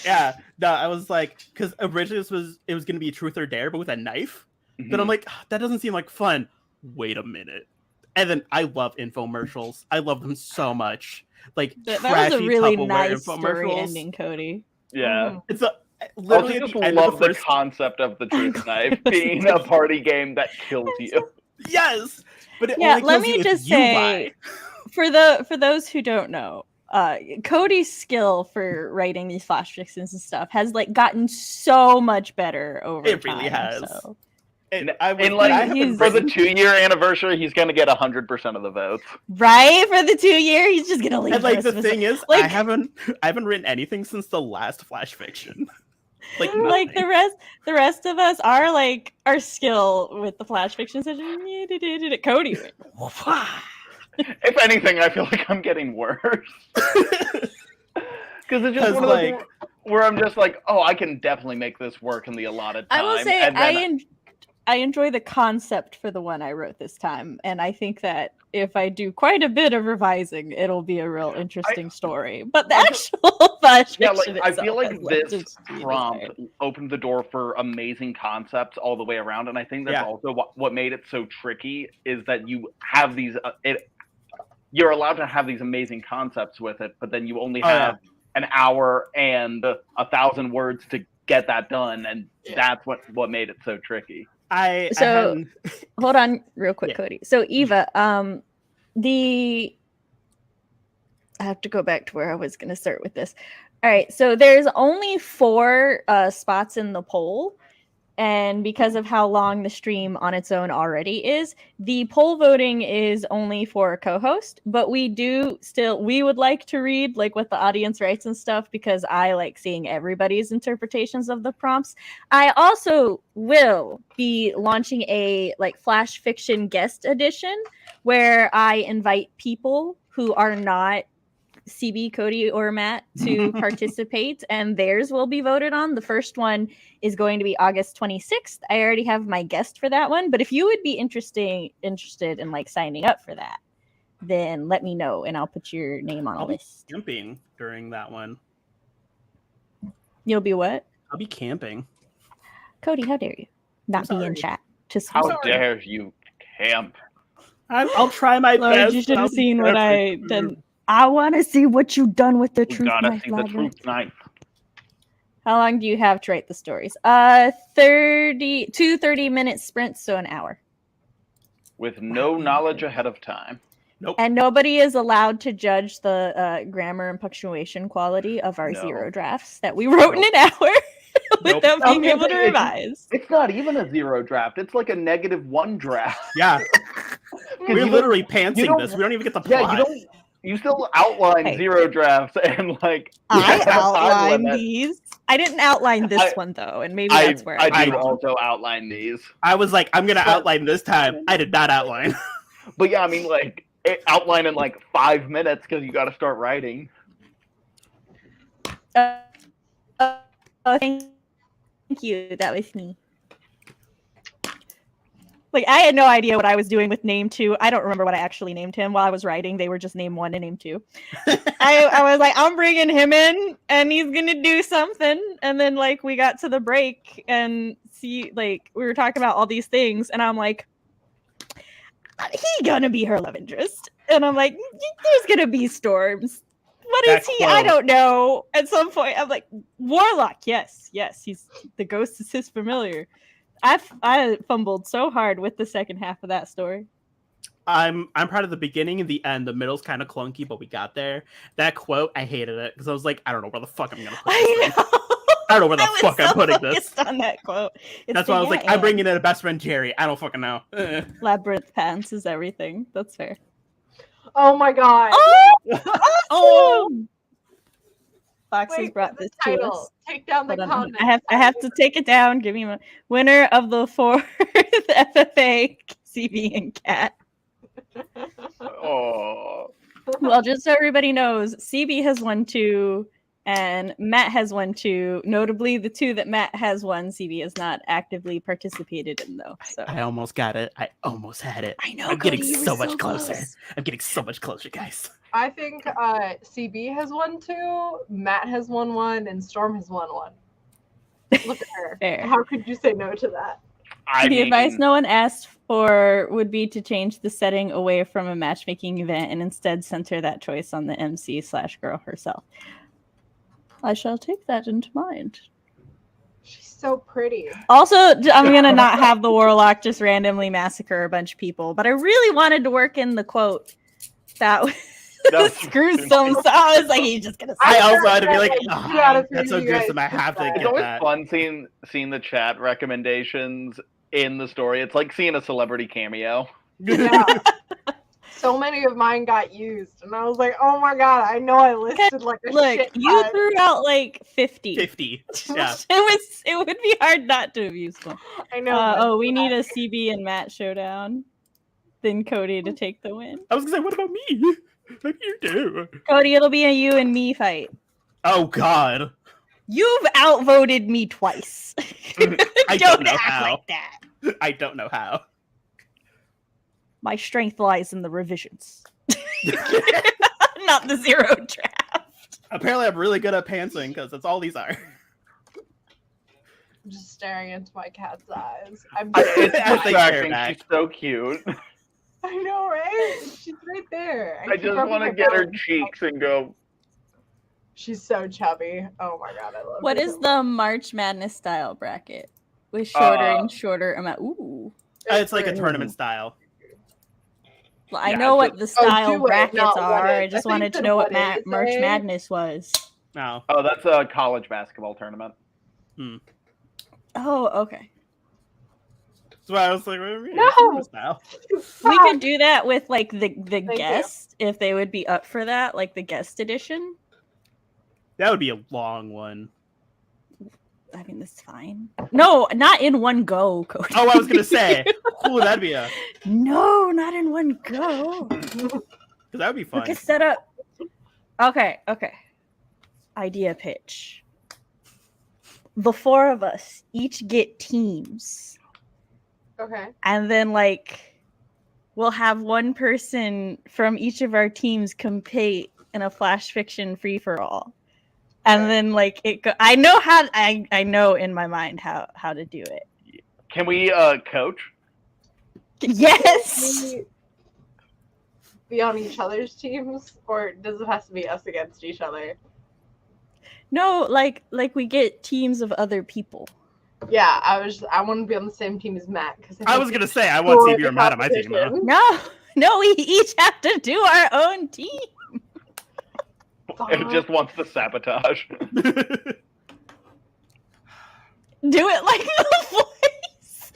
Yeah, no, I was like, because originally it was gonna be truth or dare, but with a knife. Then I'm like, that doesn't seem like fun. Wait a minute. And then I love infomercials. I love them so much. Like That was trashy a really Tupperware nice story infomercials. ending, Cody. yeah. It's a I literally also at just the end love of the the first. concept of the truth knife being a party game that kills you. Yes, but it Yeah, only let kills you me if just you say, lie. for those who don't know, Cody's skill for writing these flash fictions and stuff has like gotten so much better over It time. really has. So For the 2-year anniversary, he's gonna get 100% of the votes. Right, for the 2-year, he's just gonna leave. And like the thing is, like, I haven't written anything since the last flash fiction. Like the rest of us are like our skill with the flash fiction session. Cody went. If anything, I feel like I'm getting worse. Because it's just one of those where I'm just like, oh, I can definitely make this work in the allotted time. I will say I enjoy the concept for the one I wrote this time, and I think that if I do quite a bit of revising, it'll be a real interesting story. But the actual flash fiction I feel like this prompt opened the door for amazing concepts all the way around, and I think that's also what made it so tricky is that you have these. You're allowed to have these amazing concepts with it, but then you only have an hour and 1,000 words to get that done, and that's what made it so tricky. Hold on real quick, Cody. So Eva, I have to go back to where I was going to start with this. All right, so there's only 4 spots in the poll, and because of how long the stream on its own already is, the poll voting is only for a co-host, but we would like to read like what the audience writes and stuff, because I like seeing everybody's interpretations of the prompts. I also will be launching a like flash fiction guest edition where I invite people who are not CB, Cody, or Matt to participate, and theirs will be voted on. The first one is going to be August 26th. I already have my guest for that one, but if you would be interested in like signing up for that, then let me know and I'll put your name on a list. I'll be camping during that one. You'll be what? I'll be camping. Cody, how dare you not be in chat? How dare you camp? I'll try my best. You should have seen what I did. I want to see what you've done with the truth knife. Gotta see the truth knife. How long do you have to write the stories? 30-minute sprints, so an hour. With no knowledge ahead of time. Nope. And nobody is allowed to judge the grammar and punctuation quality of our 0 drafts that we wrote in an hour without being able to revise. It's not even a 0 draft. It's like a -1 draft. Yeah. We're literally pantsing this. We don't even get the plot. Yeah, you still outline 0 drafts and like I outlined these. I didn't outline this one though, and maybe that's where I do also outline these. I was like, I'm gonna outline this time. I did not outline. But yeah, I mean, like outline in like 5 minutes because you got to start writing. Thank you. That was me. Like, I had no idea what I was doing with name 2. I don't remember what I actually named him while I was writing. They were just name 1 and name 2. I was like, I'm bringing him in and he's going to do something. And then, like, we got to the break and we were talking about all these things. And I'm like, he going to be her love interest. And I'm like, there's going to be storms. What is he? I don't know. At some point, I'm like, Warlock. Yes. He's the ghost is his familiar. I fumbled so hard with the second half of that story. I'm proud of the beginning and the end. The middle's kind of clunky, but we got there. That quote, I hated it because I was like, I don't know where the fuck I'm gonna put this. I don't know where the fuck I'm putting this. On that quote. That's why I was like, I'm bringing in a best friend Jerry. I don't fucking know. Labyrinth pants is everything. That's fair. Oh my god. Oh! Fox has brought this to us. Take down the comment. I have to take it down. Give me a winner of the 4th FFA, CB and Cat. Oh. Well, just so everybody knows, CB has won 2, and Matt has won 2. Notably, the 2 that Matt has won, CB has not actively participated in, though. So I almost got it. I almost had it. I know. I'm getting so much closer. I'm getting so much closer, guys. I think CB has won 2, Matt has won 1, and Storm has won 1. Look at her. Fair. How could you say no to that? The advice no one asked for would be to change the setting away from a matchmaking event and instead center that choice on the MC/girl herself. I shall take that into mind. She's so pretty. Also, I'm going to not have the Warlock just randomly massacre a bunch of people, but I really wanted to work in the quote that gruesome. So I was like, he's just gonna. I also had to be like, that's so gruesome. I have to It's get always that. fun seeing the chat recommendations in the story. It's like seeing a celebrity cameo. Yeah. So many of mine got used, and I was like, "Oh my god! I know I listed like a Look, shit you ton." threw out like 50. 50. Yeah. It would be hard not to have used one. I know. Oh, we need a CB and Matt showdown. Then Cody to take the win. I was gonna say, what about me? What do you do? Cody, it'll be a you and me fight. Oh God. You've outvoted me twice. I don't know act how. like that. I don't know how. My strength lies in the revisions, not the zero draft. Apparently, I'm really good at pantsing because that's all these are. I'm just staring into my cat's eyes. I'm It's As they stare distracting. back. She's so cute. I know, right? She's right there. I just want to get her cheeks and go. She's so chubby. Oh my god, I love What her is so much. the March Madness style bracket with shorter and shorter amount? Ooh, It's like a great. tournament style. well, I Yeah, know what so- the style do it, brackets not what are. it- I just I think wanted to the know what what it March say- Madness was. No. Oh, that's a college basketball tournament. Oh, okay. So I was like, what do you mean? No! Tournament style. We could do that with like the you. guest if they would be up for that, like the guest edition. That would be a long one. I mean, that's fine. No, not in one go, Cody. Oh, I was gonna say, ooh, that'd be a. No, not in one go. Because that would be fun. We could set up. Okay. Idea pitch. The four of us each get teams, Okay. and then like we'll have one person from each of our teams compete in a flash fiction free for all. And then like I know how I know in my mind how to do it. Can we coach? Yes. Can we be on each other's teams, or does it have to be us against each other? No, like we get teams of other people. Yeah, I want to be on the same team as Matt because I was gonna say, I want CB or Matt on my team. Huh? No, we each have to do our own team. It just wants to sabotage. Do it like the voice.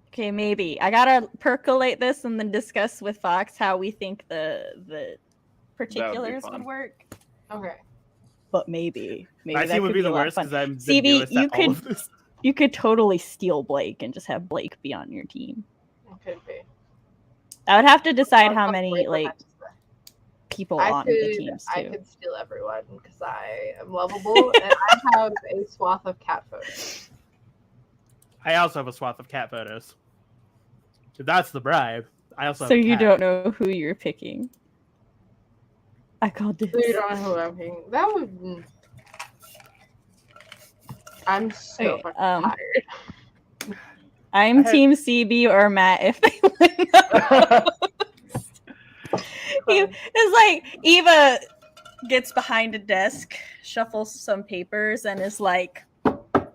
Okay, maybe. I gotta percolate this and then discuss with Fox how we think the particulars would fun. work. Okay. But maybe My that team would could be the a lot of worst fun. because I'm CB, the newest you at all could- of this. You could totally steal Blake and just have Blake be on your team. It could be. I would have to decide how I'll many wait for like Matt to say. people on the teams I too. could steal everyone because I am lovable and I have a swath of cat photos. I also have a swath of cat photos. If that's the bribe, I also have So a you cat. don't know who you're picking. I called it. So you don't know who I'm picking. That would. I'm so Okay, fucking um, tired. I'm I had- Team CB or Matt if they win. It's like Eva gets behind a desk, shuffles some papers, and is like, "What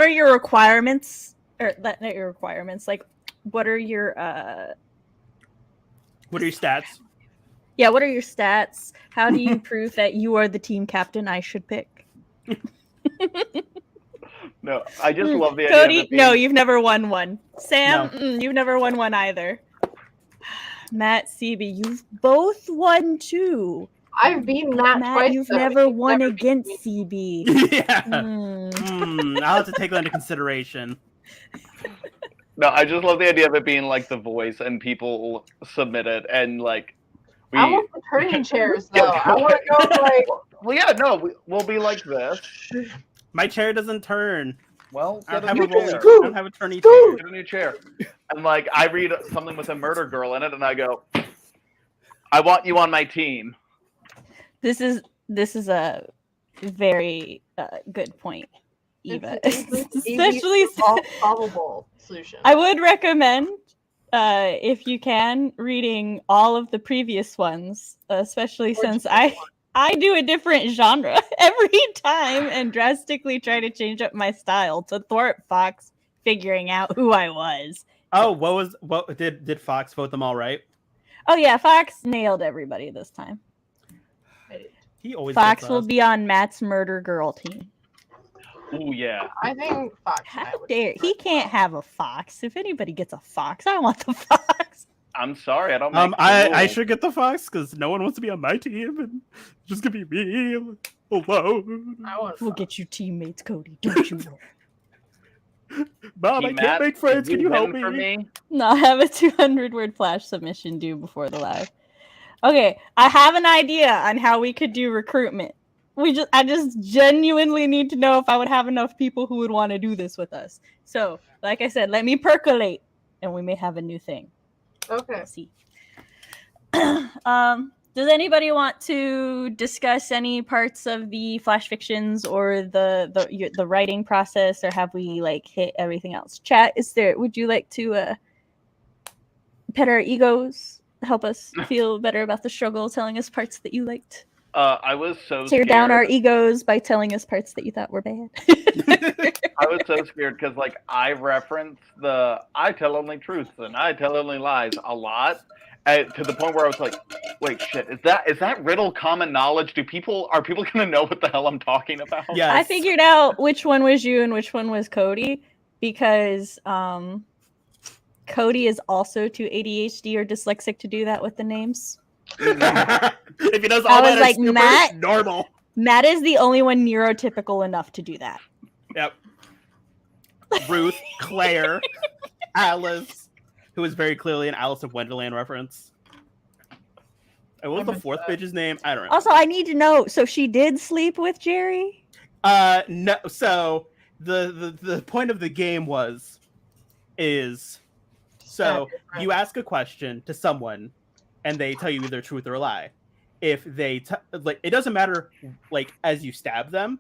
are your requirements?" Or not your requirements. Like, what are your What are your stats? Yeah, what are your stats? How do you prove that you are the team captain I should pick? No, I just love the idea. Cody, of it being, no, you've never won one. Sam, No. you've never won one either. Matt, CB, you've both won two. I've beaten Matt Matt, twice. you've though, and never he's won never beaten against me. CB. Yeah. Hmm. I'll have to take that into consideration. No, I just love the idea of it being like The Voice and people submit it and like we. I want the turning chairs though. I want to go like. Well, yeah, no, we'll be like this. My chair doesn't turn. Well, I get don't a have new a rolling. chair. I don't have a turny chair. Get a new chair. And like I read something with a murder girl in it, and I go, "I want you on my team." This is a very good point, Eva. Especially, Solvable solution. I would recommend, if you can, reading all of the previous ones, especially since I do a different genre every time and drastically try to change up my style to thwart Fox figuring out who I was. Oh, what did Fox vote them all right? Oh yeah, Fox nailed everybody this time. He always Fox gets will us. be on Matt's murder girl team. Ooh, yeah. I think Fox. and I How would dare be he friends. can't have a fox. If anybody gets a fox, I want the fox. I'm sorry, I don't make the I rules. should get the fox because no one wants to be on my team, and it's just gonna be me alone. I want We'll Fox. get you teammates, Cody. Don't you worry. Mom, I Team can't Matt, make friends. if you Can you help win for me? me? No, I have a 200-word flash submission due before the live. Okay, I have an idea on how we could do recruitment. I just genuinely need to know if I would have enough people who would want to do this with us. So, like I said, let me percolate, and we may have a new thing. Okay. Let's see. Does anybody want to discuss any parts of the flash fictions or the writing process, or have we like hit everything else? Chat, would you like to pet our egos, help us feel better about the struggle, telling us parts that you liked? I was so Tear scared. down our egos by telling us parts that you thought were bad. I was so scared because, like, I referenced the "I tell only truths" and "I tell only lies" a lot, to the point where I was like, "Wait, shit! Is that riddle common knowledge? Are people gonna know what the hell I'm talking about?" Yes. I figured out which one was you and which one was Cody because Cody is also too ADHD or dyslexic to do that with the names. If he does all I was that, like, super Matt? normal. Matt is the only one neurotypical enough to do that. Yep. Ruth, Claire, Alice, who is very clearly an Alice of Wonderland reference. And what was the fourth bitch's name? I don't know. Also, I need to know. So she did sleep with Jerry? No. So the point of the game is you ask a question to someone, and they tell you either truth or a lie. If they it doesn't matter like as you stab them,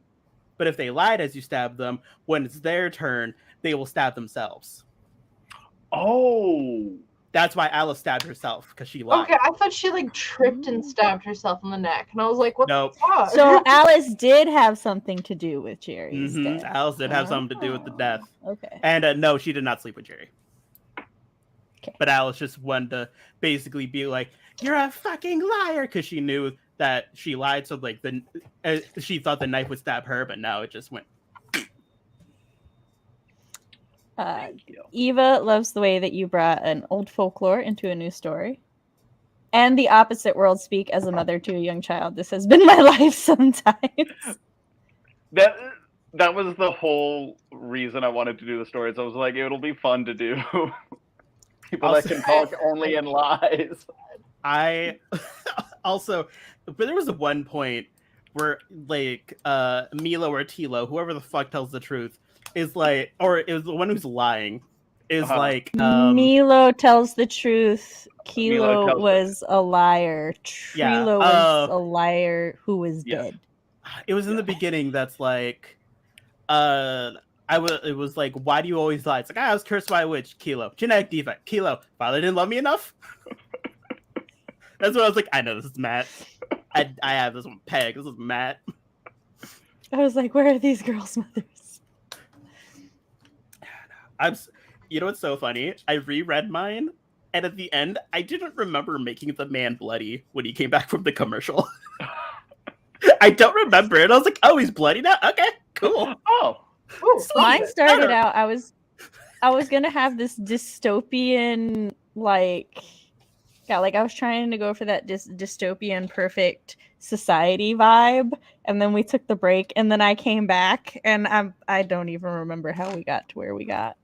but if they lied as you stab them, when it's their turn, they will stab themselves. Oh, that's why Alice stabbed herself because she lied. Okay, I thought she like tripped and stabbed herself in the neck, and I was like, "What Nope. the fuck?" So Alice did have something to do with Jerry's death. Alice did have something to do with the death. Okay. And no, she did not sleep with Jerry. Okay. But Alice just wanted to basically be like, "You're a fucking liar," because she knew that she lied. So like she thought the knife would stab her, but no, it just went. Eva loves the way that you brought an old folklore into a new story. And the opposite world speak as a mother to a young child. This has been my life sometimes. That was the whole reason I wanted to do the stories. I was like, it'll be fun to do. People that can talk only in lies. I also, but there was one point where like Milo or Tilo, whoever the fuck tells the truth, is like, or is the one who's lying, is like Milo tells the truth. Kilo was a liar. Trilo was a liar who was dead. It was in the beginning. That's like, it was like, why do you always lie? It's like, I was cursed by a witch. Kilo, genetic defect. Kilo, father didn't love me enough. That's what I was like. I know this is Matt. I have this one pegged. This is Matt. I was like, where are these girls' mothers? You know what's so funny? I reread mine, and at the end, I didn't remember making the man bloody when he came back from the commercial. I don't remember it. I was like, oh, he's bloody now? Okay, cool. Oh. Mine started out, I was gonna have this dystopian, like I was trying to go for that dystopian perfect society vibe, and then we took the break, and then I came back, and I don't even remember how we got to where we got.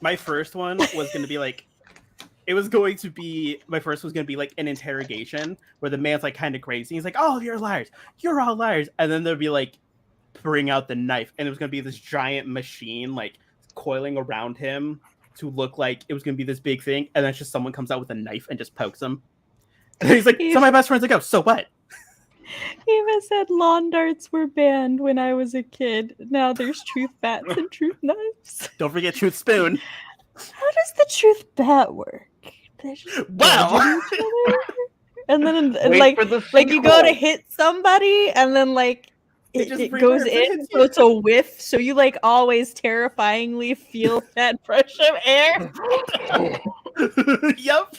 My first one was going to be like, my first was going to be like an interrogation where the man's like kind of crazy. He's like, oh, you're liars. You're all liars. And then there'd be like, bring out the knife. And it was going to be this giant machine like coiling around him to look like it was going to be this big thing. And then it's just someone comes out with a knife and just pokes him. And he's like, so my best friend's like, oh, so what? Eva said lawn darts were banned when I was a kid. Now there's truth bats and truth knives. Don't forget truth spoon. How does the truth bat work? Wow. And then like you go to hit somebody and then like it goes in, so it's a whiff. So you like always terrifyingly feel that brush of air. Yep.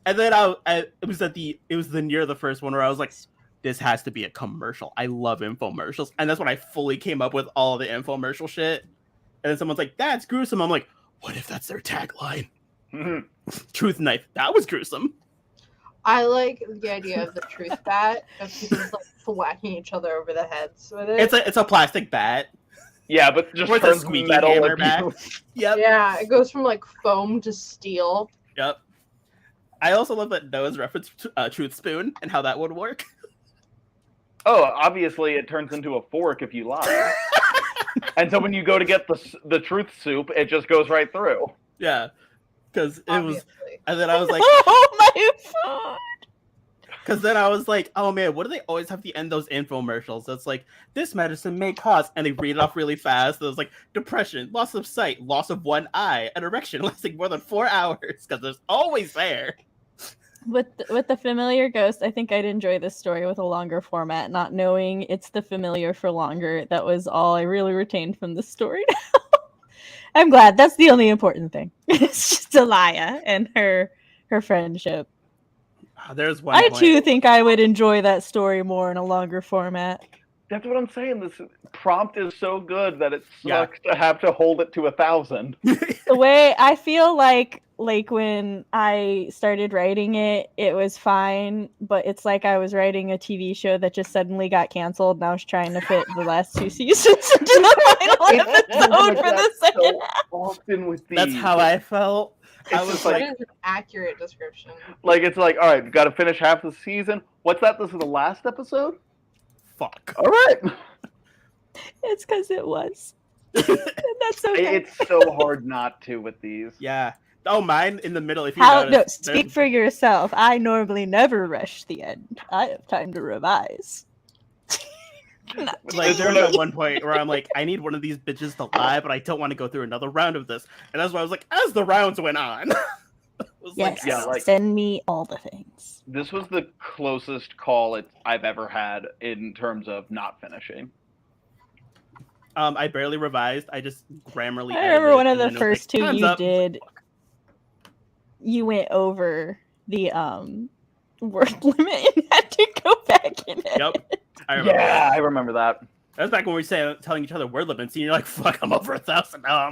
And then it was the near the first one where I was like, this has to be a commercial. I love infomercials. And that's when I fully came up with all the infomercial shit. And then someone's like, that's gruesome. I'm like, what if that's their tagline? Truth knife. That was gruesome. I like the idea of the truth bat, of people just like whacking each other over the heads with it. It's a plastic bat. Yeah, but just With a turns squeaky metal hammer at back. you. Yep. Yeah, it goes from like foam to steel. Yep. I also love that Noah's reference to Truth Spoon and how that would work. Oh, obviously it turns into a fork if you lie. And so when you go to get the truth soup, it just goes right through. Yeah. Because it was, Obviously. and then I was like, Oh my god! because then I was like, oh man, what do they always have to end those infomercials? It's like, this medicine may cause, and they read it off really fast. It was like, depression, loss of sight, loss of one eye, an erection lasting more than 4 hours, because there's always there. With the familiar ghost, I think I'd enjoy this story with a longer format, not knowing it's the familiar for longer. That was all I really retained from the story now. I'm glad. That's the only important thing. It's just Alaya and her friendship. There's one I point. too think I would enjoy that story more in a longer format. That's what I'm saying. This prompt is so good that it Yeah. sucks to have to hold it to 1,000. The way I feel like when I started writing it, it was fine, but it's like I was writing a TV show that just suddenly got canceled, and I was trying to fit the last 2 seasons into the final episode for the second half. Often with these. That's how I felt. I It's was just like, That is an accurate description. Like, it's like, all right, we've got to finish half the season. What's that? This is the last episode? fuck. All right. It's because it was. And that's okay. It's so hard not to with these. Yeah. Oh, mine in the middle. If you How? No, notice, speak for yourself. I normally never rush the end. I have time to revise. like there was at one point where I'm like, I need one of these bitches to lie, but I don't want to go through another round of this. And that's why I was like, as the rounds went on, it was Yes, yeah, like- send me all the things. This was the closest call I've ever had in terms of not finishing. I barely revised. I just grammarly. I remember edited, one of and the then it was first like, two "Time's you up." did. You went over the word limit and had to go back in it. Yep. I remember. Yeah, I remember that. That was back when we were telling each other word limits, and you're like, "Fuck, I'm over 1,000." I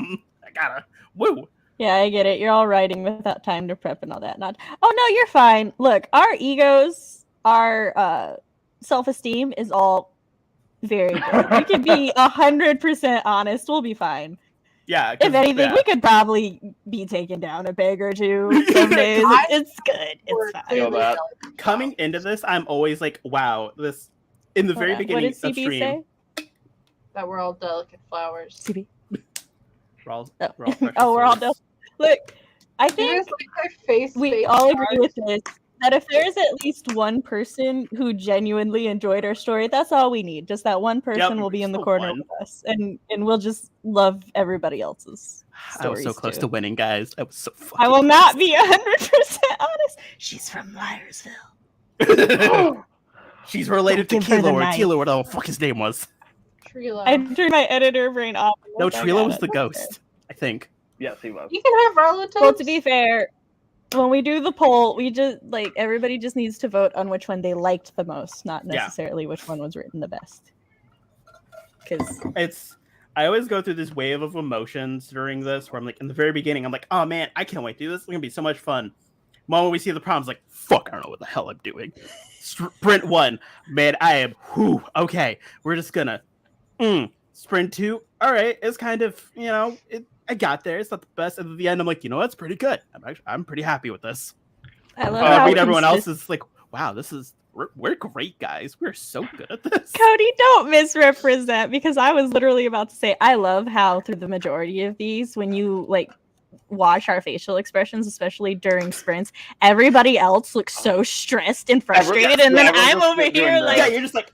gotta woo. Yeah, I get it. You're all writing without time to prep and all that. Not. Oh no, you're fine. Look, our egos, our self-esteem is all very good. We can be 100% honest. We'll be fine. Yeah. 'cause- If anything, yeah. we could probably be taken down a peg or two some days. It's good. We're It's fine. Feel clearly that. delicate. Coming into this, I'm always like, "Wow, this." In the Hold very on. beginning What did of CB stream, say? That we're all delicate flowers. CB. we're all Oh, precious oh, we're all souls. Look, I Do you think guys like my face? we face all agree cards? with this. That if there's at least one person who genuinely enjoyed our story, that's all we need. Just that one person will be in the just the corner one. with us, and we'll just love everybody else's I was stories so close too. to winning, guys. I was so fucking I will close. not be 100% honest. She's from Myersville. She's related to Don't give her the Kilo or knife. Tilo, whatever the fuck his name was. Trilo. I turned my editor brain off. No, once I Trilo got was it. the ghost, I think. Yes, he was. You can have relatives. Well, to be fair, when we do the poll, we just like everybody just needs to vote on which one they liked the most, not Yeah. necessarily which one was written the best. Because I always go through this wave of emotions during this where I'm like, in the very beginning, I'm like, oh man, I can't wait to do this. It's gonna be so much fun. The moment we see the problems, like, fuck, I don't know what the hell I'm doing. Sprint 1, man, I am, okay, we're just gonna, Sprint 2, all right, it's kind of, I got there. It's not the best. And at the end, I'm like, you know what? It's pretty good. I'm pretty happy with this. I love I how read everyone else consist- is like, wow, we're great guys. We're so good at this. Cody, don't misrepresent, because I was literally about to say I love how through the majority of these, when you like watch our facial expressions, especially during sprints, everybody else looks so stressed and frustrated, and then everyone's I'm just over doing here that. like, Yeah, you're just like,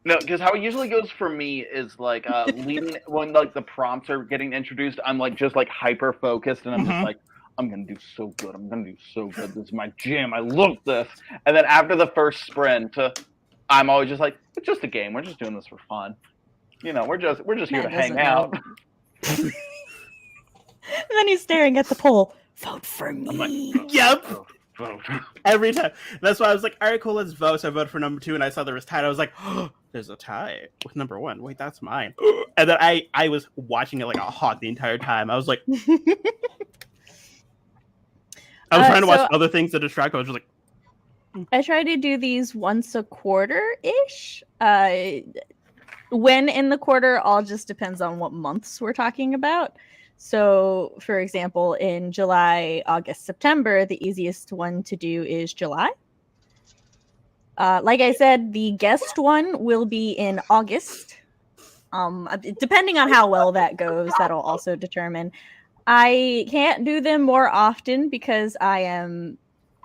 No, because how it usually goes for me is like leading when like the prompts are getting introduced. I'm like just like hyper focused, and I'm just like, I'm gonna do so good. I'm gonna do so good. This is my jam. I love this. And then after the first sprint, I'm always just like, it's just a game. We're just doing this for fun. We're just here Matt to hang doesn't out. know. And then he's staring at the poll. Vote for I'm like, me. Yep. vote. Every time. That's why I was like, all right, cool, let's vote. So I voted for number 2, and I saw there was tied. I was like, oh, there's a tie with number 1. Wait, that's mine. And then I was watching it like a hawk the entire time. I was like, I was trying to watch other things to distract. I was just like, I try to do these once a quarter-ish. When in the quarter all just depends on what months we're talking about. So, for example, in July, August, September, the easiest one to do is July. Like I said, the guest one will be in August. Depending on how well that goes, that'll also determine. I can't do them more often because I am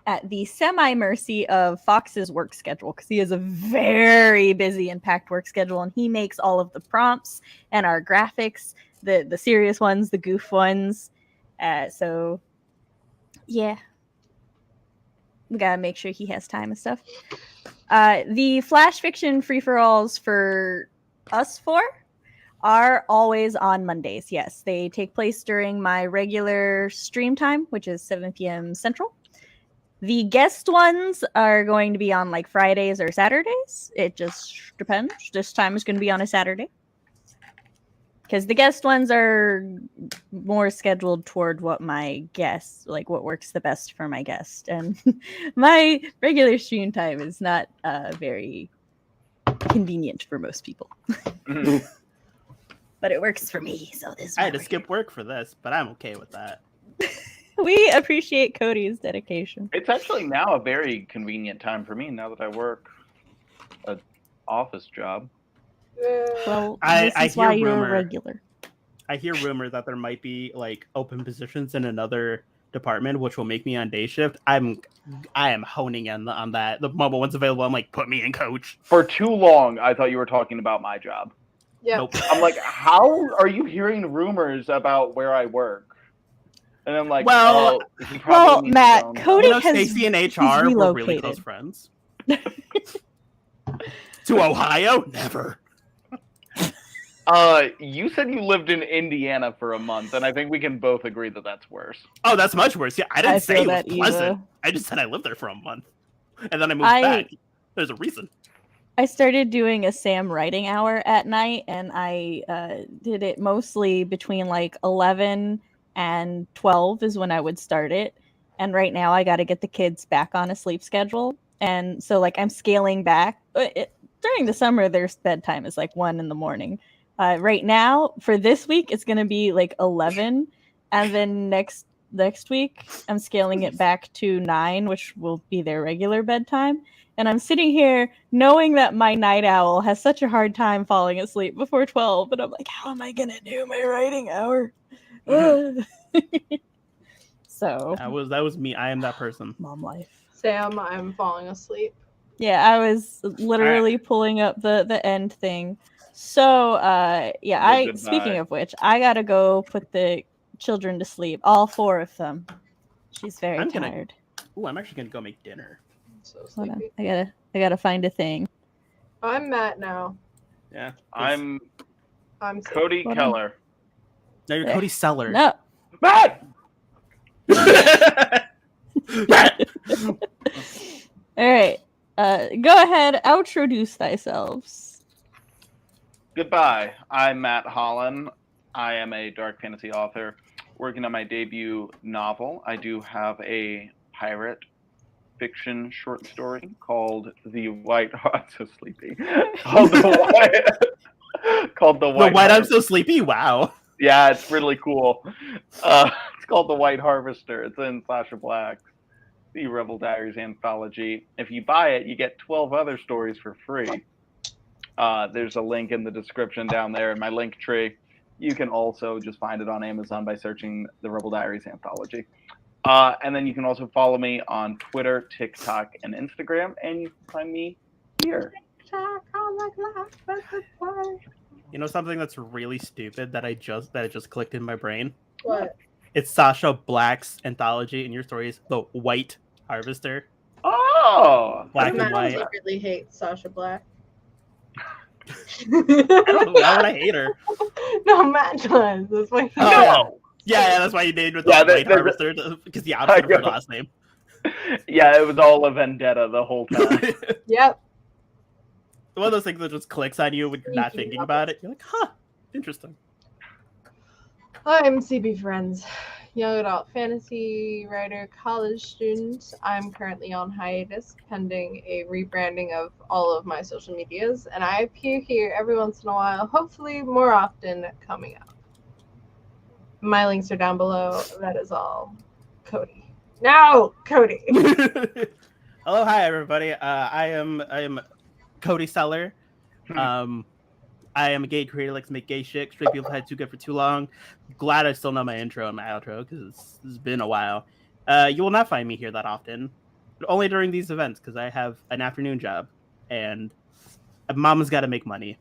at the semi-mercy of Fox's work schedule, because he has a very busy and packed work schedule, and he makes all of the prompts and our graphics, the serious ones, the goof ones. So, yeah. We gotta make sure he has time and stuff. The flash fiction free-for-alls for us four are always on Mondays. Yes, they take place during my regular stream time, which is 7 p.m. Central. The guest ones are going to be on like Fridays or Saturdays. It just depends. This time is going to be on a Saturday, because the guest ones are more scheduled toward what my guest, like what works the best for my guest. And my regular stream time is not very convenient for most people. But it works for me, so this. I had to skip work for this, but I'm okay with that. We appreciate Cody's dedication. It's actually now a very convenient time for me now that I work an office job. Well, I this is why hear you're rumor. a regular. I hear rumor that there might be like open positions in another department, which will make me on day shift. I am honing in on that. The moment one's available, I'm like, put me in, coach. For too long, I thought you were talking about my job. Yeah. Nope. I'm like, how are you hearing rumors about where I work? And I'm like, Well, oh, he probably needs Matt, his own Cody job. has- Stacy and he's HR were really relocated. close friends. To Ohio? Never. You said you lived in Indiana for a month, and I think we can both agree that that's worse. Oh, that's much worse. Yeah, I didn't I say feel it was that, pleasant. Eva. I just said I lived there for a month. And then I moved back. There's a reason. I started doing a Sam writing hour at night, and I did it mostly between like 11 and 12 is when I would start it. And right now I got to get the kids back on a sleep schedule. And so like I'm scaling back. During the summer, their bedtime is like 1 in the morning. Right now, for this week, it's going to be like 11. And then next week, I'm scaling it back to 9, which will be their regular bedtime. And I'm sitting here knowing that my night owl has such a hard time falling asleep before 12. And I'm like, how am I going to do my writing hour? So That was me. I am that person. mom life. Sam, I'm falling asleep. Yeah, I was literally pulling up the end thing. So yeah, Goodbye. Speaking of which, I gotta go put the children to sleep. All 4 of them. She's very tired. Ooh, I'm actually gonna go make dinner. I'm so Hold on. sleepy. I gotta find a thing. I'm Matt now. Yeah. I'm I'm Cody Hold on. Keller. No, you're There. Cody Seller. No. Matt! All right. Go ahead. Introduce thyselves. Goodbye. I'm Matt Hollon. I am a dark fantasy author working on my debut novel. I do have a pirate fiction short story called The White I'm so sleepy. Called The White I'm so sleepy. Wow. Yeah, it's really cool. It's called The White Harvester. It's in Sasha Black's The Rebel Diaries anthology. If you buy it, you get 12 other stories for free. There's a link in the description down there in my Linktree. You can also just find it on Amazon by searching The Rebel Diaries anthology. And then you can also follow me on Twitter, TikTok, and Instagram, and you can find me here. You know something that's really stupid that I just clicked in my brain? What? It's Sasha Black's anthology, and your story is The White Harvester. Oh! Black Matt and white. really hates Sasha Black. I don't know. Why would I hate her? No, Matt does. That's why he Oh. No! Yeah, that's why you named it the Yeah, Blade there's Harvester, because the opposite of her last name. Yeah, it was all a vendetta the whole time. Yep. One of those things that just clicks on you when you're not thinking about it. You're like, huh, interesting. I'm CB Ferrenz, young adult fantasy writer, college student. I'm currently on hiatus pending a rebranding of all of my social medias, and I appear here every once in a while, hopefully more often coming up. My links are down below. That is all. Cody. No, Cody. Hello, hi everybody. I am Cody Keller. I am a gay creator, likes to make gay shit. Straight people had too good for too long. Glad I still know my intro and my outro because it's been a while. You will not find me here that often, but only during these events because I have an afternoon job and mama's got to make money.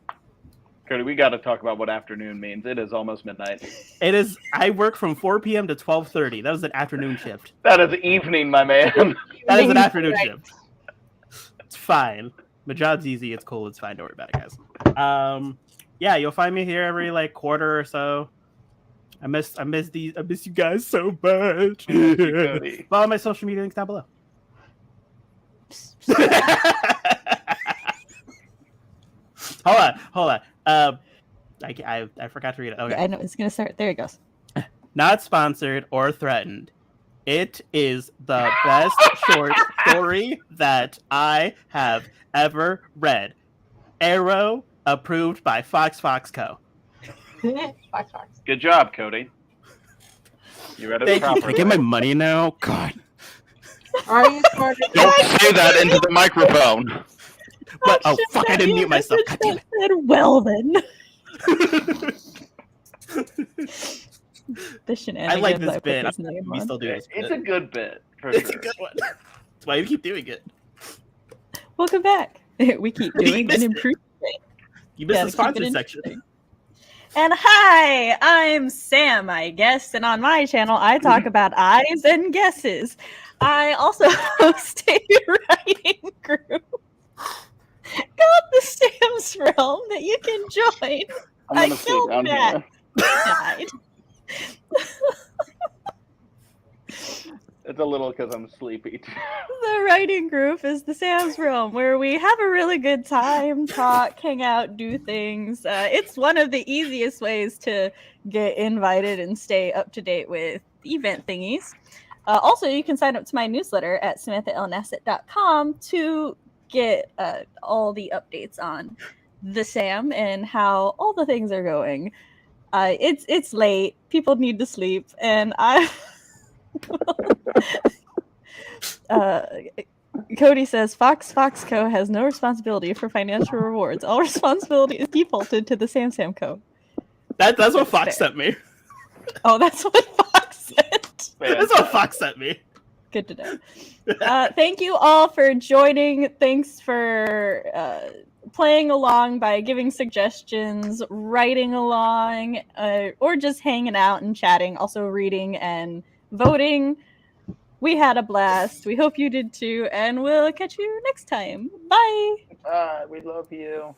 Cody, we got to talk about what afternoon means. It is almost midnight. It is. I work from 4 p.m. to 12:30. That was an afternoon shift. That is evening, my man. That is an afternoon shift. It's fine. My job's easy. It's cool. It's fine. Don't worry about it, guys. Yeah, you'll find me here every like quarter or so. I miss you guys so much. Follow my social media links down below. Hold on. I forgot to read it. Okay. I know it's gonna start. There it goes. Not sponsored or threatened. It is the best short story that I have ever read. Arrow, approved by Fox Co. Fox. Good job, Cody. You read it Thank you. properly. Can I get my money now? God. Are you smart? Don't say that into the microphone. What? Oh, fuck, I didn't mute myself. God damn it. Well then. The I shenanigans like this put bit. this name We on. still do this It's bit. a good bit. For It's sure. a good one. That's why we keep doing it. Welcome back. We keep doing missed and it. improving. You missed Gotta the keep sponsor it section. interesting. And hi, I'm Sam, I guess, and on my channel I talk about eyes and guesses. I also host a writing group called the Sam's Realm that you can join. I'm gonna sit killed down that. here. Died. It's a little because I'm sleepy. The writing group is the Sam's Realm, where we have a really good time, talk, hang out, do things. It's one of the easiest ways to get invited and stay up to date with event thingies. Also, you can sign up to my newsletter at samanthaalnasset.com to get all the updates on the Sam and how all the things are going. It's late. People need to sleep, and I. Cody says Fox Co. has no responsibility for financial rewards. All responsibility is defaulted to the Sam Co. That's what That's Fox fair. sent me. Oh, that's what Fox said. That's what Fox sent me. Good to know. Thank you all for joining. Thanks for playing along by giving suggestions, writing along, or just hanging out and chatting. Also reading and voting. We had a blast. We hope you did too, and we'll catch you next time. Bye. We love you.